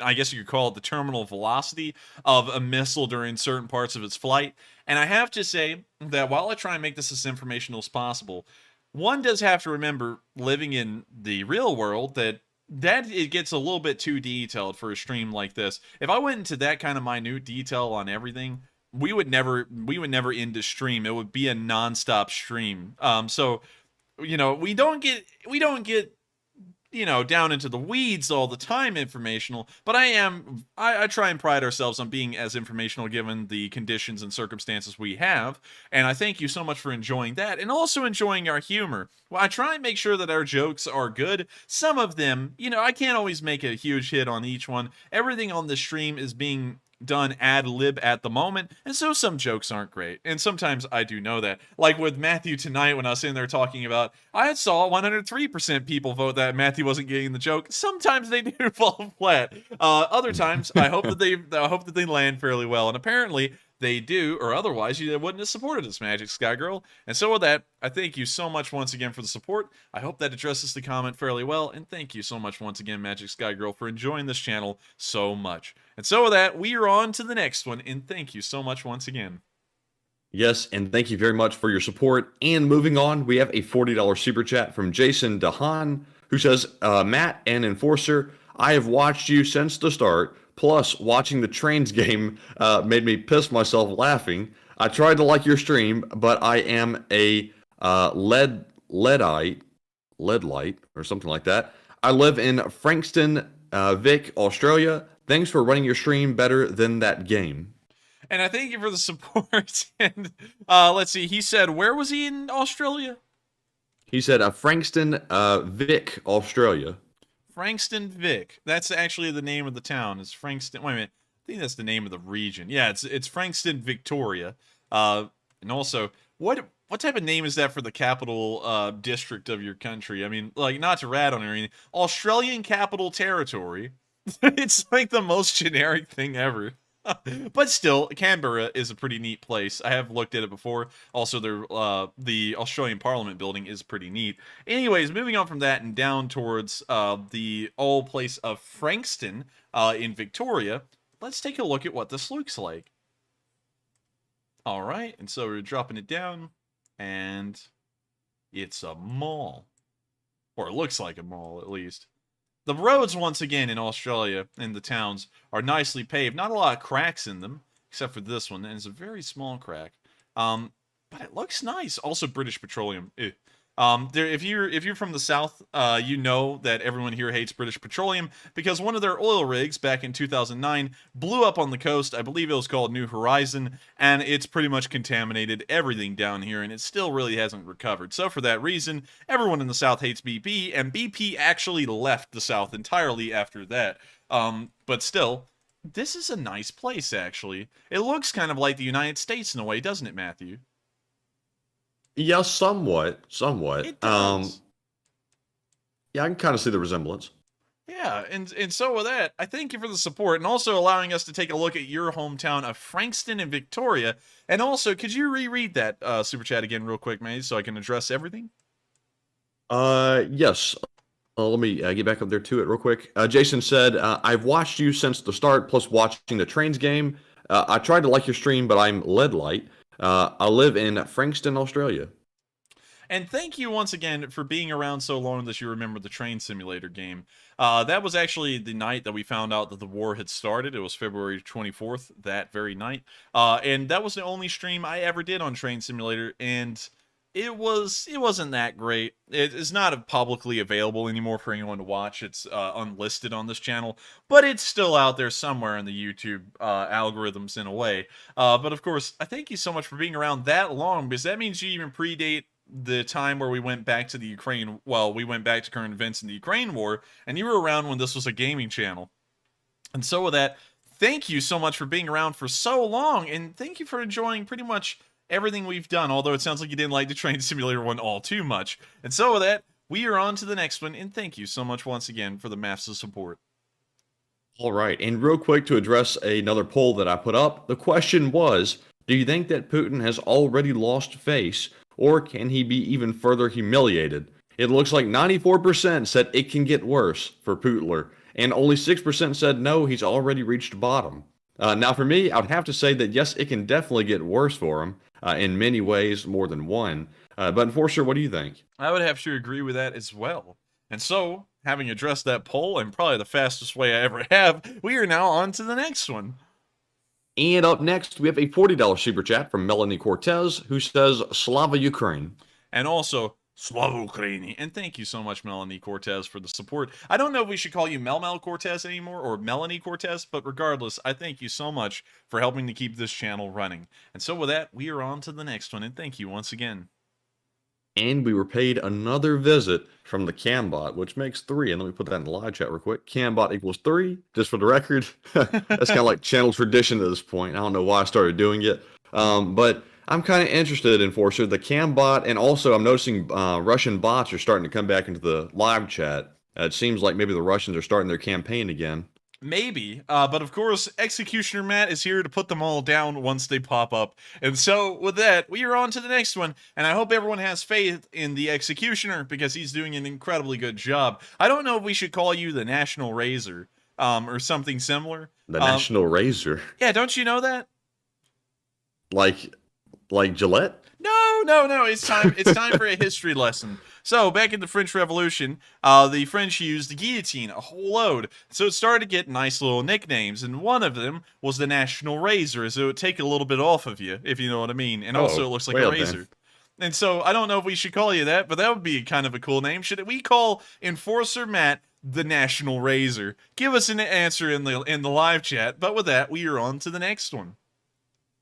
I guess you could call it the terminal velocity of a missile during certain parts of its flight. And I have to say that while I try and make this as informational as possible, one does have to remember, living in the real world, that it gets a little bit too detailed for a stream like this. If I went into that kind of minute detail on everything, we would never end a stream. It would be a non-stop stream. So, you know, we don't get you know, down into the weeds all the time informational, but I try and pride ourselves on being as informational given the conditions and circumstances we have, and I thank you so much for enjoying that, and also enjoying our humor. Well, I try and make sure that our jokes are good. Some of them, you know, I can't always make a huge hit on each one. Everything on the stream is being done ad lib at the moment, and so some jokes aren't great, and sometimes I do know that. Like with Matthew tonight, when I was in there talking about, I saw 103% people vote that Matthew wasn't getting the joke. Sometimes they do fall flat. Other times, I hope that they land fairly well, and apparently they do, or otherwise you wouldn't have supported us, Magic Sky Girl. And so with that, I thank you so much once again for the support. I hope that addresses the comment fairly well, and thank you so much once again, Magic Sky Girl, for enjoying this channel so much. And so with that, we are on to the next one, and thank you so much once again. Yes, and thank you very much for your support. And moving on, we have a $40 super chat from Jason Dahan, who says, Matt and Enforcer, I have watched you since the start. Plus, watching the trains game made me piss myself laughing. I tried to like your stream, but I am a leadite, or something like that. I live in Frankston, Vic, Australia. Thanks for running your stream better than that game. And I thank you for the support. And let's see, he said, where was he in Australia? He said, Frankston, Vic, Australia. Frankston, Vic. That's actually the name of the town. It's Frankston. Wait a minute. I think that's the name of the region. Yeah, it's Frankston, Victoria. And also, what type of name is that for the capital district of your country? I mean, like, not to rat on it or anything. Australian Capital Territory. It's like the most generic thing ever. But still, Canberra is a pretty neat place. I have looked at it before. Also, the Australian Parliament building is pretty neat. Anyways, moving on from that and down towards the old place of Frankston in Victoria, let's take a look at what this looks like. All right, and so we're dropping it down, and it's a mall. Or it looks like a mall, at least. The roads, once again, in Australia, in the towns, are nicely paved. Not a lot of cracks in them, except for this one, and it's a very small crack. But it looks nice. Also, British Petroleum. If you're from the South, you know that everyone here hates British Petroleum because one of their oil rigs back in 2009 blew up on the coast. I believe it was called New Horizon, and it's pretty much contaminated everything down here, and it still really hasn't recovered. So for that reason, everyone in the South hates BP, and BP actually left the South entirely after that. But still, this is a nice place, actually. It looks kind of like the United States in a way, doesn't it, Matthew? Yeah, somewhat. It does. Yeah, I can kind of see the resemblance. Yeah, and so with that, I thank you for the support and also allowing us to take a look at your hometown of Frankston in Victoria. And also, could you reread that super chat again real quick, mate, so I can address everything? Yes. Let me get back up there to it real quick. Jason said, I've watched you since the start, plus watching the trains game. I tried to like your stream, but I'm lead light. I live in Frankston, Australia. And thank you once again for being around so long that you remember the train simulator game. That was actually the night that we found out that the war had started. It was February 24th, that very night. And that was the only stream I ever did on Train Simulator, and it wasn't that great. It is not publicly available anymore for anyone to watch. It's unlisted on this channel, but it's still out there somewhere in the YouTube algorithms in a way. But of course, I thank you so much for being around that long, because that means you even predate the time where we went back to the Ukraine, well, we went back to current events in the Ukraine war, and you were around when this was a gaming channel. And so with that, thank you so much for being around for so long, and thank you for enjoying pretty much everything we've done, although it sounds like you didn't like the Train Simulator one all too much. And so with that, we are on to the next one, and thank you so much once again for the massive support. All right, and real quick to address another poll that I put up, the question was, do you think that Putin has already lost face, or can he be even further humiliated? It looks like 94% said it can get worse for Putler, and only 6% said no, he's already reached bottom. Now for me, I would have to say that yes, it can definitely get worse for him, in many ways, more than one. But Enforcer, what do you think? I would have to agree with that as well. And so, having addressed that poll, and probably the fastest way I ever have, we are now on to the next one. And up next, we have a $40 super chat from Melanie Cortez, who says, Slava Ukraine. And also, Slava Ukraini. And thank you so much, Melanie Cortez, for the support. I don't know if we should call you Mel Cortez anymore, or Melanie Cortez, but regardless, I thank you so much for helping to keep this channel running. And so with that, we are on to the next one, and thank you once again. And we were paid another visit from the Cambot, which makes 3. And let me put that in the live chat real quick. Cambot equals 3, just for the record. That's kind of like channel tradition at this point. I don't know why I started doing it. But I'm kind of interested in Enforcer, the Cambot, and also I'm noticing Russian bots are starting to come back into the live chat. It seems like maybe the Russians are starting their campaign again. Maybe, but of course, Executioner Matt is here to put them all down once they pop up. And so, with that, we are on to the next one, and I hope everyone has faith in the Executioner, because he's doing an incredibly good job. I don't know if we should call you the National Razor, or something similar. The National Razor? Yeah, don't you know that? Like Gillette? No, it's time for a history lesson. So, back in the French Revolution, the French used the guillotine a whole load. So it started to get nice little nicknames, and one of them was the National Razor, as it would take a little bit off of you, if you know what I mean. And also, it looks like a razor. And so, I don't know if we should call you that, but that would be kind of a cool name. Should we call Enforcer Matt the National Razor? Give us an answer in the live chat. But with that, we are on to the next one.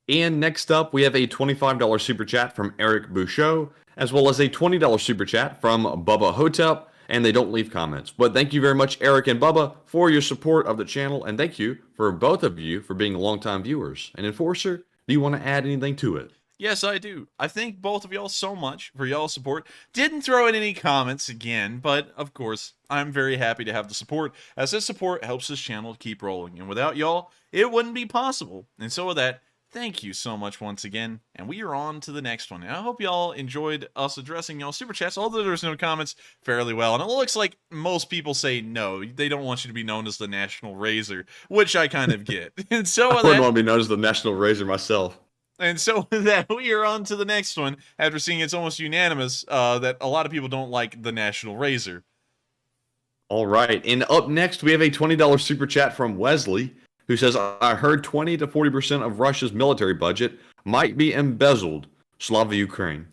And next up, we have a $25 super chat from Eric Bouchot, as well as a $20 super chat from Bubba Hotep, and they don't leave comments. But thank you very much, Eric and Bubba, for your support of the channel, and thank you for both of you for being longtime viewers. And Enforcer, do you want to add anything to it? Yes, I do. I thank both of y'all so much for y'all's support. Didn't throw in any comments again, but of course, I'm very happy to have the support, as this support helps this channel keep rolling. And without y'all, it wouldn't be possible. And so with that, thank you so much once again, and we are on to the next one. And I hope y'all enjoyed us addressing y'all super chats, although there's no comments, fairly well. And it looks like most people say no, they don't want you to be known as the National Razor, which I kind of get. And so I wouldn't want to be known as the National Razor myself. And so with that, we are on to the next one, after seeing it's almost unanimous that a lot of people don't like the National Razor. All right, and up next, we have a $20 super chat from Wesley, who says, I heard 20 to 40% of Russia's military budget might be embezzled. Slava Ukraine.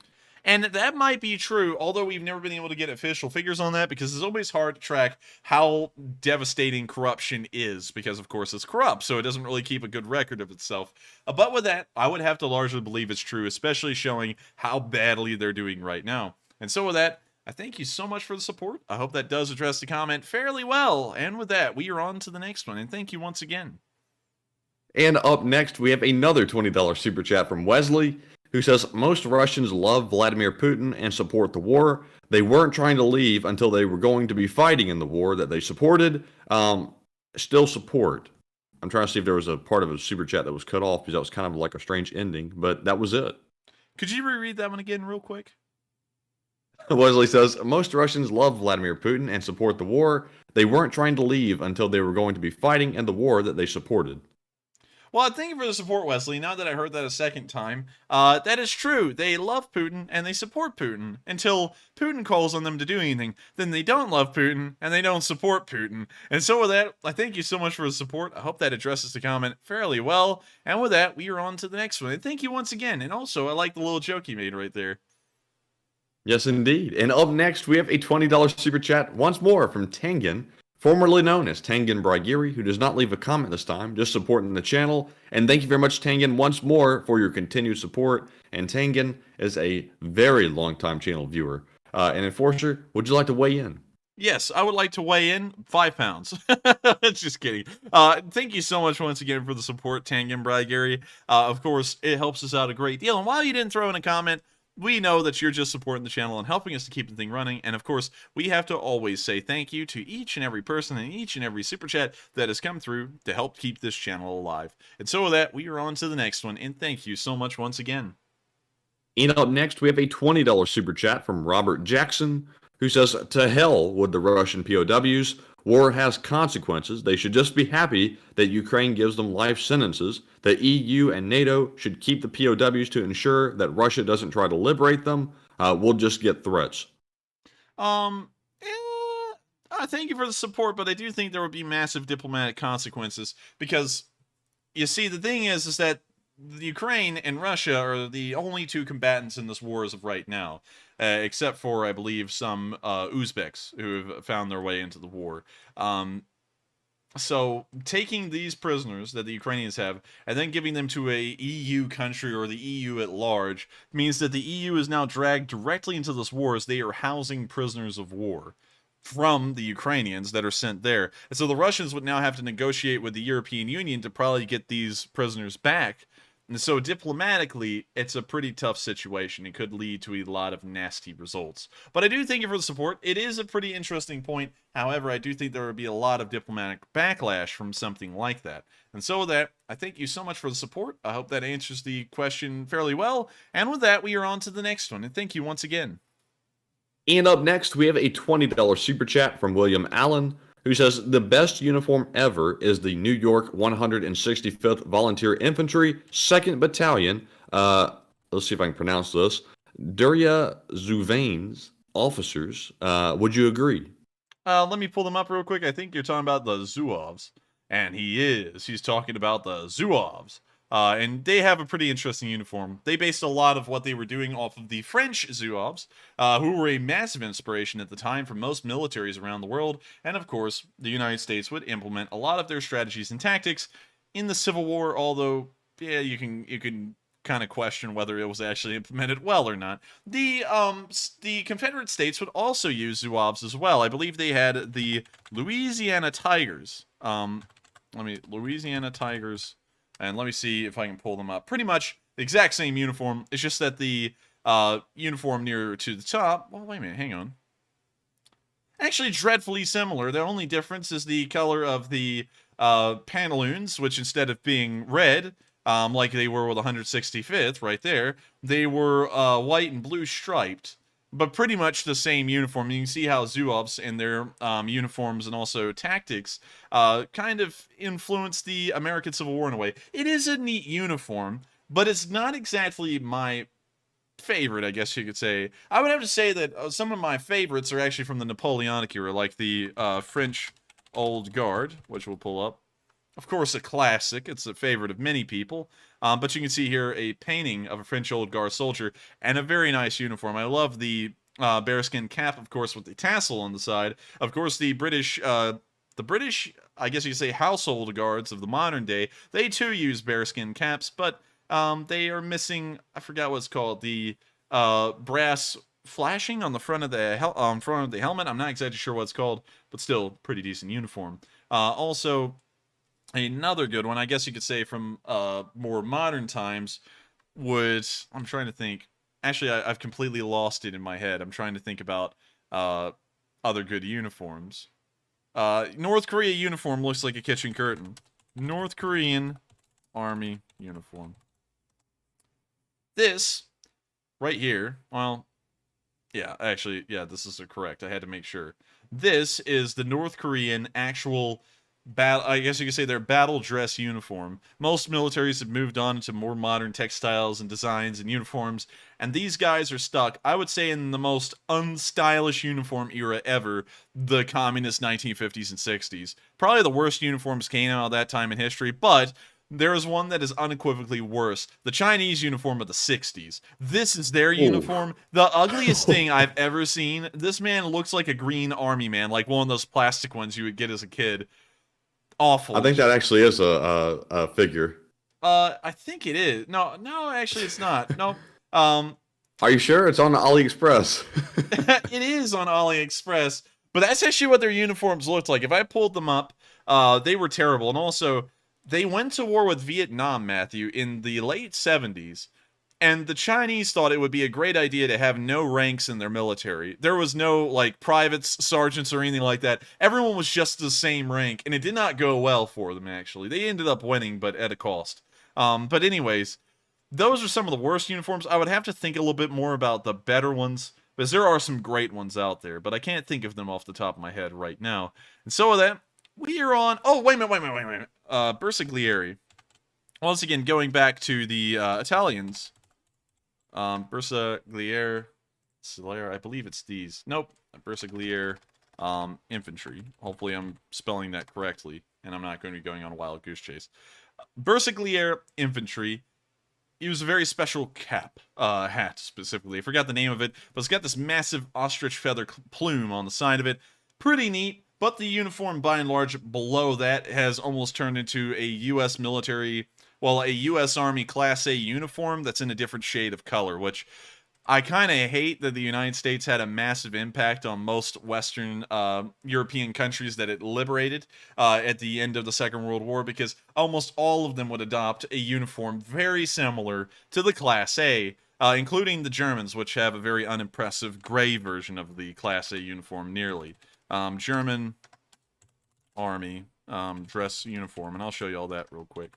And that might be true, although we've never been able to get official figures on that, because it's always hard to track how devastating corruption is, because of course it's corrupt, so it doesn't really keep a good record of itself. But with that, I would have to largely believe it's true, especially showing how badly they're doing right now. And so with that, I thank you so much for the support. I hope that does address the comment fairly well. And with that, we are on to the next one, and thank you once again. And up next, we have another $20 super chat from Wesley, who says, most Russians love Vladimir Putin and support the war. They weren't trying to leave until they were going to be fighting in the war that they supported. Still support. I'm trying to see if there was a part of a super chat that was cut off, because that was kind of like a strange ending, but that was it. Could you reread that one again real quick? Wesley says, most Russians love Vladimir Putin and support the war. They weren't trying to leave until they were going to be fighting in the war that they supported. Well, thank you for the support, Wesley. Now that I heard that a second time, that is true. They love Putin and they support Putin until Putin calls on them to do anything. Then they don't love Putin and they don't support Putin. And so with that, I thank you so much for the support. I hope that addresses the comment fairly well. And with that, we are on to the next one. And thank you once again. And also, I like the little joke you made right there. Yes, indeed. And up next, we have a $20 super chat once more from Tengen, formerly known as Tengen Bragiri, who does not leave a comment this time, just supporting the channel. And thank you very much, Tengen, once more for your continued support. And Tengen is a very long-time channel viewer. And Enforcer, would you like to weigh in? Yes, I would like to weigh in 5 pounds. Just kidding. Thank you so much once again for the support, Tangen Bragary. Of course, it helps us out a great deal. And while you didn't throw in a comment, we know that you're just supporting the channel and helping us to keep the thing running. And of course, we have to always say thank you to each and every person and each and every super chat that has come through to help keep this channel alive. And so with that, we are on to the next one. And thank you so much once again. And up next, we have a $20 super chat from Robert Jackson, who says, "To hell with the Russian POWs. War has consequences. They should just be happy that Ukraine gives them life sentences. The EU and NATO should keep the POWs to ensure that Russia doesn't try to liberate them. We'll just get threats." Thank you for the support, but I do think there would be massive diplomatic consequences because, you see, the thing is that the Ukraine and Russia are the only two combatants in this war as of right now, except for, I believe, some Uzbeks who have found their way into the war. So taking these prisoners that the Ukrainians have and then giving them to a EU country or the EU at large means that the EU is now dragged directly into this war as they are housing prisoners of war from the Ukrainians that are sent there. And so the Russians would now have to negotiate with the European Union to probably get these prisoners back. And so diplomatically, it's a pretty tough situation. It could lead to a lot of nasty results. But I do thank you for the support. It is a pretty interesting point. However, I do think there would be a lot of diplomatic backlash from something like that. And so with that, I thank you so much for the support. I hope that answers the question fairly well. And with that, we are on to the next one. And thank you once again. And up next, we have a $20 super chat from William Allen, who says, "The best uniform ever is the New York 165th Volunteer Infantry, 2nd Battalion, let's see if I can pronounce this, Durya Zuvane's officers. Would you agree?" Let me pull them up real quick. I think you're talking about the Zuovs. And he is. He's talking about the Zuovs. And they have a pretty interesting uniform. They based a lot of what they were doing off of the French Zouaves, who were a massive inspiration at the time for most militaries around the world. And of course, the United States would implement a lot of their strategies and tactics in the Civil War, although, yeah, you can kind of question whether it was actually implemented well or not. The Confederate States would also use Zouaves as well. I believe they had the Louisiana Tigers. Louisiana Tigers. And let me see if I can pull them up. Pretty much the exact same uniform. It's just that the uniform nearer to the top... Well, wait a minute. Hang on. Actually, dreadfully similar. The only difference is the color of the pantaloons, which instead of being red, like they were with 165th right there, they were white and blue striped. But pretty much the same uniform. You can see how Zouaves and their uniforms and also tactics kind of influenced the American Civil War in a way. It is a neat uniform, but it's not exactly my favorite, I guess you could say. I would have to say that some of my favorites are actually from the Napoleonic era, like the French Old Guard, which we'll pull up. Of course, a classic. It's a favorite of many people. But you can see here a painting of a French Old Guard soldier and a very nice uniform. I love the bearskin cap, of course, with the tassel on the side. Of course, the British, I guess you could say, household guards of the modern day, they too use bearskin caps, but they are missing, I forgot what it's called, the brass flashing on the front of the helmet. I'm not exactly sure what it's called, but still pretty decent uniform. Also, another good one, I guess you could say from more modern times, I'm trying to think. Actually, I've completely lost it in my head. I'm trying to think about other good uniforms. North Korea uniform looks like a kitchen curtain. North Korean Army uniform. This, right here, well, yeah, actually, yeah, this is correct. I had to make sure. This is the North Korean actual I guess you could say their battle dress uniform. Most militaries have moved on into more modern textiles and designs and uniforms, and these guys are stuck, I would say, in the most unstylish uniform era ever, the communist 1950s and 60s. Probably the worst uniforms came out of that time in history, but there is one that is unequivocally worse. The Chinese uniform of the 60s. This is their uniform. The ugliest thing I've ever seen. This man looks like a green army man, like one of those plastic ones you would get as a kid. Awful. I think that actually is a figure. I think it is. No, actually it's not. No. Are you sure? It's on AliExpress. It is on AliExpress, But that's actually what their uniforms looked like. If I pulled them up, they were terrible. And also, they went to war with Vietnam, Matthew, in the late 70s. And the Chinese thought it would be a great idea to have no ranks in their military. There was no, like, privates, sergeants, or anything like that. Everyone was just the same rank, and it did not go well for them, actually. They ended up winning, but at a cost. But anyways, those are some of the worst uniforms. I would have to think a little bit more about the better ones, because there are some great ones out there, but I can't think of them off the top of my head right now. And so with that, we are on... Oh, wait a minute. Bersaglieri. Once again, going back to the Italians... Bersagliere, I believe it's these. Nope, Bersagliere, infantry. Hopefully I'm spelling that correctly, and I'm not going to be going on a wild goose chase. Bersagliere infantry. It was a very special hat, specifically. I forgot the name of it, but it's got this massive ostrich feather plume on the side of it. Pretty neat, but the uniform, by and large, below that has almost turned into a U.S. military... Well, a U.S. Army Class A uniform that's in a different shade of color, which I kind of hate that the United States had a massive impact on most Western European countries that it liberated at the end of the Second World War, because almost all of them would adopt a uniform very similar to the Class A, including the Germans, which have a very unimpressive gray version of the Class A uniform, nearly. German Army dress uniform, and I'll show you all that real quick.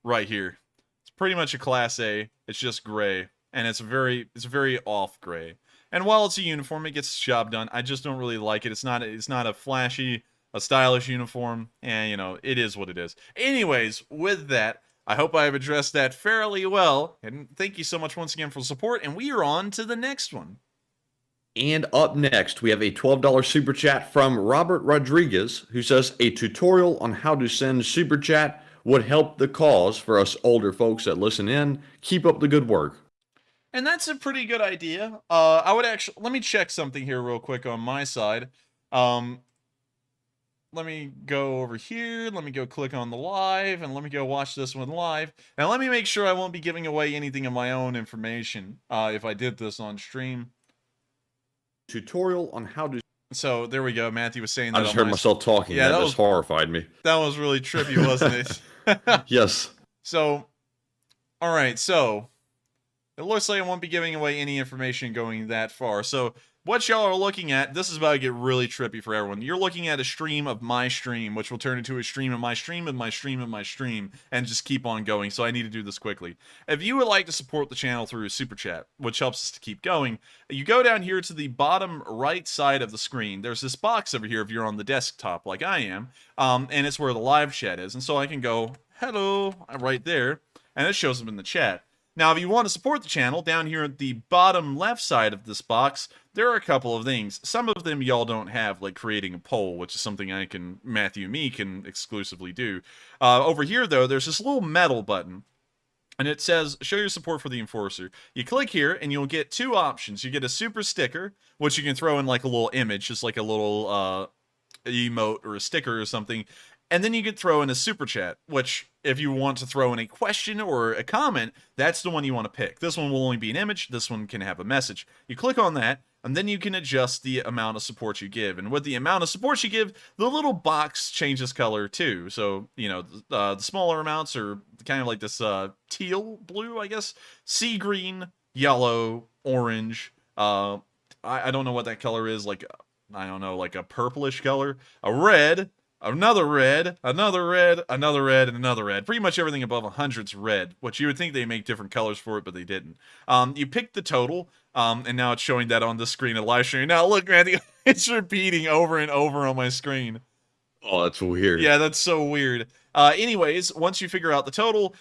Right here. It's pretty much a Class A. It's just gray, and it's very off gray. And while it's a uniform, it gets the job done. I just don't really like it. It's not a flashy, a stylish uniform, and you know, it is what it is. Anyways, with that, I hope I have addressed that fairly well, and thank you so much once again for the support, and we are on to the next one. And up next, we have a $12 super chat from Robert Rodriguez, who says a tutorial on how to send super chat would help the cause for us older folks that listen in. Keep up the good work. And that's a pretty good idea. I would actually... Let me check something here real quick on my side. Let me go over here. Let me go click on the live, and let me go watch this one live. And let me make sure I won't be giving away anything of my own information if I did this on stream. Tutorial on how to... So, there we go. Matthew was saying that I just heard myself talking. Yeah, that just horrified me. That was really trippy, wasn't it? Yes. So, alright, so, it looks like I won't be giving away any information going that far. So, what y'all are looking at, this is about to get really trippy for everyone. You're looking at a stream of my stream, which will turn into a stream of my stream of my stream of my stream, and just keep on going, so I need to do this quickly. If you would like to support the channel through a super chat, which helps us to keep going, you go down here to the bottom right side of the screen. There's this box over here if you're on the desktop like I am, and it's where the live chat is. And so I can go, hello, right there, and it shows up in the chat. Now, if you want to support the channel, down here at the bottom left side of this box, there are a couple of things. Some of them y'all don't have, like creating a poll, which is something Matthew and me can exclusively do. Over here, though, there's this little metal button, and it says, show your support for the Enforcer. You click here, and you'll get two options. You get a super sticker, which you can throw in like a little image, just like a little emote or a sticker or something. And then you could throw in a super chat, which if you want to throw in a question or a comment, that's the one you want to pick. This one will only be an image. This one can have a message. You click on that, and then you can adjust the amount of support you give. And with the amount of support you give, the little box changes color too. So, you know, the smaller amounts are kind of like this teal blue, I guess. Sea green, yellow, orange. I don't know what that color is. Like, I don't know, like a purplish color. A red. Another red, another red, another red, and another red. Pretty much everything above 100's red, which you would think they make different colors for it, but they didn't. You pick the total, and now it's showing that on the screen of live stream. Now look, man, it's repeating over and over on my screen. Oh, that's weird. Yeah, that's so weird. Anyways, once you figure out the total,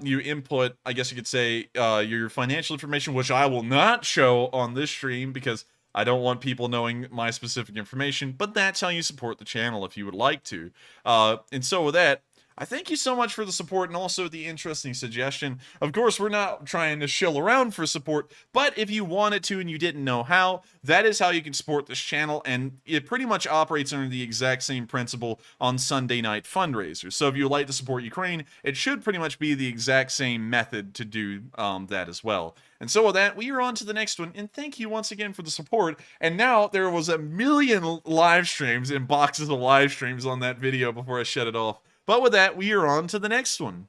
you input, I guess you could say, your financial information, which I will not show on this stream because I don't want people knowing my specific information, but that's how you support the channel if you would like to. And so with that, I thank you so much for the support and also the interesting suggestion. Of course, we're not trying to shill around for support, but if you wanted to and you didn't know how, that is how you can support this channel, and it pretty much operates under the exact same principle on Sunday night fundraisers. So if you would like to support Ukraine, it should pretty much be the exact same method to do that as well. And so with that, we are on to the next one, and thank you once again for the support. And now there was a million live streams and boxes of live streams on that video before I shut it off. But with that, we are on to the next one.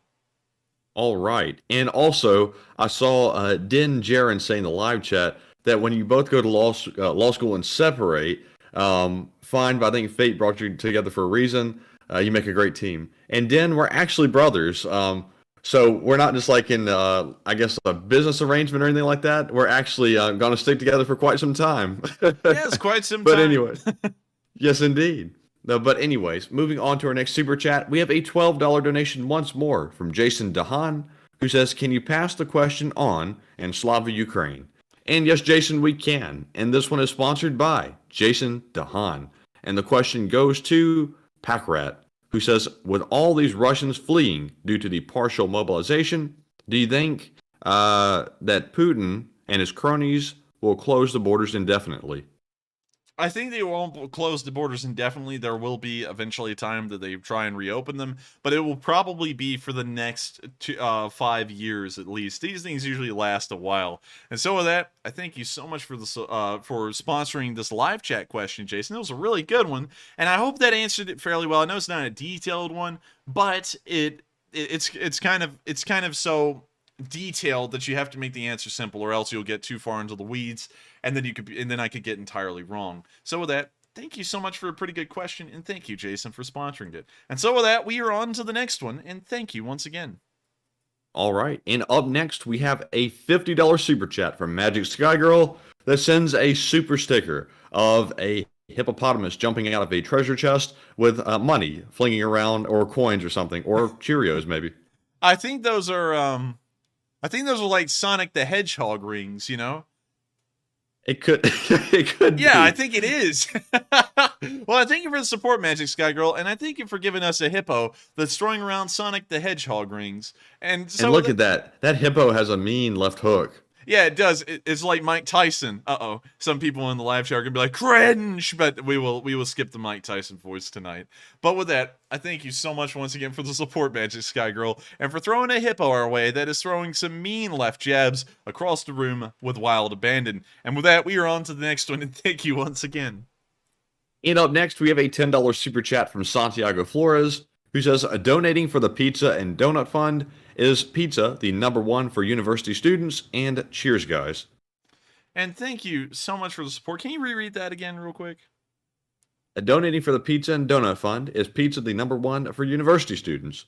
All right. And also, I saw Din Jaron say in the live chat that when you both go to law school and separate, fine, but I think fate brought you together for a reason. You make a great team. And Din, we're actually brothers. So we're not just like in, I guess, a business arrangement or anything like that. We're actually going to stick together for quite some time. Yes, quite some time. But anyway, yes, indeed. No, but anyways, moving on to our next super chat, we have a $12 donation once more from Jason Dahan, who says, can you pass the question on in Slava Ukraine? And yes, Jason, we can. And this one is sponsored by Jason Dahan. And the question goes to Packrat, who says, with all these Russians fleeing due to the partial mobilization, do you think that Putin and his cronies will close the borders indefinitely? I think they won't close the borders indefinitely. There will be eventually a time that they try and reopen them, but it will probably be for the next 5 years at least. These things usually last a while. And so with that, I thank you so much for for sponsoring this live chat question, Jason. It was a really good one, and I hope that answered it fairly well. I know it's not a detailed one, but it's kind of so detailed that you have to make the answer simple, or else you'll get too far into the weeds, and then I could get entirely wrong. So with that, thank you so much for a pretty good question, and thank you, Jason, for sponsoring it. And so with that, we are on to the next one, and thank you once again. All right, and up next, we have a $50 super chat from Magic Sky Girl that sends a super sticker of a hippopotamus jumping out of a treasure chest with money flinging around, or coins or something, or Cheerios maybe. I think those are like Sonic the Hedgehog rings, you know? It could be. I think it is. Well, I thank you for the support, Magic Sky Girl, and I thank you for giving us a hippo that's throwing around Sonic the Hedgehog rings. And so look at that. That hippo has a mean left hook. Yeah, it does. It's like Mike Tyson. Uh-oh. Some people in the live chat are going to be like, cringe! But we will skip the Mike Tyson voice tonight. But with that, I thank you so much once again for the support, Magic Sky Girl, and for throwing a hippo our way that is throwing some mean left jabs across the room with wild abandon. And with that, we are on to the next one, and thank you once again. And up next, we have a $10 super chat from Santiago Flores, who says, donating for the Pizza and Donut Fund. Is pizza the #1 for university students? And cheers, guys. And thank you so much for the support. Can you reread that again real quick? Donating for the Pizza and Donut Fund. Is pizza the #1 for university students?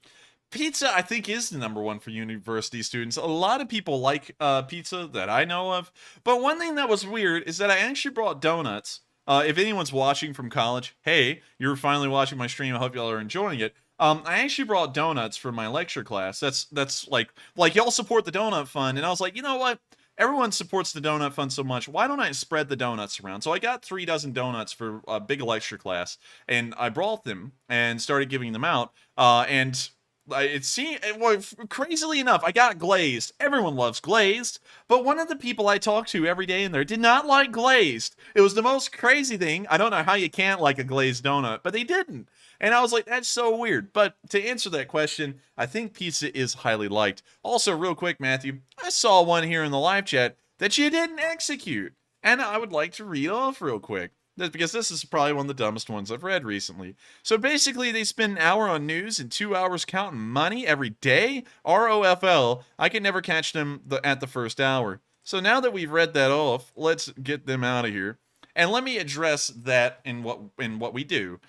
Pizza, I think, is the #1 for university students. A lot of people like pizza that I know of. But one thing that was weird is that I actually brought donuts. If anyone's watching from college, hey, you're finally watching my stream. I hope y'all are enjoying it. I actually brought donuts for my lecture class. That's like y'all support the donut fund, and I was like, you know what? Everyone supports the donut fund so much. Why don't I spread the donuts around? So I got 3 dozen donuts for a big lecture class, and I brought them and started giving them out. And it seemed, well, crazily enough, I got glazed. Everyone loves glazed, but one of the people I talked to every day in there did not like glazed. It was the most crazy thing. I don't know how you can't like a glazed donut, but they didn't. And I was like, that's so weird. But to answer that question, I think pizza is highly liked. Also, real quick, Matthew, I saw one here in the live chat that you didn't execute. And I would like to read off real quick, because this is probably one of the dumbest ones I've read recently. So basically, they spend an hour on news and 2 hours counting money every day. ROFL, I can never catch them at the first hour. So now that we've read that off, let's get them out of here. And let me address that in what we do.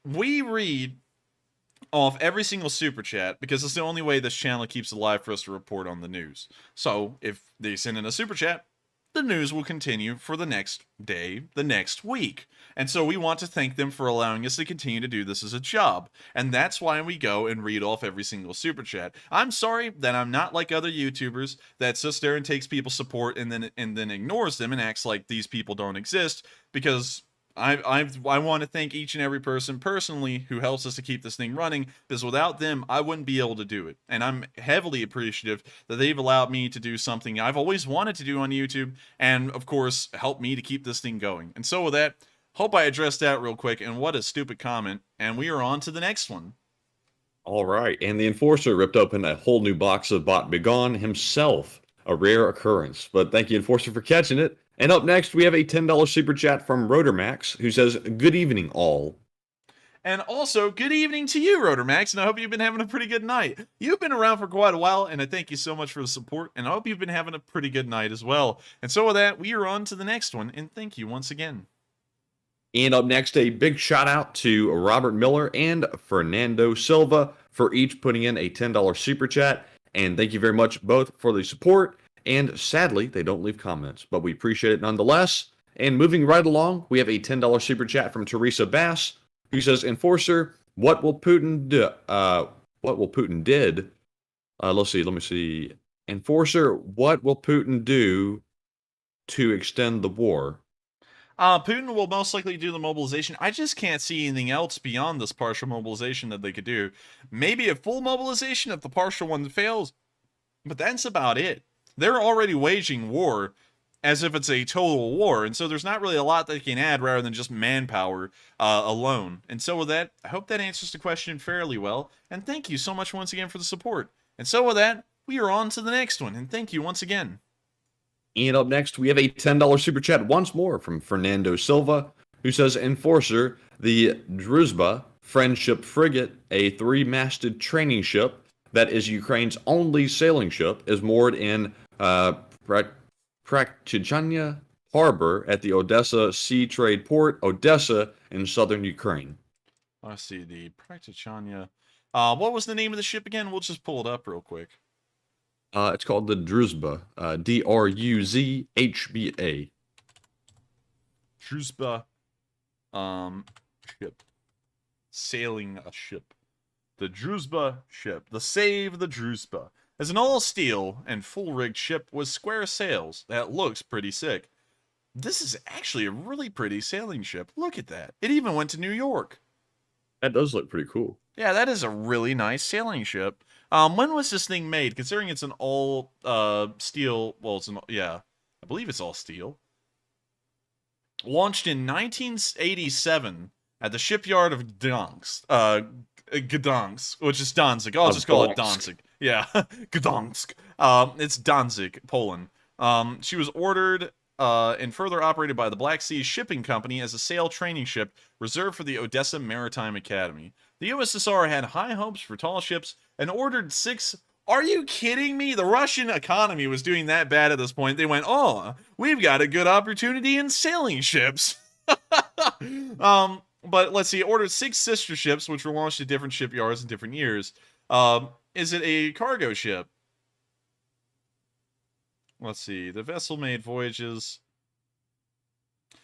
We read off every single super chat because it's the only way this channel keeps alive for us to report on the news. So if they send in a super chat, the news will continue for the next day, the next week. And so we want to thank them for allowing us to continue to do this as a job. And that's why we go and read off every single super chat. I'm sorry that I'm not like other YouTubers that sits there and takes people's support and then ignores them and acts like these people don't exist, because I want to thank each and every person personally who helps us to keep this thing running, because without them, I wouldn't be able to do it. And I'm heavily appreciative that they've allowed me to do something I've always wanted to do on YouTube, and of course, help me to keep this thing going. And so with that, hope I addressed that real quick, and what a stupid comment, and we are on to the next one. All right, and the Enforcer ripped open a whole new box of Bot Begone himself, a rare occurrence. But thank you, Enforcer, for catching it. And up next, we have a $10 super chat from Rotormax, who says, "Good evening, all." And also, good evening to you, Rotormax, and I hope you've been having a pretty good night. You've been around for quite a while, and I thank you so much for the support, and I hope you've been having a pretty good night as well. And so with that, we are on to the next one, and thank you once again. And up next, a big shout out to Robert Miller and Fernando Silva for each putting in a $10 super chat. And thank you very much both for the support. And sadly, they don't leave comments, but we appreciate it nonetheless. And moving right along, we have a $10 super chat from Teresa Bass, who says, "Enforcer, what will Putin do? What will Putin did? Let me see. Enforcer, what will Putin do to extend the war?" Putin will most likely do the mobilization. I just can't see anything else beyond this partial mobilization that they could do. Maybe a full mobilization if the partial one fails, but that's about it. They're already waging war as if it's a total war, and so there's not really a lot they can add rather than just manpower alone. And so with that, I hope that answers the question fairly well, and thank you so much once again for the support. And so with that, we are on to the next one, and thank you once again. And up next, we have a $10 super chat once more from Fernando Silva, who says, "Enforcer, the Druzhba Friendship Frigate, a 3-masted training ship that is Ukraine's only sailing ship, is moored in Praktichanya Harbor at the Odesa Sea Trade Port, Odesa, in southern Ukraine." Let's see, the Praktichanya. What was the name of the ship again? We'll just pull it up real quick. It's called the Druzhba, Druzhba. Druzhba, ship. Sailing a ship. The Druzhba ship. The Save the Druzhba. As an all-steel and full-rigged ship with square sails that looks pretty sick. This is actually a really pretty sailing ship. Look at that. It even went to New York. That does look pretty cool. Yeah, that is a really nice sailing ship. When was this thing made? Considering it's an all steel, well, I believe it's all steel. Launched in 1987 at the shipyard of Gdansk, which is Danzig. I'll just call it Danzig. Yeah, Gdansk. It's Danzig, Poland. She was ordered and further operated by the Black Sea Shipping Company as a sail training ship reserved for the Odessa Maritime Academy. The USSR had high hopes for tall ships and ordered 6. Are you kidding me? The Russian economy was doing that bad at this point. They went, "Oh, we've got a good opportunity in sailing ships." But let's see, it ordered 6 sister ships, which were launched at different shipyards in different years. Is it a cargo ship? Let's see, the vessel made voyages.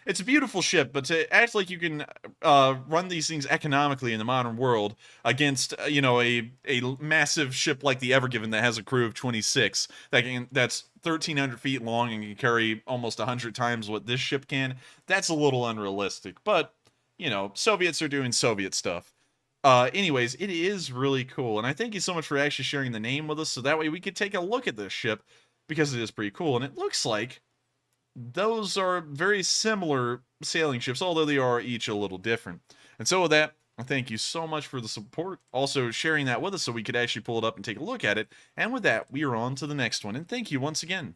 It's a beautiful ship, but to act like you can run these things economically in the modern world against, a massive ship like the Ever Given that has a crew of 26, that's 1,300 feet long and can carry almost 100 times what this ship can, that's a little unrealistic. But, Soviets are doing Soviet stuff. Anyways, it is really cool, and I thank you so much for actually sharing the name with us, so that way we could take a look at this ship, because it is pretty cool, and it looks like those are very similar sailing ships, although they are each a little different. And so with that, thank you so much for the support, also sharing that with us so we could actually pull it up and take a look at it. And with that, we are on to the next one, and thank you once again.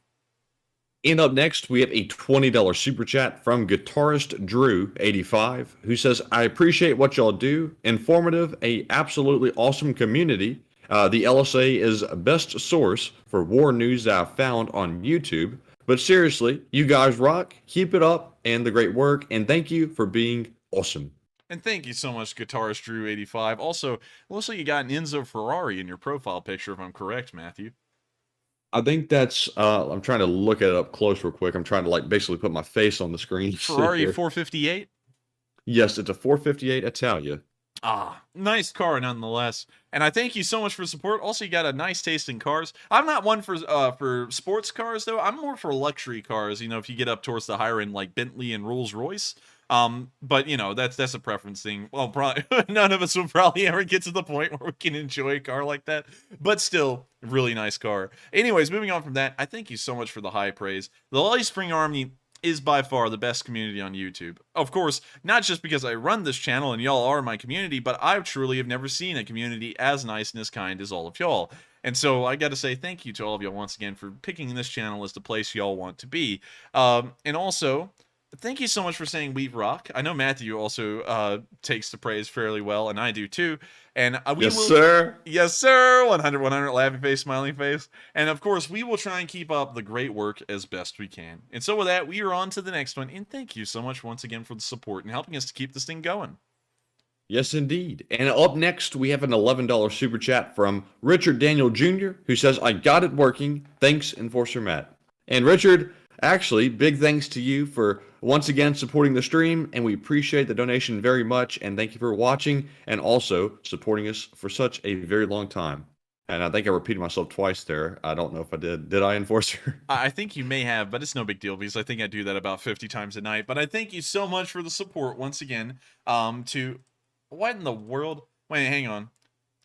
And up next, we have a $20 super chat from guitarist Drew85, who says, "I appreciate what y'all do. Informative, a absolutely awesome community. The LSA is best source for war news that I've found on YouTube. But seriously, you guys rock. Keep it up and the great work. And thank you for being awesome." And thank you so much, guitarist Drew85. Also, it looks like you got an Enzo Ferrari in your profile picture, if I'm correct, Matthew. I think that's, I'm trying to look it up close real quick. I'm trying to basically put my face on the screen. Ferrari 458? Yes, it's a 458 Italia. Nice car nonetheless. And I thank you so much for the support. Also, you got a nice taste in cars. I'm not one for sports cars, though. I'm more for luxury cars, if you get up towards the higher end, like Bentley and Rolls-Royce. But you know, that's a preference thing. Well, probably none of us will probably ever get to the point where we can enjoy a car like that, but still, really nice car. Anyways, moving on from that, I thank you so much for the high praise. The Light Spring Army is by far the best community on YouTube. Of course, not just because I run this channel and y'all are my community, but I truly have never seen a community as nice and as kind as all of y'all. And so I got to say thank you to all of y'all once again for picking this channel as the place y'all want to be. And also, thank you so much for saying we rock. I know Matthew also takes the praise fairly well, and I do too. And sir. Yes, sir. 100, 100, laughing face, smiling face. And of course, we will try and keep up the great work as best we can. And so with that, we are on to the next one. And thank you so much once again for the support and helping us to keep this thing going. Yes, indeed. And up next, we have an $11 super chat from Richard Daniel Jr., who says, I got it working. Thanks, Enforcer Matt. And Richard, actually, big thanks to you for once again supporting the stream, and we appreciate the donation very much, and thank you for watching and also supporting us for such a very long time. And I think I repeated myself twice there. I don't know if I did. Did I, Enforcer? I think you may have, but it's no big deal because I think I do that about 50 times a night. But I thank you so much for the support once again. What in the world? Wait, hang on.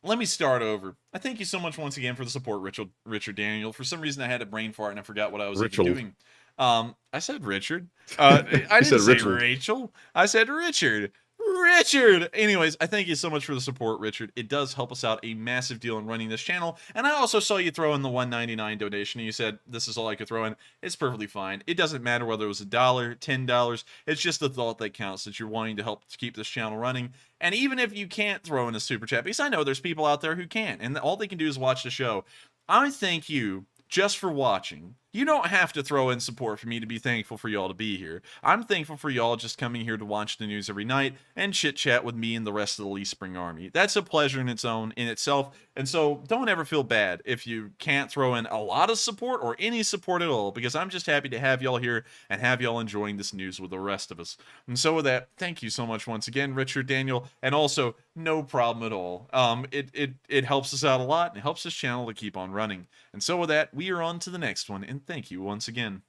Let me start over. I thank you so much once again for the support, Richard Daniel. For some reason, I had a brain fart and I forgot what I was even doing. I said Richard. I didn't say Rachel. I said Richard. Richard! Anyways, I thank you so much for the support, Richard. It does help us out a massive deal in running this channel. And I also saw you throw in the $1.99 donation. And you said, this is all I could throw in. It's perfectly fine. It doesn't matter whether it was $1, $10. It's just the thought that counts, that you're wanting to help to keep this channel running. And even if you can't throw in a super chat, because I know there's people out there who can't, and all they can do is watch the show. I thank you just for watching. You don't have to throw in support for me to be thankful for y'all to be here. I'm thankful for y'all just coming here to watch the news every night and chit-chat with me and the rest of the Lee Spring Army. That's a pleasure in itself, and so don't ever feel bad if you can't throw in a lot of support or any support at all, because I'm just happy to have y'all here and have y'all enjoying this news with the rest of us. And so with that, thank you so much once again, Richard Daniel, and also, no problem at all. It helps us out a lot, and it helps this channel to keep on running. And so with that, we are on to the next one, and thank you once again.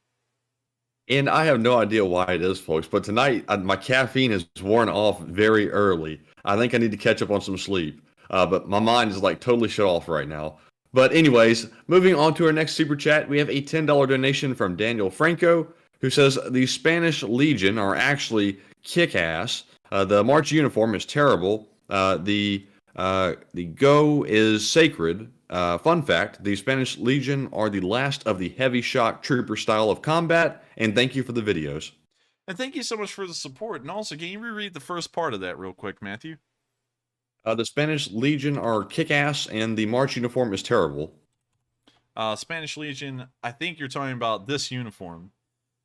And I have no idea why it is, folks, but tonight my caffeine is worn off very early. I think I need to catch up on some sleep, but my mind is like totally shut off right now. But anyways, moving on to our next super chat, we have a $10 donation from Daniel Franco, who says the Spanish Legion are actually kick-ass. The March uniform is terrible. The Go is sacred. Fun fact, the Spanish Legion are the last of the heavy shock trooper style of combat, and thank you for the videos. And thank you so much for the support. And also, can you reread the first part of that real quick, Matthew? The Spanish Legion are kick-ass, and the March uniform is terrible. Spanish Legion, I think you're talking about this uniform,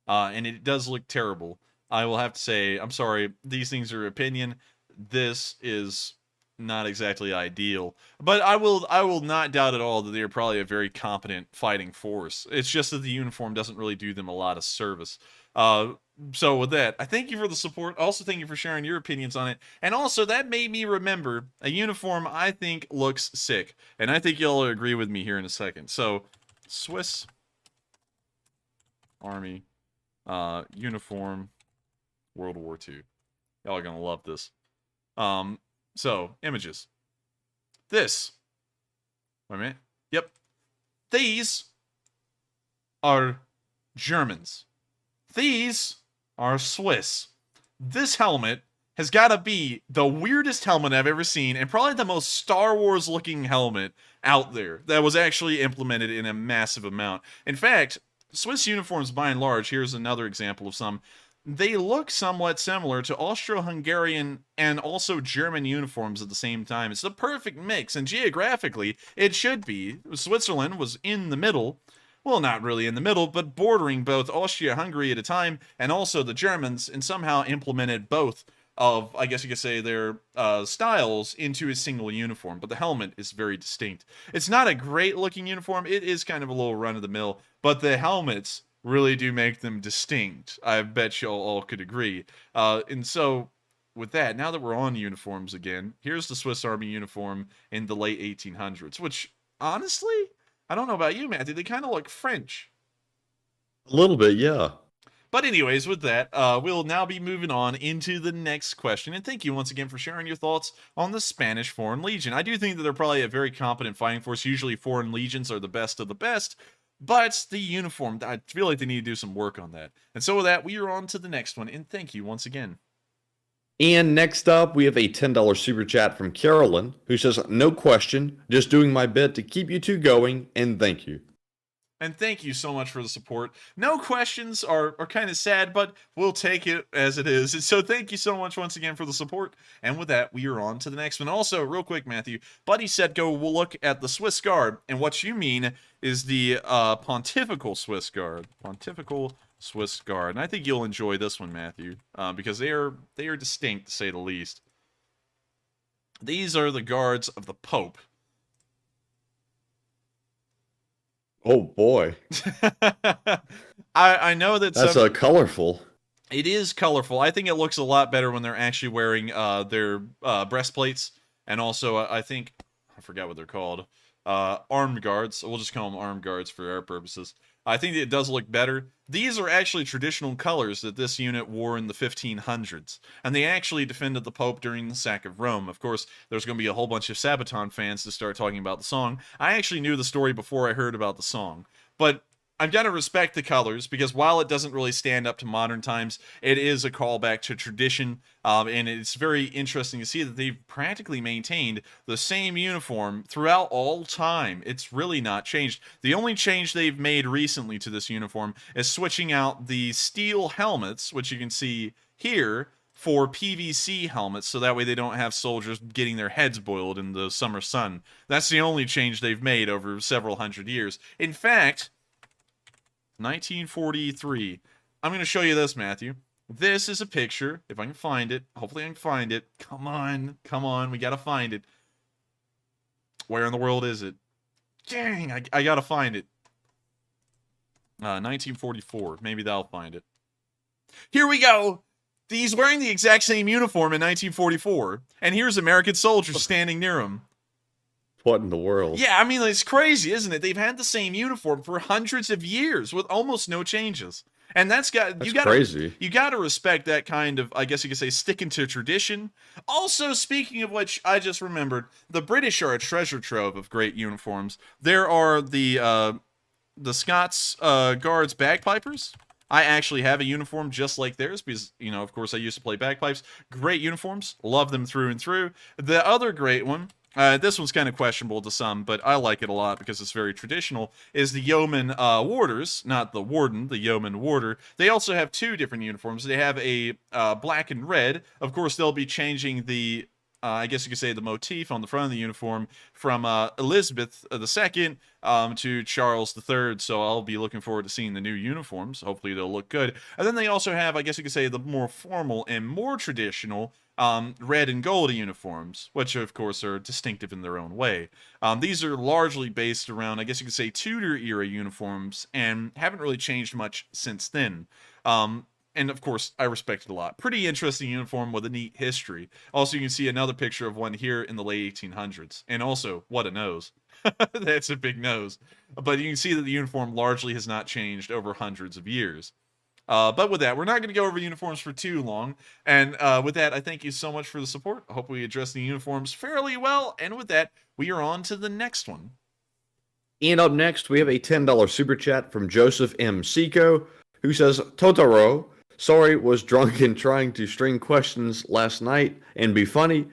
and it does look terrible. I will have to say, I'm sorry, these things are opinion. This is not exactly ideal, but I will not doubt at all that they are probably a very competent fighting force. It's just that the uniform doesn't really do them a lot of service. So with that, I thank you for the support. Also, thank you for sharing your opinions on it. And also, that made me remember a uniform I think looks sick, and I think y'all will agree with me here in a second. So, Swiss Army uniform, World War II. Y'all are gonna love this. So, images. This. Wait a minute. Yep. These are Germans. These are Swiss. This helmet has got to be the weirdest helmet I've ever seen, and probably the most Star Wars looking helmet out there that was actually implemented in a massive amount. In fact, Swiss uniforms by and large, here's another example of some, they look somewhat similar to Austro-Hungarian and also German uniforms at the same time. It's the perfect mix, and geographically, it should be. Switzerland was in the middle. Well, not really in the middle, but bordering both Austria-Hungary at a time, and also the Germans, and somehow implemented both of, I guess you could say, their styles into a single uniform. But the helmet is very distinct. It's not a great-looking uniform. It is kind of a little run-of-the-mill, but the helmets really do make them distinct. I bet y'all all could agree. And so, with that, now that we're on uniforms again, here's the Swiss Army uniform in the late 1800s, which, honestly, I don't know about you, Matthew, they kind of look French. A little bit, yeah. But anyways, with that, we'll now be moving on into the next question. And thank you once again for sharing your thoughts on the Spanish Foreign Legion. I do think that they're probably a very competent fighting force. Usually foreign legions are the best of the best. But the uniform, I feel like they need to do some work on that. And so with that, we are on to the next one. And thank you once again. And next up, we have a $10 super chat from Carolyn, who says, no question, just doing my bit to keep you two going, and thank you. And thank you so much for the support. No questions are kind of sad, but we'll take it as it is. And so thank you so much once again for the support. And with that, we are on to the next one. Also, real quick, Matthew, Buddy said we'll look at the Swiss Guard. And what you mean is the Pontifical Swiss Guard. Pontifical Swiss Guard. And I think you'll enjoy this one, Matthew, because they are distinct, to say the least. These are the guards of the Pope. Oh boy. I know that that's colorful. It is colorful. I think it looks a lot better when they're actually wearing their breastplates, and also I think I forgot what they're called. Armed guards. We'll just call them armed guards for our purposes. I think it does look better. These are actually traditional colors that this unit wore in the 1500s, and they actually defended the Pope during the sack of Rome. Of course, there's going to be a whole bunch of Sabaton fans to start talking about the song. I actually knew the story before I heard about the song, but I've got to respect the colors, because while it doesn't really stand up to modern times, it is a callback to tradition, and it's very interesting to see that they've practically maintained the same uniform throughout all time. It's really not changed. The only change they've made recently to this uniform is switching out the steel helmets, which you can see here, for PVC helmets, so that way they don't have soldiers getting their heads boiled in the summer sun. That's the only change they've made over several hundred years. In fact, 1943. I'm going to show you this, Matthew. This is a picture, if I can find it. Hopefully I can find it. Come on, we got to find it. Where in the world is it? Dang, I got to find it. 1944. Maybe that'll find it. Here we go. He's wearing the exact same uniform in 1944, and here's American soldiers standing near him. What in the world? Yeah, I mean, it's crazy, isn't it? They've had the same uniform for hundreds of years with almost no changes. And that's crazy. You got to respect that kind of, I guess you could say, sticking to tradition. Also, speaking of which, I just remembered, the British are a treasure trove of great uniforms. There are the Scots Guards bagpipers. I actually have a uniform just like theirs because, you know, of course, I used to play bagpipes. Great uniforms. Love them through and through. The other great one, this one's kind of questionable to some, but I like it a lot because it's very traditional, is the Yeoman Warders, not the Warden, the Yeoman Warder. They also have two different uniforms. They have a black and red. Of course, they'll be changing the, I guess you could say, the motif on the front of the uniform from Elizabeth II to Charles III, so I'll be looking forward to seeing the new uniforms. Hopefully they'll look good. And then they also have, I guess you could say, the more formal and more traditional red and gold uniforms, which of course are distinctive in their own way. These are largely based around, I guess you could say, Tudor-era uniforms, and haven't really changed much since then. And of course, I respect it a lot. Pretty interesting uniform with a neat history. Also, you can see another picture of one here in the late 1800s. And also, what a nose. That's a big nose. But you can see that the uniform largely has not changed over hundreds of years. But with that, we're not going to go over uniforms for too long. And with that, I thank you so much for the support. I hope we address the uniforms fairly well. And with that, we are on to the next one. And up next, we have a $10 super chat from Joseph M. Seco, who says, Totoro, sorry, was drunk and trying to string questions last night and be funny.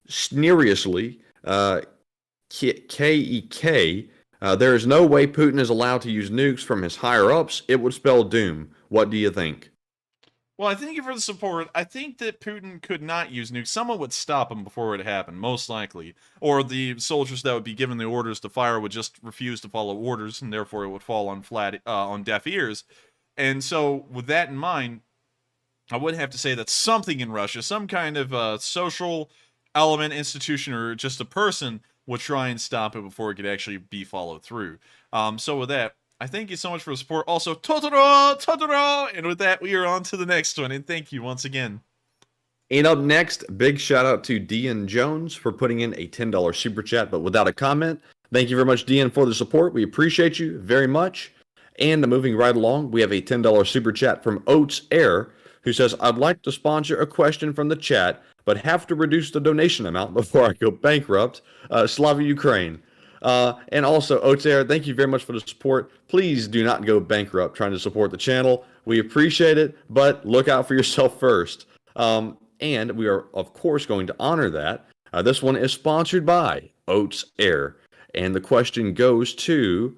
Seriously, KEK, there is no way Putin is allowed to use nukes from his higher-ups. It would spell doom. What do you think? Well, I thank you for the support. I think that Putin could not use nukes. Someone would stop him before it happened, most likely. Or the soldiers that would be given the orders to fire would just refuse to follow orders, and therefore it would fall on deaf ears. And so, with that in mind, I would have to say that something in Russia, some kind of social element, institution, or just a person would try and stop it before it could actually be followed through. So with that, I thank you so much for the support. Also, Totoro! And with that, we are on to the next one. And thank you once again. And up next, big shout out to Dean Jones for putting in a $10 super chat, but without a comment. Thank you very much, Dean, for the support. We appreciate you very much. And moving right along, we have a $10 super chat from Oats Air, who says, I'd like to sponsor a question from the chat, but have to reduce the donation amount before I go bankrupt. Slava Ukraine. And also, Oats Air, thank you very much for the support. Please do not go bankrupt trying to support the channel. We appreciate it, but look out for yourself first. And we are, of course, going to honor that. This one is sponsored by Oats Air. And the question goes to,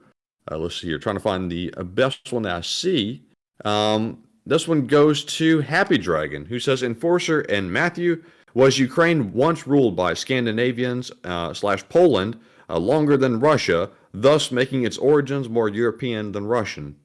let's see here, trying to find the best one that I see. This one goes to Happy Dragon, who says, Enforcer and Matthew, was Ukraine once ruled by Scandinavians / Poland longer than Russia, thus making its origins more European than Russian?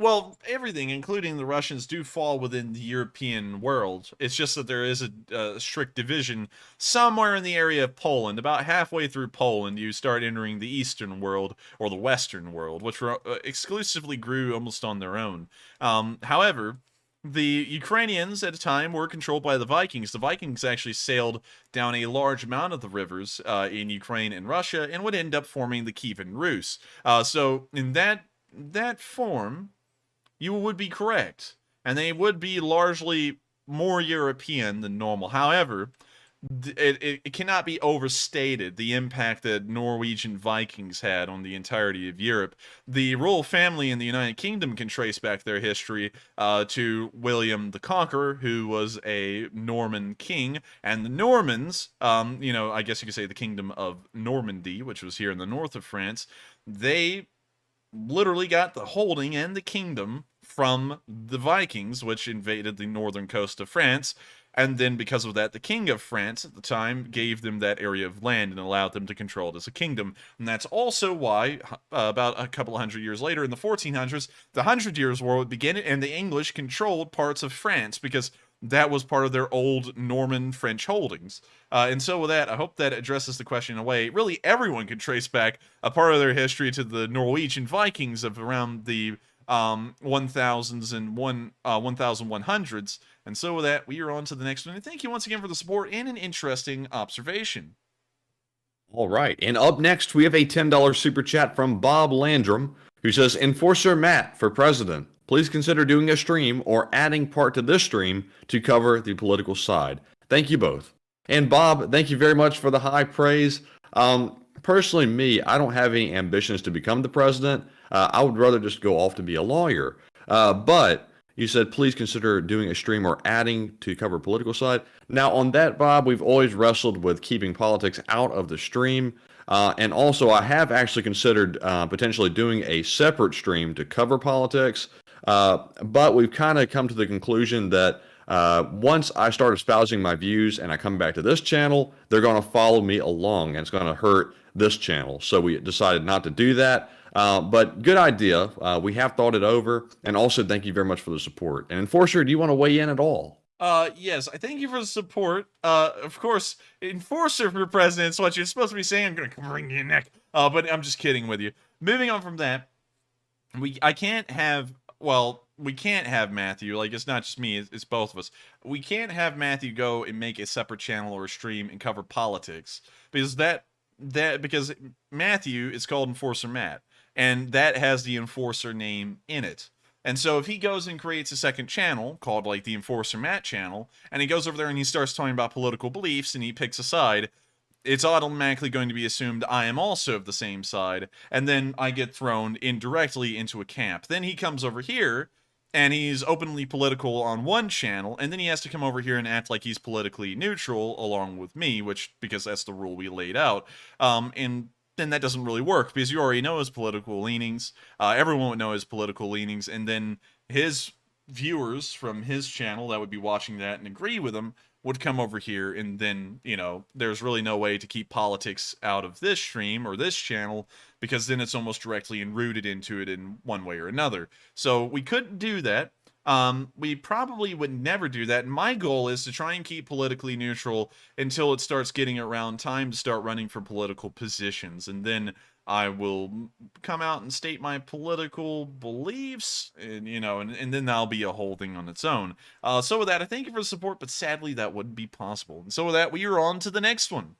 Well, everything, including the Russians, do fall within the European world. It's just that there is a strict division somewhere in the area of Poland. About halfway through Poland, you start entering the Eastern world, or the Western world, which exclusively grew almost on their own. However, the Ukrainians at the time were controlled by the Vikings. The Vikings actually sailed down a large amount of the rivers in Ukraine and Russia, and would end up forming the Kievan Rus. So in that form, you would be correct, and they would be largely more European than normal. However, it cannot be overstated the impact that Norwegian Vikings had on the entirety of Europe. The royal family in the United Kingdom can trace back their history to William the Conqueror, who was a Norman king, and the Normans, I guess you could say the Kingdom of Normandy, which was here in the north of France, they literally got the holding and the kingdom from the Vikings, which invaded the northern coast of France. And then because of that, the king of France at the time gave them that area of land and allowed them to control it as a kingdom. And that's also why, about a couple of hundred years later, in the 1400s, the Hundred Years' War would begin, and the English controlled parts of France, because that was part of their old Norman French holdings. And so with that, I hope that addresses the question in a way. Really, everyone can trace back a part of their history to the Norwegian Vikings of around the 1000s and 1100s. And so with that, we are on to the next one. And thank you once again for the support and an interesting observation. All right. And up next, we have a $10 super chat from Bob Landrum, who says, Enforcer Matt for president. Please consider doing a stream or adding part to this stream to cover the political side. Thank you both. And Bob, thank you very much for the high praise. Personally, me, I don't have any ambitions to become the president. I would rather just go off to be a lawyer. But you said, please consider doing a stream or adding to cover political side. Now, on that, Bob, we've always wrestled with keeping politics out of the stream. And also, I have actually considered potentially doing a separate stream to cover politics. But we've kind of come to the conclusion that once I start espousing my views and I come back to this channel, they're going to follow me along, and it's going to hurt this channel. So we decided not to do that. But good idea. We have thought it over. And also, thank you very much for the support. And Enforcer, do you want to weigh in at all? Yes, I thank you for the support. Of course, Enforcer for president is what you're supposed to be saying. I'm going to wring your neck. But I'm just kidding with you. Moving on from that, we can't have Matthew, like, it's not just me, it's both of us. We can't have Matthew go and make a separate channel or a stream and cover politics, because because Matthew is called Enforcer Matt, and that has the Enforcer name in it. And so if he goes and creates a second channel called, like, the Enforcer Matt channel, and he goes over there and he starts talking about political beliefs and he picks a side, it's automatically going to be assumed I am also of the same side, and then I get thrown indirectly into a camp. Then he comes over here, and he's openly political on one channel, and then he has to come over here and act like he's politically neutral along with me, because that's the rule we laid out. And then that doesn't really work, because you already know his political leanings. Everyone would know his political leanings, and then his viewers from his channel that would be watching that and agree with him would come over here, and then, there's really no way to keep politics out of this stream or this channel, because then it's almost directly rooted into it in one way or another. So we couldn't do that. We probably would never do that. And my goal is to try and keep politically neutral until it starts getting around time to start running for political positions. And then I will come out and state my political beliefs, and and then that'll be a whole thing on its own. So with that, I thank you for the support, but sadly that wouldn't be possible. And so with that, we are on to the next one.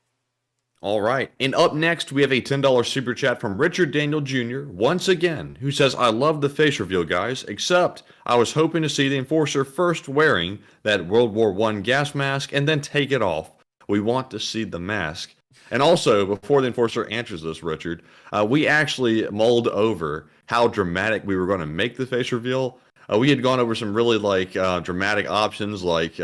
All right. And up next, we have a $10 super chat from Richard Daniel Jr., once again, who says, I love the face reveal, guys, except I was hoping to see the enforcer first wearing that World War I gas mask and then take it off. We want to see the mask. And also, before the enforcer answers this, Richard, we actually mulled over how dramatic we were going to make the face reveal. We had gone over some really dramatic options, like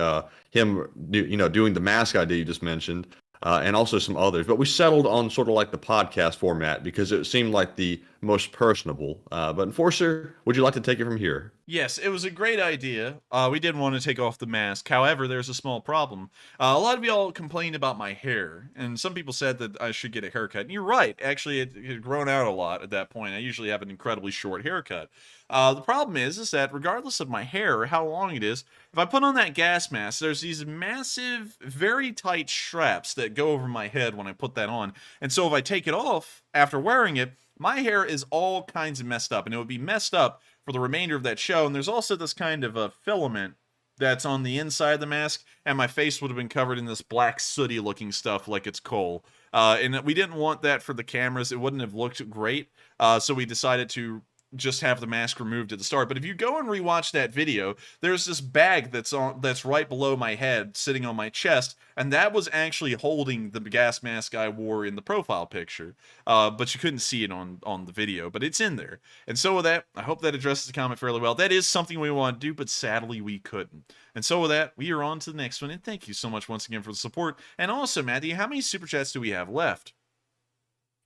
him, doing the mask idea you just mentioned, and also some others. But we settled on sort of like the podcast format because it seemed like the most personable. But Enforcer, would you like to take it from here? Yes, it was a great idea. We didn't want to take off the mask. However, there's a small problem. A lot of y'all complained about my hair, and some people said that I should get a haircut. And you're right. Actually, it had grown out a lot at that point. I usually have an incredibly short haircut. The problem is that regardless of my hair or how long it is, if I put on that gas mask, there's these massive, very tight straps that go over my head when I put that on. And so if I take it off after wearing it, my hair is all kinds of messed up, and it would be messed up for the remainder of that show. And there's also this kind of a filament that's on the inside of the mask, and my face would have been covered in this black sooty looking stuff like it's coal. And we didn't want that for the cameras. It wouldn't have looked great. So we decided to just have the mask removed at the start. But if you go and rewatch that video, there's this bag that's right below my head, sitting on my chest, and that was actually holding the gas mask I wore in the profile picture. But you couldn't see it on the video, but it's in there. And so with that, I hope that addresses the comment fairly well. That is something we want to do, but sadly we couldn't. And so with that, we are on to the next one, and thank you so much once again for the support. And also, Matthew, how many super chats do we have left?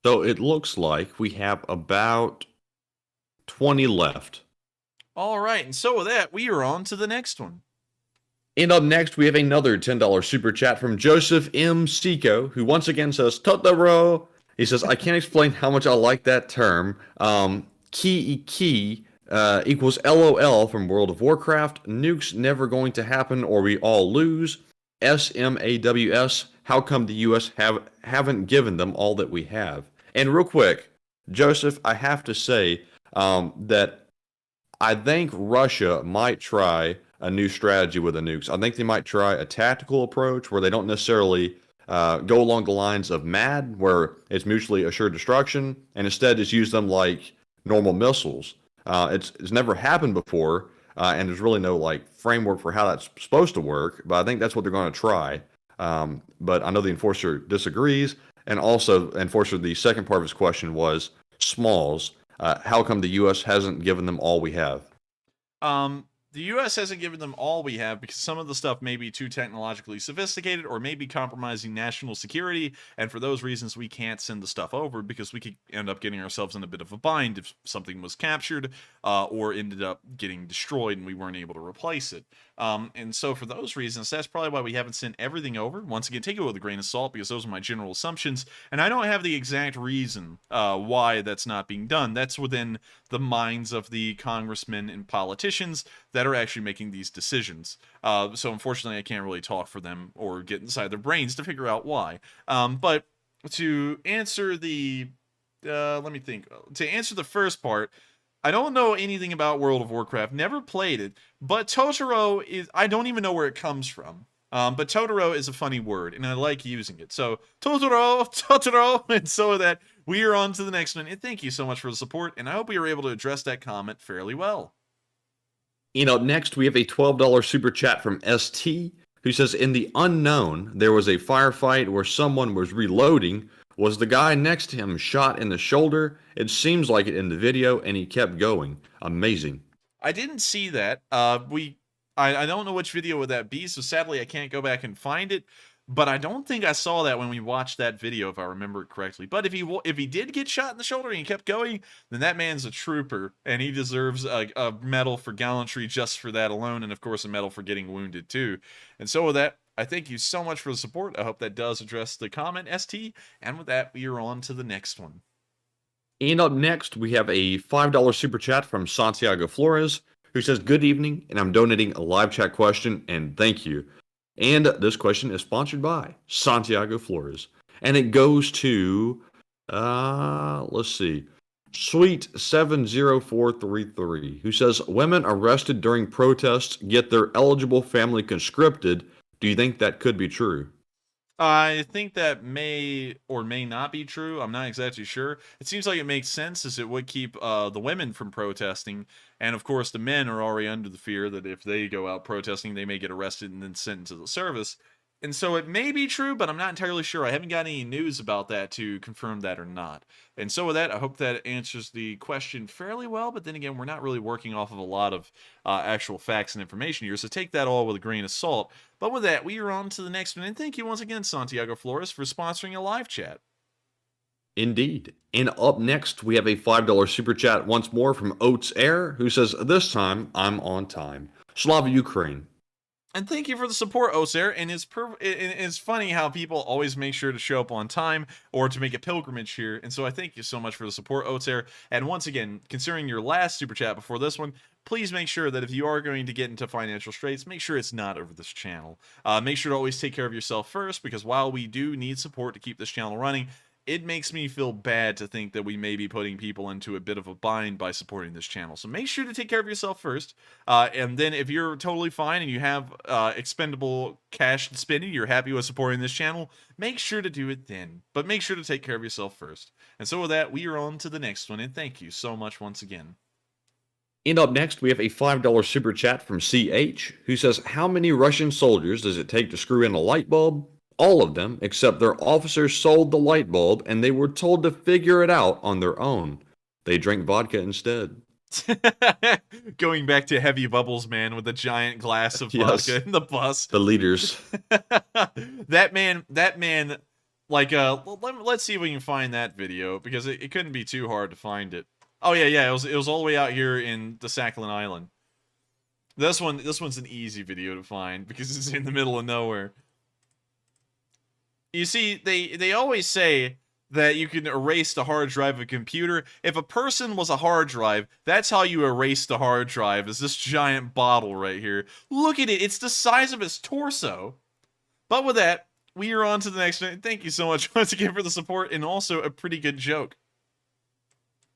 So it looks like we have about 20 left. All right, and so with that, we are on to the next one. And up next, we have another $10 super chat from Joseph M. Seco, who once again says, Totoro. He says, I can't explain how much I like that term. Ki equals LOL from World of Warcraft. Nukes never going to happen or we all lose. SMAWS, how come the U.S. haven't given them all that we have? And real quick, Joseph, I have to say, that I think Russia might try a new strategy with the nukes. I think they might try a tactical approach where they don't necessarily go along the lines of MAD, where it's mutually assured destruction, and instead just use them like normal missiles. It's never happened before, and there's really no framework for how that's supposed to work, but I think that's what they're going to try. But I know the Enforcer disagrees, and also, Enforcer, the second part of his question was Smalls. How come the U.S. hasn't given them all we have? The U.S. hasn't given them all we have because some of the stuff may be too technologically sophisticated or may be compromising national security, and for those reasons we can't send the stuff over because we could end up getting ourselves in a bit of a bind if something was captured or ended up getting destroyed and we weren't able to replace it. And so for those reasons, that's probably why we haven't sent everything over. Once again, take it with a grain of salt because those are my general assumptions, and I don't have the exact reason why that's not being done. That's within the minds of the congressmen and politicians that are actually making these decisions. So unfortunately, I can't really talk for them or get inside their brains to figure out why. But to answer the, let me think. To answer the first part, I don't know anything about World of Warcraft, never played it, but Totoro is, I don't even know where it comes from. But Totoro is a funny word, and I like using it. So, Totoro, and so that we are on to the next one. And thank you so much for the support, and I hope we were able to address that comment fairly well. And up next, we have a $12 super chat from ST, who says, in the unknown, there was a firefight where someone was reloading. Was the guy next to him shot in the shoulder? It seems like it in the video, and he kept going. Amazing. I didn't see that. I don't know which video would that be, so sadly I can't go back and find it. But I don't think I saw that when we watched that video, if I remember it correctly. But if he did get shot in the shoulder and he kept going, then that man's a trooper, and he deserves a medal for gallantry just for that alone, and of course a medal for getting wounded too. And so with that, I thank you so much for the support. I hope that does address the comment, ST. And with that, we are on to the next one. And up next, we have a $5 super chat from Santiago Flores, who says, good evening, and I'm donating a live chat question, and thank you. And this question is sponsored by Santiago Flores. And it goes to, let's see, Sweet 70433, who says, women arrested during protests get their eligible family conscripted. Do you think that could be true? I think that may or may not be true. I'm not exactly sure. It seems like it makes sense, as it would keep the women from protesting. And of course, the men are already under the fear that if they go out protesting, they may get arrested and then sent into the service. And so it may be true, but I'm not entirely sure. I haven't got any news about that to confirm that or not. And so with that, I hope that answers the question fairly well. But then again, we're not really working off of a lot of actual facts and information here. So take that all with a grain of salt. But with that, we are on to the next one. And thank you once again, Santiago Flores, for sponsoring a live chat. Indeed. And up next, we have a $5 super chat once more from Oats Air, who says, "This time, I'm on time. Slava Ukraine." And thank you for the support, Osair. And it's funny how people always make sure to show up on time or to make a pilgrimage here. And so I thank you so much for the support, Osair. And once again, considering your last super chat before this one, please make sure that if you are going to get into financial straits, make sure it's not over this channel. Make sure to always take care of yourself first, because while we do need support to keep this channel running, it makes me feel bad to think that we may be putting people into a bit of a bind by supporting this channel. So make sure to take care of yourself first. And then if you're totally fine and you have expendable cash spending, you're happy with supporting this channel, make sure to do it then. But make sure to take care of yourself first. And so with that, we are on to the next one. And thank you so much once again. And up next, we have a $5 super chat from CH, who says, "How many Russian soldiers does it take to screw in a light bulb? All of them, except their officers sold the light bulb and they were told to figure it out on their own. They drank vodka instead." Going back to Heavy Bubbles Man with a giant glass of Yes. vodka in the bus. The leaders. that man, like, let's see if we can find that video, because it couldn't be too hard to find it. Oh yeah, it was all the way out here in the Sakhalin Island. This one's an easy video to find because it's in the middle of nowhere. You see, they always say that you can erase the hard drive of a computer. If a person was a hard drive, that's how you erase the hard drive, is this giant bottle right here. Look at it, it's the size of his torso. But with that, we are on to the next one. Thank you so much once again for the support, and also a pretty good joke.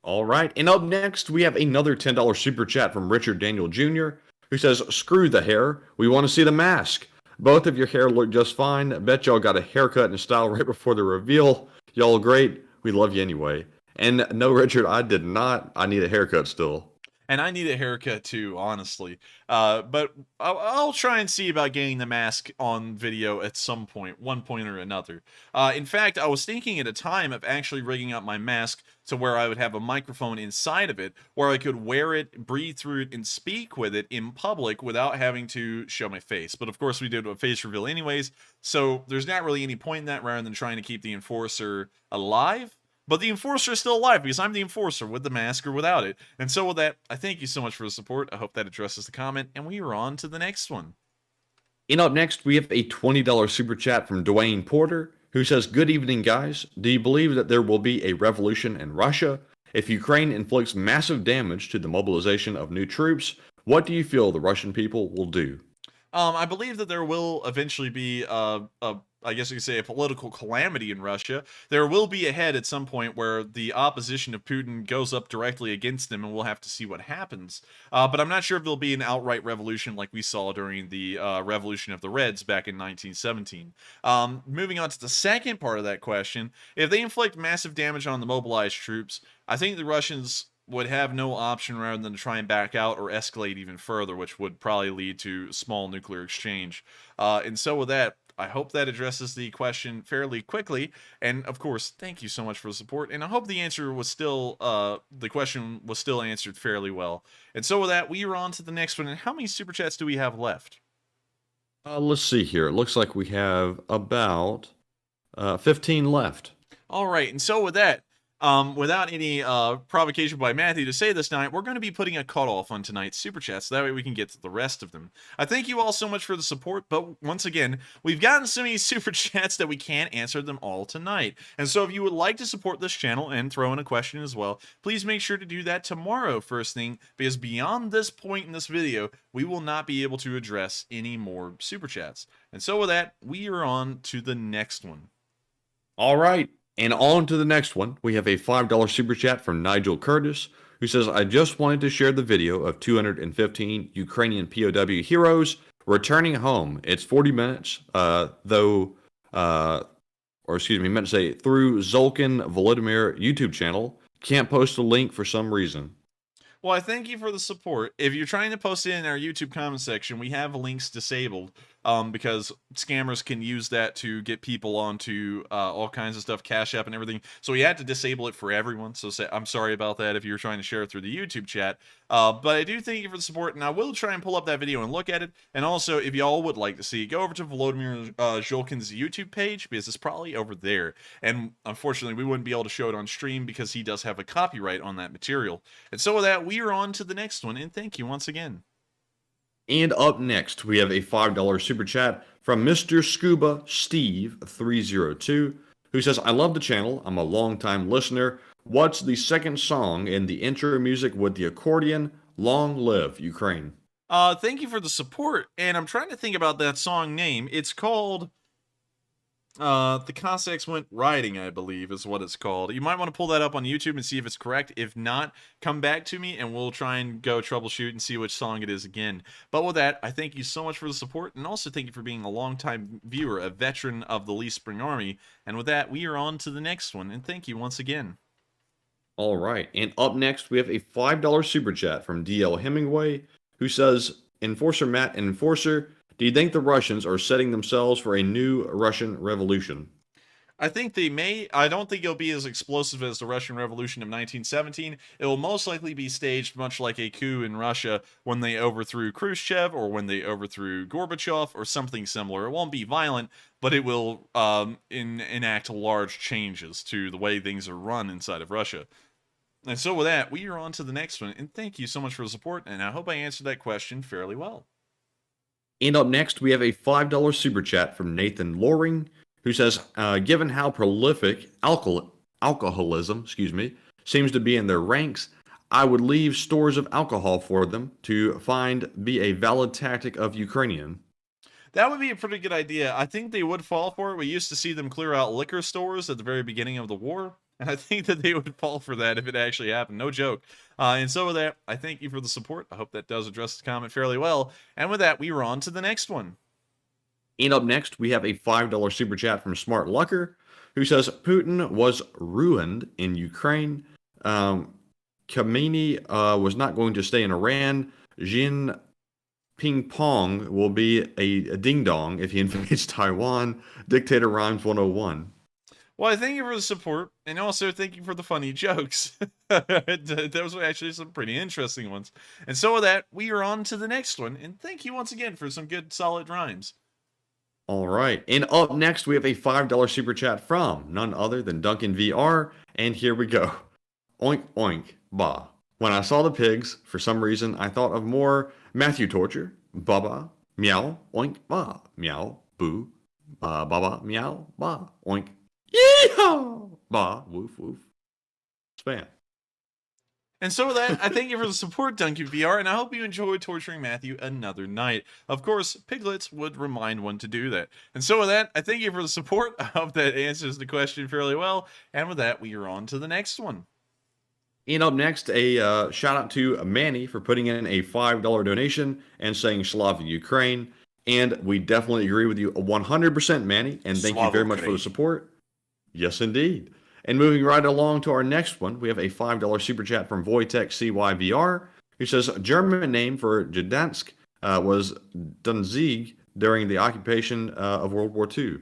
All right, and up next, we have another $10 super chat from Richard Daniel Jr., who says, "Screw the hair, we want to see the mask. Both of your hair look just fine. I bet y'all got a haircut and style right before the reveal. Y'all great. We love you anyway." And no, Richard, I did not. I need a haircut still. And I need a haircut too, honestly. But I'll try and see about getting the mask on video at some point, one point or another. In fact, I was thinking at a time of actually rigging up my mask to where I would have a microphone inside of it, where I could wear it, breathe through it, and speak with it in public without having to show my face. But of course, we did a face reveal anyways, so there's not really any point in that, rather than trying to keep the enforcer alive. But the enforcer is still alive, because I'm the enforcer with the mask or without it. And so with that, I thank you so much for the support. I hope that addresses the comment, and we are on to the next one. And up next, we have a $20 super chat from Dwayne Porter, who says, "Good evening, guys. Do you believe that there will be a revolution in Russia? If Ukraine inflicts massive damage to the mobilization of new troops, what do you feel the Russian people will do?" I believe that there will eventually be I guess you could say a political calamity in Russia. There will be a head at some point where the opposition of Putin goes up directly against him, and we'll have to see what happens. But I'm not sure if there'll be an outright revolution like we saw during the Revolution of the Reds back in 1917. Moving on to the second part of that question, if they inflict massive damage on the mobilized troops, I think the Russians would have no option rather than to try and back out or escalate even further, which would probably lead to small nuclear exchange. And so with that, I hope that addresses the question fairly quickly. And of course, thank you so much for the support. And I hope the answer was still, the question was still answered fairly well. And so with that, we are on to the next one. And how many super chats do we have left? Let's see here. It looks like we have about 15 left. All right. And so with that, without any provocation by Matthew to say this night, we're going to be putting a cutoff on tonight's super chats, so that way we can get to the rest of them. I thank you all so much for the support, but once again, we've gotten so many super chats that we can't answer them all tonight. And so if you would like to support this channel and throw in a question as well, please make sure to do that tomorrow first thing, because beyond this point in this video, we will not be able to address any more super chats. And so with that, we are on to the next one. All right. And on to the next one, we have a $5 super chat from Nigel Curtis, who says, "I just wanted to share the video of 215 Ukrainian POW heroes returning home. It's 40 minutes, though or excuse me, meant to say through Zolkin Volodymyr YouTube channel. Can't post a link for some reason. Well, I thank you for the support. If you're trying to post it in our YouTube comment section, we have links disabled because scammers can use that to get people onto all kinds of stuff, Cash App and everything. So we had to disable it for everyone. So I'm sorry about that if you were trying to share it through the YouTube chat. But I do thank you for the support, and I will try and pull up that video and look at it. And also, if y'all would like to see, go over to Volodymyr Zholkin's YouTube page, because it's probably over there. And unfortunately, we wouldn't be able to show it on stream because he does have a copyright on that material. And so with that, we are on to the next one, and thank you once again. And up next, we have a $5 super chat from Mr. Scuba Steve 302, who says, I love the channel. I'm a long-time listener. What's the second song in the intro music with the accordion? Long live Ukraine. Thank you for the support, and I'm trying to think about that song name. It's called The Cossacks Went Riding, I believe, is what it's called. You might want to pull that up on YouTube and see if it's correct. If not, come back to me and we'll try and go troubleshoot and see which song it is again. But with that, I thank you so much for the support, and also thank you for being a longtime viewer, a veteran of the Lee Spring Army. And with that, we are on to the next one, and thank you once again. All right, and up next, we have a $5 super chat from DL Hemingway, who says, Enforcer Matt and Enforcer, do you think the Russians are setting themselves for a new Russian revolution? I think they may. I don't think it'll be as explosive as the Russian Revolution of 1917. It will most likely be staged much like a coup in Russia when they overthrew Khrushchev or when they overthrew Gorbachev or something similar. It won't be violent, but it will enact large changes to the way things are run inside of Russia. And so with that, we are on to the next one. And thank you so much for the support, and I hope I answered that question fairly well. And up next, we have a $5 super chat from Nathan Loring, who says, given how prolific alcoholism, seems to be in their ranks, I would leave stores of alcohol for them to be a valid tactic of Ukrainian. That would be a pretty good idea. I think they would fall for it. We used to see them clear out liquor stores at the very beginning of the war, and I think that they would fall for that if it actually happened. No joke. And so with that, I thank you for the support. I hope that does address the comment fairly well. And with that, we are on to the next one. And up next, we have a $5 super chat from Smart Lucker, who says, Putin was ruined in Ukraine. Khamenei was not going to stay in Iran. Jin Ping Pong will be a ding-dong if he invades Taiwan. Dictator Rhymes 101. Well, I thank you for the support, and also thank you for the funny jokes. Those were actually some pretty interesting ones. And so with that, we are on to the next one, and thank you once again for some good, solid rhymes. All right, and up next, we have a $5 super chat from none other than Duncan VR, and here we go. Oink, oink, bah. When I saw the pigs, for some reason, I thought of more Matthew torture. Baba, meow, oink, bah, meow, boo, baba, meow, bah, oink. Yeehaw! Bah, woof, woof. Spam. And so with that, I thank you for the support, Duncan VR, and I hope you enjoyed torturing Matthew another night. Of course, piglets would remind one to do that. And so with that, I thank you for the support. I hope that answers the question fairly well. And with that, we are on to the next one. And up next, a shout out to Manny for putting in a $5 donation and saying Slava Ukraine. And we definitely agree with you 100%, Manny. And thank you very much for the support. Yes, indeed. And moving right along to our next one, we have a $5 super chat from Wojtek CYVR, who says German name for Gdansk was Danzig during the occupation of World War II.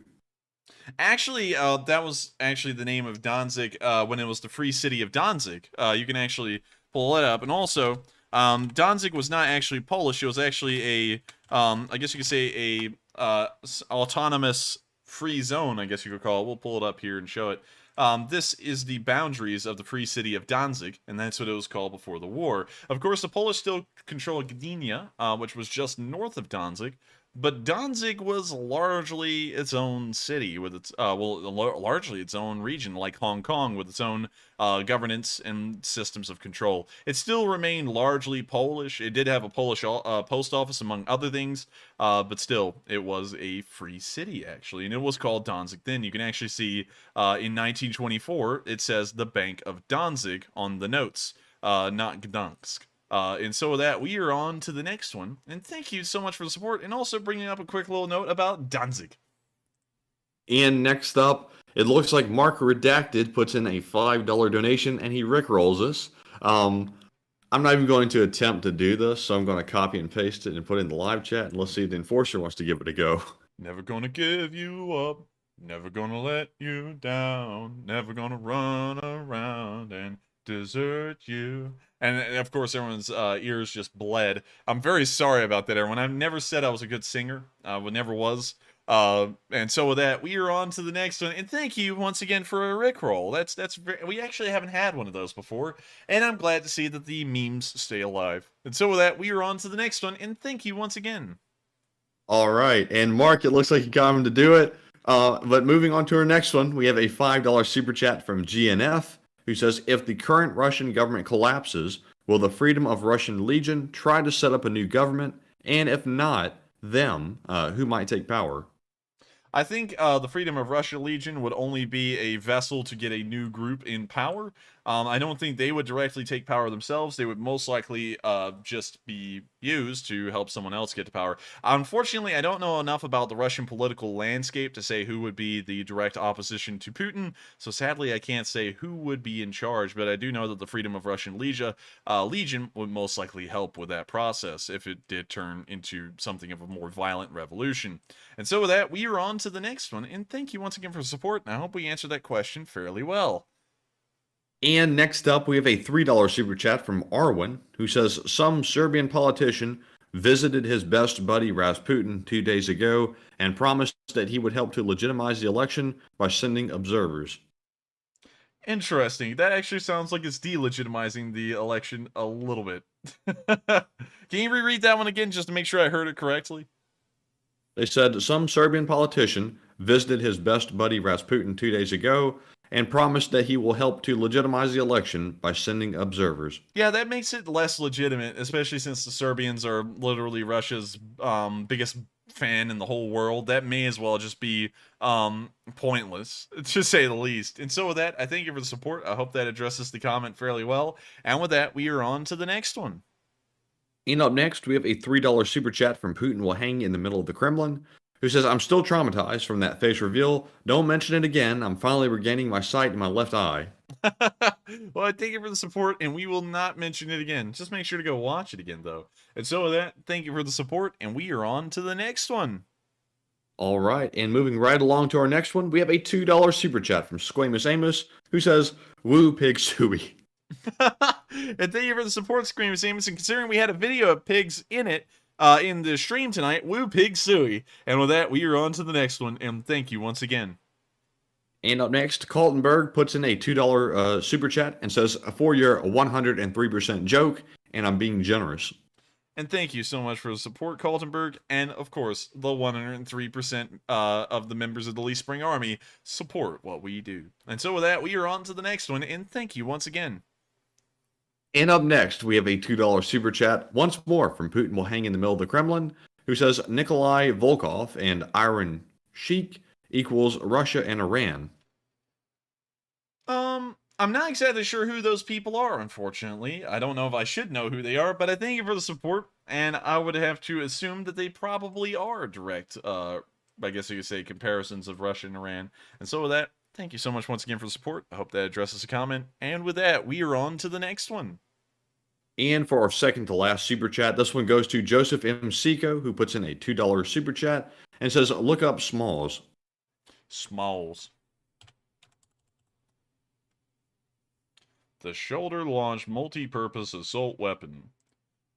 Actually, that was actually the name of Danzig when it was the Free City of Danzig. You can actually pull it up. And also, Danzig was not actually Polish. It was actually a, I guess you could say a autonomous free zone, I guess you could call it. We'll pull it up here and show it. This is the boundaries of the Free City of Danzig, and that's what it was called before the war. Of course, the Polish still control Gdynia, which was just north of Danzig, but Danzig was largely its own city with its, largely its own region, like Hong Kong, with its own governance and systems of control. It still remained largely Polish. It did have a Polish post office, among other things, but still, it was a free city, actually, and it was called Danzig then. You can actually see in 1924, it says the Bank of Danzig on the notes, not Gdansk. And so with that, we are on to the next one. And thank you so much for the support, and also bringing up a quick little note about Danzig. And next up, it looks like Mark Redacted puts in a $5 donation and he rickrolls us. I'm not even going to attempt to do this, so I'm going to copy and paste it and put it in the live chat, and let's see if the enforcer wants to give it a go. Never gonna give you up, never gonna let you down, never gonna run around and desert you. And of course, everyone's ears just bled. I'm very sorry about that, everyone. I've never said I was a good singer. I never was. And so with that, we are on to the next one. And thank you once again for a Rickroll. We actually haven't had one of those before, and I'm glad to see that the memes stay alive. And so with that, we are on to the next one. And thank you once again. All right, and Mark, it looks like you got him to do it. But moving on to our next one, we have a $5 super chat from GNF, who says, if the current Russian government collapses, will the Freedom of Russian Legion try to set up a new government? And if not, them, who might take power? I think the Freedom of Russia Legion would only be a vessel to get a new group in power. I don't think they would directly take power themselves. They would most likely just be used to help someone else get to power. Unfortunately, I don't know enough about the Russian political landscape to say who would be the direct opposition to Putin, so sadly I can't say who would be in charge, but I do know that the Freedom of Russian Legion would most likely help with that process if it did turn into something of a more violent revolution. And so with that, we are on to the next one, and thank you once again for support, and I hope we answered that question fairly well. And next up, we have a $3 super chat from Arwen, who says, some Serbian politician visited his best buddy Rasputin 2 days ago and promised that he would help to legitimize the election by sending observers. Interesting. That actually sounds like it's delegitimizing the election a little bit. Can you reread that one again just to make sure I heard it correctly? They said some Serbian politician visited his best buddy Rasputin 2 days ago and promised that he will help to legitimize the election by sending observers. Yeah, that makes it less legitimate, especially since the Serbians are literally Russia's biggest fan in the whole world. That may as well just be pointless, to say the least. And so with that, I thank you for the support. I hope that addresses the comment fairly well. And with that, we are on to the next one. And up next, we have a $3 super chat from Putin will hang in the middle of the Kremlin, who says, I'm still traumatized from that face reveal. Don't mention it again. I'm finally regaining my sight in my left eye. Well, I thank you for the support, and we will not mention it again. Just make sure to go watch it again, though. And so with that, thank you for the support, and we are on to the next one. All right, and moving right along to our next one, we have a $2 super chat from Squamous Amos, who says, woo pig suey. And thank you for the support, Squamous Amos, and considering we had a video of pigs in it, in the stream tonight, woo pig suey. And with that, we are on to the next one, and thank you once again. And up next, Kaltenberg puts in a $2 super chat and says, for your 103% joke, and I'm being generous. And thank you so much for the support, Kaltenberg, and of course, the 103% of the members of the Lee Spring Army support what we do. And so with that, we are on to the next one, and thank you once again. And up next, we have a $2 super chat, once more from Putin will hang in the middle of the Kremlin, who says Nikolai Volkov and Iron Sheik equals Russia and Iran. I'm not exactly sure who those people are, unfortunately. I don't know if I should know who they are, but I thank you for the support, and I would have to assume that they probably are direct, I guess you could say, comparisons of Russia and Iran. And so with that, thank you so much once again for the support. I hope that addresses a comment. And with that, we are on to the next one. And for our second to last super chat, this one goes to Joseph M. Seco, who puts in a $2 super chat and says, look up Smalls. Smalls. The shoulder-launched multi-purpose assault weapon.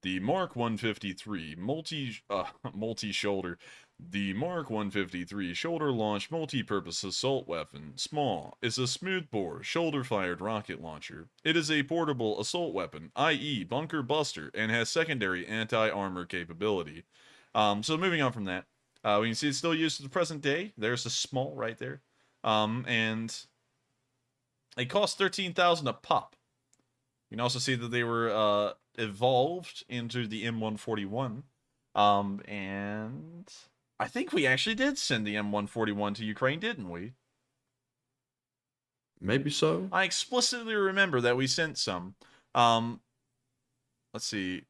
The Mark 153 multi-shoulder. The Mark 153 shoulder-launched multi-purpose assault weapon, small, is a smoothbore, shoulder-fired rocket launcher. It is a portable assault weapon, i.e. bunker buster, and has secondary anti-armor capability. So moving on from that, we can see it's still used to the present day. There's a small right there. And it costs $13,000 a pop. You can also see that they were evolved into the M141. And I think we actually did send the M141 to Ukraine, didn't we? Maybe so. I explicitly remember that we sent some. Let's see.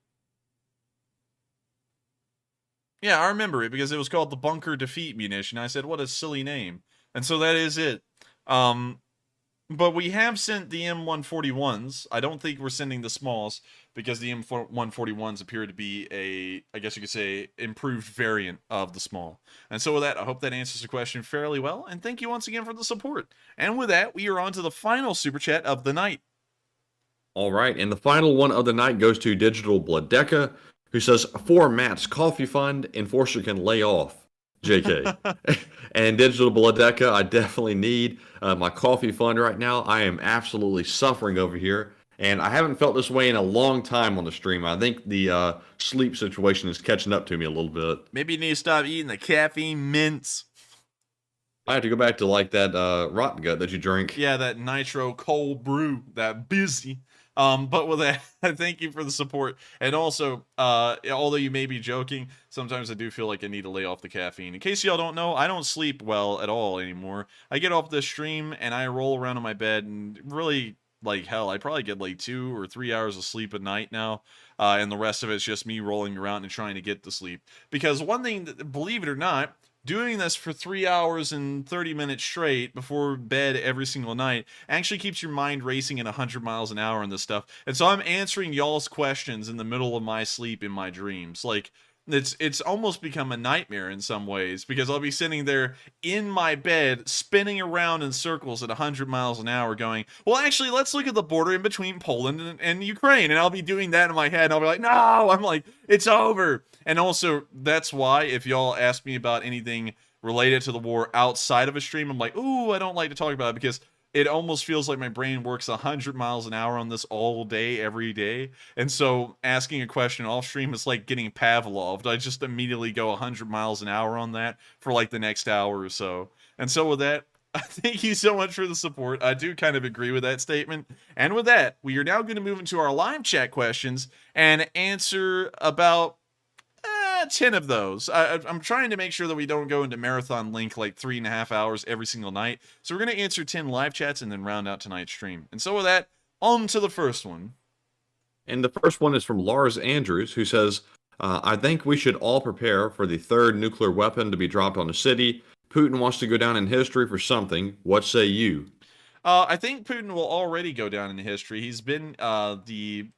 Yeah, I remember it because it was called the Bunker Defeat Munition. I said, what a silly name. And so that is it. But we have sent the M141s. I don't think we're sending the smalls because the M141s appear to be I guess you could say, improved variant of the small. And so with that, I hope that answers the question fairly well. And thank you once again for the support. And with that, we are on to the final super chat of the night. All right, and the final one of the night goes to Digital Bladeka, who says, for Matt's coffee fund, Enforcer can lay off. JK. And Digital Bladeka, I definitely need my coffee fund right now. I am absolutely suffering over here, and I haven't felt this way in a long time on the stream. I think the sleep situation is catching up to me a little bit. Maybe you need to stop eating the caffeine mints. I have to go back to like that rotten gut that you drink. Yeah, that nitro cold brew, that busy. But with that, thank you for the support. And also, although you may be joking, sometimes I do feel like I need to lay off the caffeine. In case y'all don't know, I don't sleep well at all anymore. I get off the stream and I roll around in my bed and really, like hell, I probably get like 2 or 3 hours of sleep a night now. And the rest of it's just me rolling around and trying to get to sleep. Because one thing, believe it or not, doing this for 3 hours and 30 minutes straight before bed every single night actually keeps your mind racing at 100 miles an hour and this stuff. And so I'm answering y'all's questions in the middle of my sleep in my dreams. Like, it's almost become a nightmare in some ways, because I'll be sitting there in my bed spinning around in circles at 100 miles an hour going, well, actually, let's look at the border in between Poland and Ukraine. And I'll be doing that in my head. And I'll be like, no, I'm like, it's over. And also, that's why if y'all ask me about anything related to the war outside of a stream, I'm like, ooh, I don't like to talk about it, because it almost feels like my brain works 100 miles an hour on this all day, every day. And so asking a question off stream is like getting Pavloved. I just immediately go 100 miles an hour on that for like the next hour or so. And so with that, thank you so much for the support. I do kind of agree with that statement. And with that, we are now going to move into our live chat questions and answer about 10 of those. I'm trying to make sure that we don't go into marathon link like 3.5 hours every single night. So we're going to answer 10 live chats and then round out tonight's stream. And so with that, on to the first one. And the first one is from Lars Andrews, who says, I think we should all prepare for the third nuclear weapon to be dropped on a city. Putin wants to go down in history for something. What say you? I think Putin will already go down in history. He's been the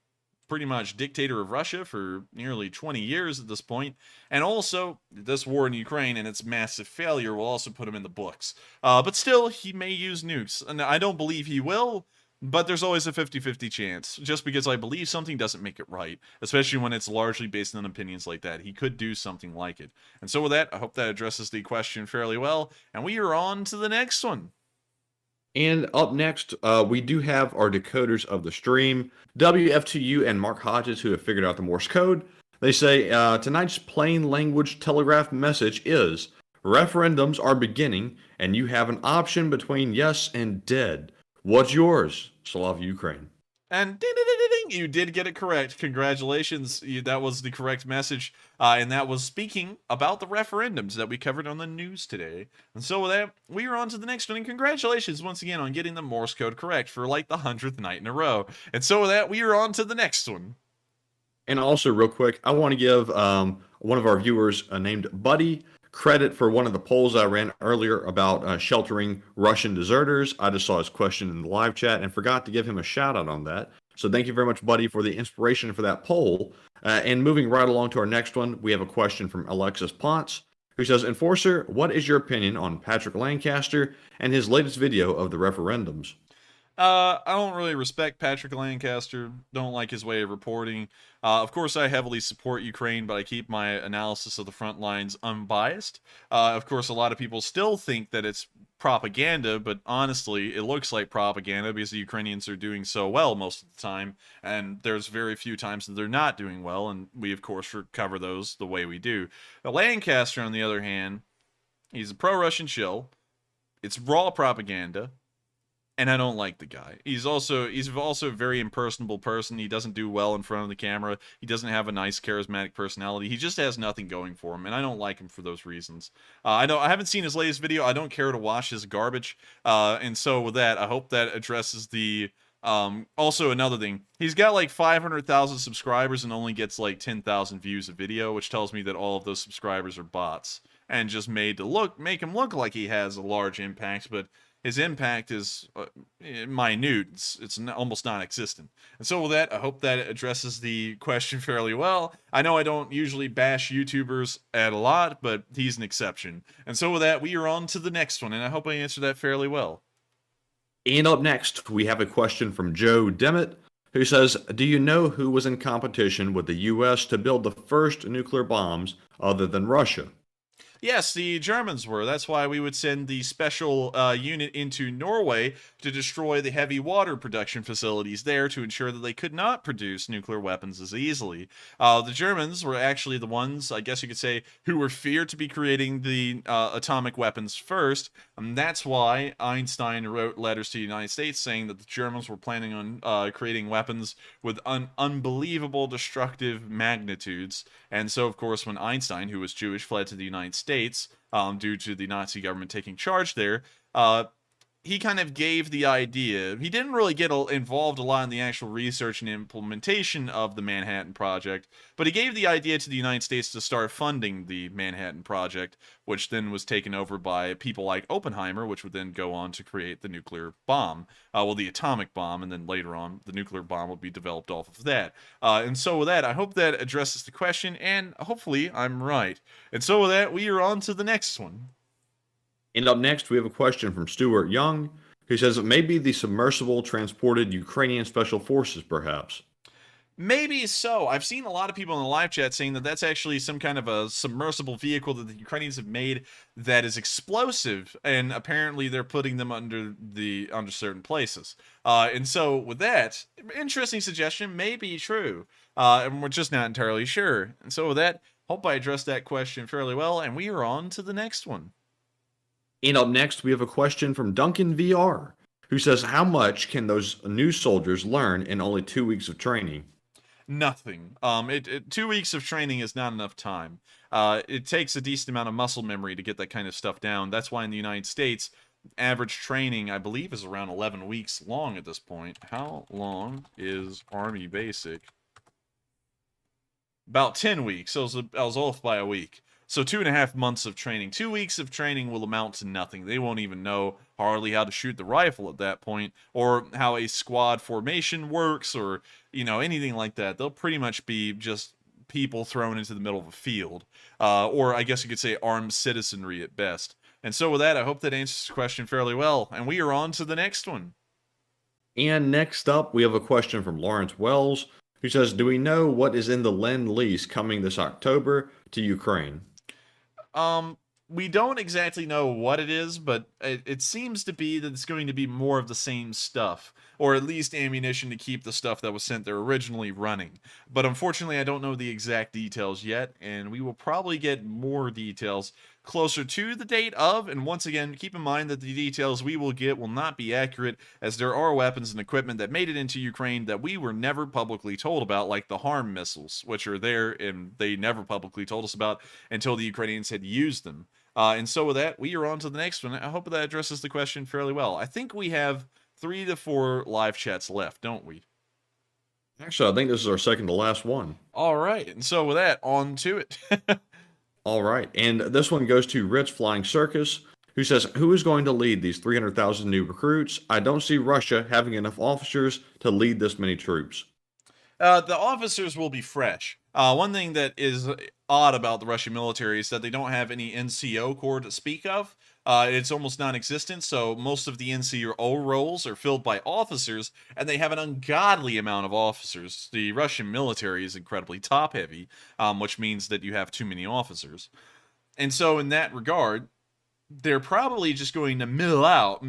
pretty much dictator of Russia for nearly 20 years at this point. And also, this war in Ukraine and its massive failure will also put him in the books. But still, he may use nukes. And I don't believe he will, but there's always a 50-50 chance. Just because I believe something doesn't make it right, especially when it's largely based on opinions like that. He could do something like it. And so with that, I hope that addresses the question fairly well. And we are on to the next one. And up next, we do have our decoders of the stream, WF2U and Mark Hodges, who have figured out the Morse code. They say, tonight's plain language telegraph message is, referendums are beginning, and you have an option between yes and dead. What's yours? Slav Ukraine. And ding, ding, ding, ding, you did get it correct. Congratulations. That was the correct message. And that was speaking about the referendums that we covered on the news today. And so with that, we are on to the next one. And congratulations once again on getting the Morse code correct for like the 100th night in a row. And so with that, we are on to the next one. And also, real quick, I want to give one of our viewers named Buddy credit for one of the polls I ran earlier about sheltering Russian deserters. I just saw his question in the live chat and forgot to give him a shout out on that. So thank you very much, Buddy, for the inspiration for that poll. And moving right along to our next one, we have a question from Alexis Ponce, who says, Enforcer, what is your opinion on Patrick Lancaster and his latest video of the referendums? I don't really respect Patrick Lancaster, don't like his way of reporting. Of course, I heavily support Ukraine, but I keep my analysis of the front lines unbiased. Of course, a lot of people still think that it's propaganda, but honestly, it looks like propaganda because the Ukrainians are doing so well most of the time, and there's very few times that they're not doing well, and we, of course, cover those the way we do. Now, Lancaster, on the other hand, he's a pro-Russian shill. It's raw propaganda. And I don't like the guy. He's also a very impersonable person. He doesn't do well in front of the camera. He doesn't have a nice, charismatic personality. He just has nothing going for him, and I don't like him for those reasons. I haven't seen his latest video. I don't care to watch his garbage. And so with that, I hope that addresses the. Also another thing, he's got like 500,000 subscribers and only gets like 10,000 views a video, which tells me that all of those subscribers are bots. and just make him look like he has a large impact, but his impact is minute. It's almost non-existent. And so with that, I hope that addresses the question fairly well. I know I don't usually bash YouTubers at a lot, but he's an exception. And so with that, we are on to the next one, and I hope I answered that fairly well. And up next, we have a question from Joe Demet, who says, do you know who was in competition with the U.S. to build the first nuclear bombs other than Russia? Yes, the Germans were. That's why we would send the special unit into Norway to destroy the heavy water production facilities there to ensure that they could not produce nuclear weapons as easily. The Germans were actually the ones, I guess you could say, who were feared to be creating the atomic weapons first. And that's why Einstein wrote letters to the United States saying that the Germans were planning on creating weapons with unbelievable destructive magnitudes. And so, of course, when Einstein, who was Jewish, fled to the United States, due to the Nazi government taking charge there, he kind of gave the idea. He didn't really get involved a lot in the actual research and implementation of the Manhattan Project, but he gave the idea to the United States to start funding the Manhattan Project, which then was taken over by people like Oppenheimer, which would then go on to create the nuclear bomb, the atomic bomb, and then later on the nuclear bomb would be developed off of that. And so with that, I hope that addresses the question, and hopefully I'm right. And so with that, we are on to the next one. And up next, we have a question from Stuart Young, who says it may be the submersible transported Ukrainian Special Forces, perhaps. Maybe so. I've seen a lot of people in the live chat saying that that's actually some kind of a submersible vehicle that the Ukrainians have made that is explosive, and apparently they're putting them under certain places. And so with that, interesting suggestion, may be true, and we're just not entirely sure. And so with that, hope I addressed that question fairly well, and we are on to the next one. And up next, we have a question from Duncan VR, who says, how much can those new soldiers learn in only 2 weeks of training? Nothing. 2 weeks of training is not enough time. It takes a decent amount of muscle memory to get that kind of stuff down. That's why in the United States, average training, I believe, is around 11 weeks long at this point. How long is Army Basic? About 10 weeks. So I was off by a week. So 2.5 months of training. 2 weeks of training will amount to nothing. They won't even know hardly how to shoot the rifle at that point, or how a squad formation works, or, anything like that. They'll pretty much be just people thrown into the middle of a field. Or I guess you could say armed citizenry at best. And so with that, I hope that answers the question fairly well. And we are on to the next one. And next up, we have a question from Lawrence Wells, who says, do we know what is in the Lend-Lease coming this October to Ukraine? We don't exactly know what it is, but it seems to be that it's going to be more of the same stuff, or at least ammunition to keep the stuff that was sent there originally running. But unfortunately, I don't know the exact details yet, and we will probably get more details closer to the date of, and once again, keep in mind that the details we will get will not be accurate, as there are weapons and equipment that made it into Ukraine that we were never publicly told about, like the HARM missiles, which are there, and they never publicly told us about until the Ukrainians had used them. And so with that, we are on to the next one. I hope that addresses the question fairly well. I think we have 3 to 4 live chats left, don't we? Actually, I think this is our second to last one. All right, and so with that, on to it. All right, and this one goes to Rich Flying Circus, who says, who is going to lead these 300,000 new recruits? I don't see Russia having enough officers to lead this many troops. The officers will be fresh. One thing that is odd about the Russian military is that they don't have any NCO corps to speak of. It's almost non-existent, so most of the NCO roles are filled by officers, and they have an ungodly amount of officers. The Russian military is incredibly top-heavy, which means that you have too many officers. And so in that regard, they're probably just going to mill out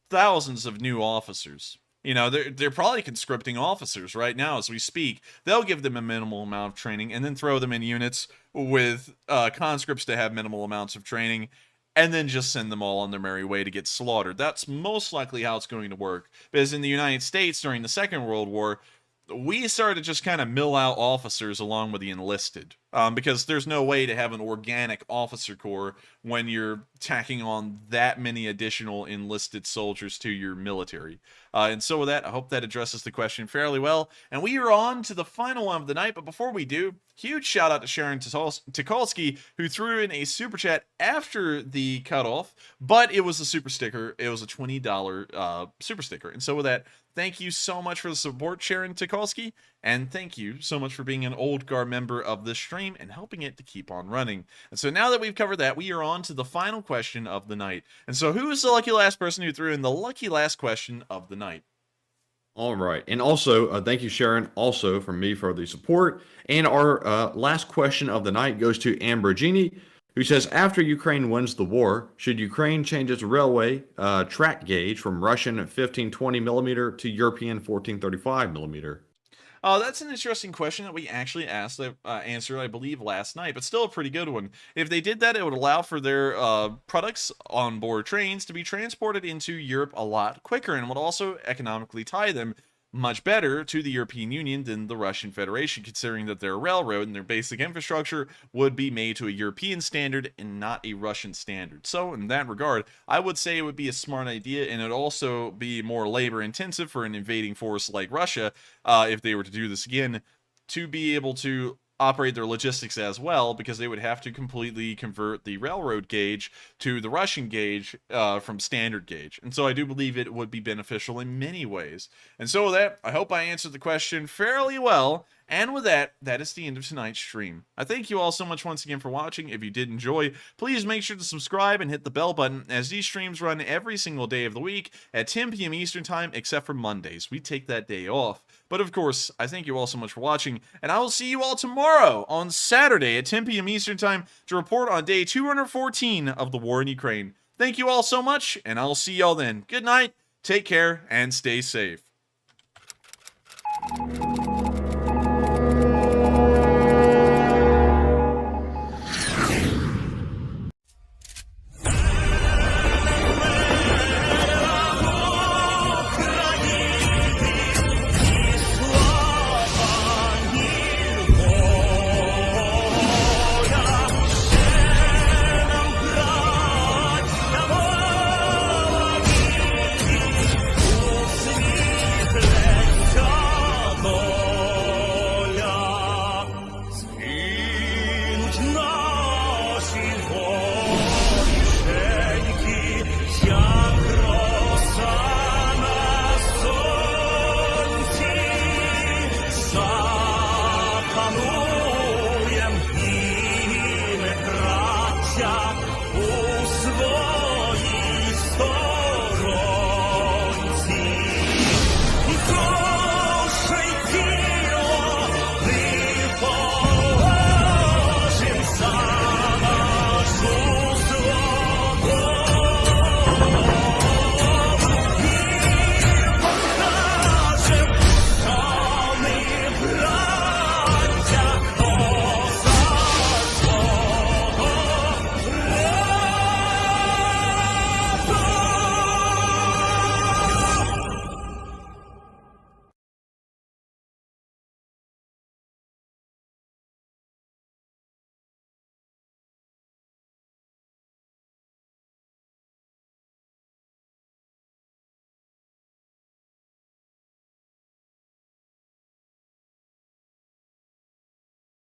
thousands of new officers. They're probably conscripting officers right now as we speak. They'll give them a minimal amount of training and then throw them in units with conscripts to have minimal amounts of training, and then just send them all on their merry way to get slaughtered. That's most likely how it's going to work. Because in the United States during the Second World War, we started to just kind of mill out officers along with the enlisted. because there's no way to have an organic officer corps when you're tacking on that many additional enlisted soldiers to your military. And so with that, I hope that addresses the question fairly well. And we are on to the final one of the night, but before we do, huge shout out to Sharon Tukolsky, who threw in a super chat after the cutoff, but it was a super sticker. It was a $20 super sticker. And so with that, thank you so much for the support, Sharon Tukolsky, and thank you so much for being an old guard member of this stream and helping it to keep on running. And so now that we've covered that, we are on to the final question of the night. And so who is the lucky last person who threw in the lucky last question of the night? All right. And also, thank you, Sharon, also from me for the support. And our last question of the night goes to Ambrogini, who says, after Ukraine wins the war, should Ukraine change its railway track gauge from Russian 1520 millimeter to European 1435 millimeter? That's an interesting question that we actually answered, I believe, last night, but still a pretty good one. If they did that, it would allow for their products on board trains to be transported into Europe a lot quicker, and would also economically tie them much better to the European Union than the Russian Federation, considering that their railroad and their basic infrastructure would be made to a European standard and not a Russian standard. So in that regard, I would say it would be a smart idea, and it would also be more labor intensive for an invading force like Russia, if they were to do this again, to be able to operate their logistics as well, because they would have to completely convert the railroad gauge to the Russian gauge from standard gauge. And so I do believe it would be beneficial in many ways. And so with that, I hope I answered the question fairly well. And with that, that is the end of tonight's stream. I thank you all so much once again for watching. If you did enjoy, please make sure to subscribe and hit the bell button, as these streams run every single day of the week at 10 p.m. Eastern Time, except for Mondays. We take that day off. But of course, I thank you all so much for watching, and I will see you all tomorrow on Saturday at 10 p.m. Eastern Time to report on day 214 of the war in Ukraine. Thank you all so much, and I'll see y'all then. Good night, take care, and stay safe.